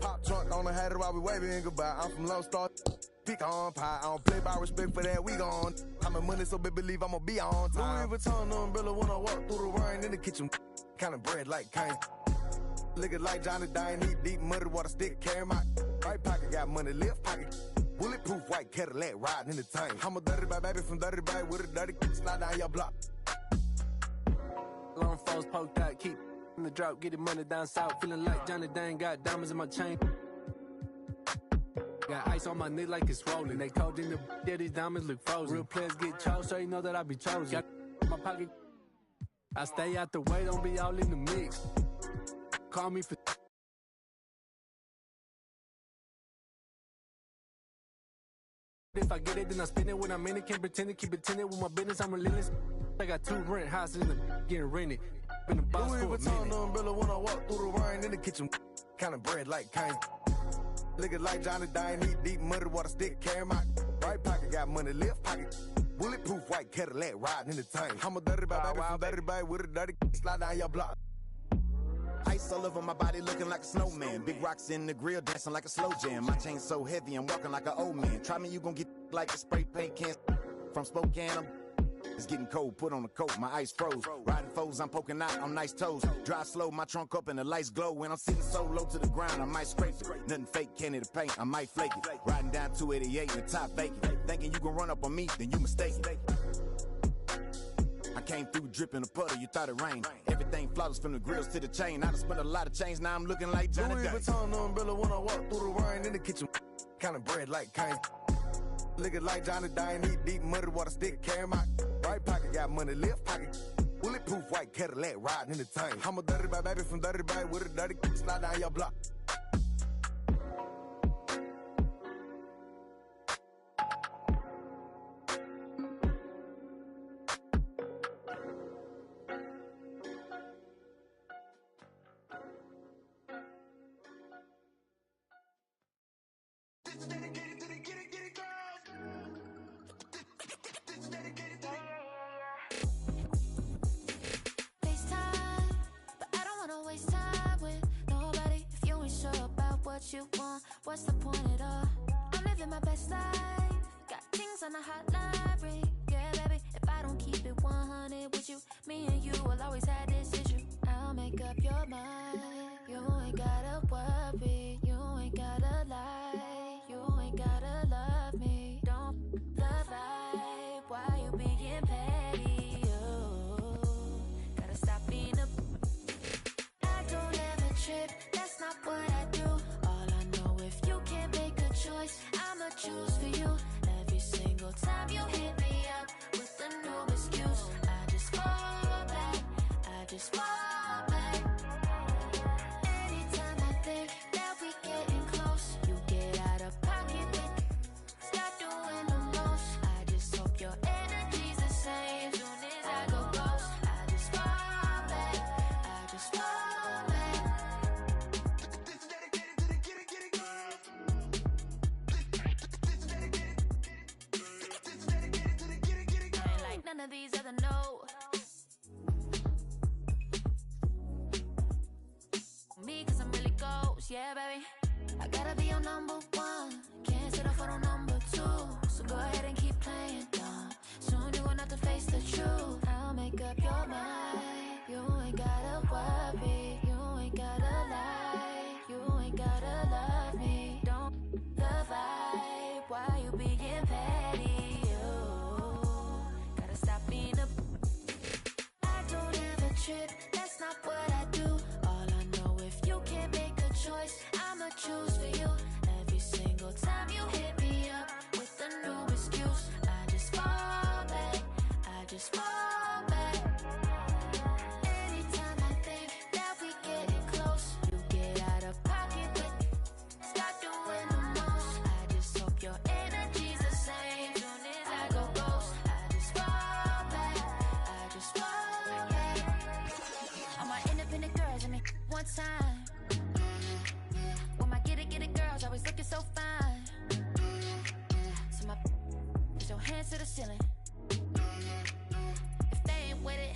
Pop trunk on the hat while we waving goodbye. I'm from Lone Star. Pick on pie. I don't play by respect for that. We gone. I'm in money, so baby believe I'ma be on time. Louis Vuitton umbrella when I walk through the rain in the kitchen. Kind of bread like Kane. Looking like Johnny Dine. Eat deep muddy water stick. Carry my right pocket. Got money left pocket. Bulletproof white Cadillac riding in the tank. I'm a dirty bag baby from dirty bag with a dirty slide down your block. Long falls poked out. Keep in the drought. Getting money down south. Feeling like Johnny Dine. Got diamonds in my chain. Got ice on my knee like it's rolling. They cold in the yeah, these diamonds look frozen. Real players get chose, so you know that I be chosen. Got my pocket. I stay out the way, don't be all in the mix. Call me for. If I get it, then I spend it when I'm in it. Can't pretend it, keep pretending with my business. I'm relentless. I got 2 rent houses in the getting rented. Been the boss Louis for a Vuitton minute. umbrella when I walk through the rain in the kitchen. Kind of bread like Kane. Looking like Johnny Dine, eat deep muddy water stick. Carry my right pocket, got money left pocket. Bulletproof white Cadillac riding in the tank. I'm a dirty bag baby from dirty bag with a dirty slide down your block. Ice all over my body looking like a snowman. Big rocks in the grill dancing like a slow jam. My chain so heavy I'm walking like an old man. Try me, you gon' get like a spray paint can. From Spokane, it's getting cold, put on a coat, my ice froze. Riding foes, I'm poking out on nice toes. Drive slow, my trunk up and the lights glow. When I'm sitting so low to the ground, I might scrape it. Nothing fake, candy to paint, I might flake it. Riding down 288 in the top vacant. Thinking you gon' run up on me, then you mistaken. I came through dripping a puddle, you thought it rained. Everything flawless from the grills to the chain. I done spent a lot of change, now I'm looking like Johnny Louis Dine. Vuitton umbrella when I walk through the rain in the kitchen. Kind of bread like Kane. Looking like Johnny Dine, eat deep muddy water stick. Carry my right pocket, got money left pocket. Bulletproof white Cadillac riding in the tank. I'm a dirty bag baby from dirty bag with a dirty slide down your block. FaceTime, but I don't wanna waste time with nobody if you ain't sure about what you want. What's the point at all? I'm living my best life, got things on the hotline ring. Yeah, baby, if I don't keep it 100 with you, me and you will always have this issue. I'll make up your mind. You ain't gotta worry, you ain't gotta lie, you ain't gotta love me. Don't the vibe, why you being petty? Gotta stop being a. I don't ever trip, that's not what I do. All I know, if you can't make moves, yeah, baby. I gotta be your number one. Can't settle for no number two. So go ahead and keep playing dumb. Soon you're gonna have to face the truth. I'll make up your mind. You ain't gotta worry. You ain't gotta lie. You ain't gotta love me. Don't the vibe. Why you being petty? You gotta stop being a. I don't have a trip. That's not what I do. All I know, if you can't make a choice, I'ma choose for you. Every single time you hit me up with a new excuse, I just fall back. I just fall back. Anytime I think that we getting close, you get out of pocket with stop doing the most. I just hope your energy's the same. Soon as I go ghost, I just fall back. I just fall back. All my independent girls, I mean, one time. When my get it girls always looking so fine. So my put your hands to the ceiling. If they ain't with it,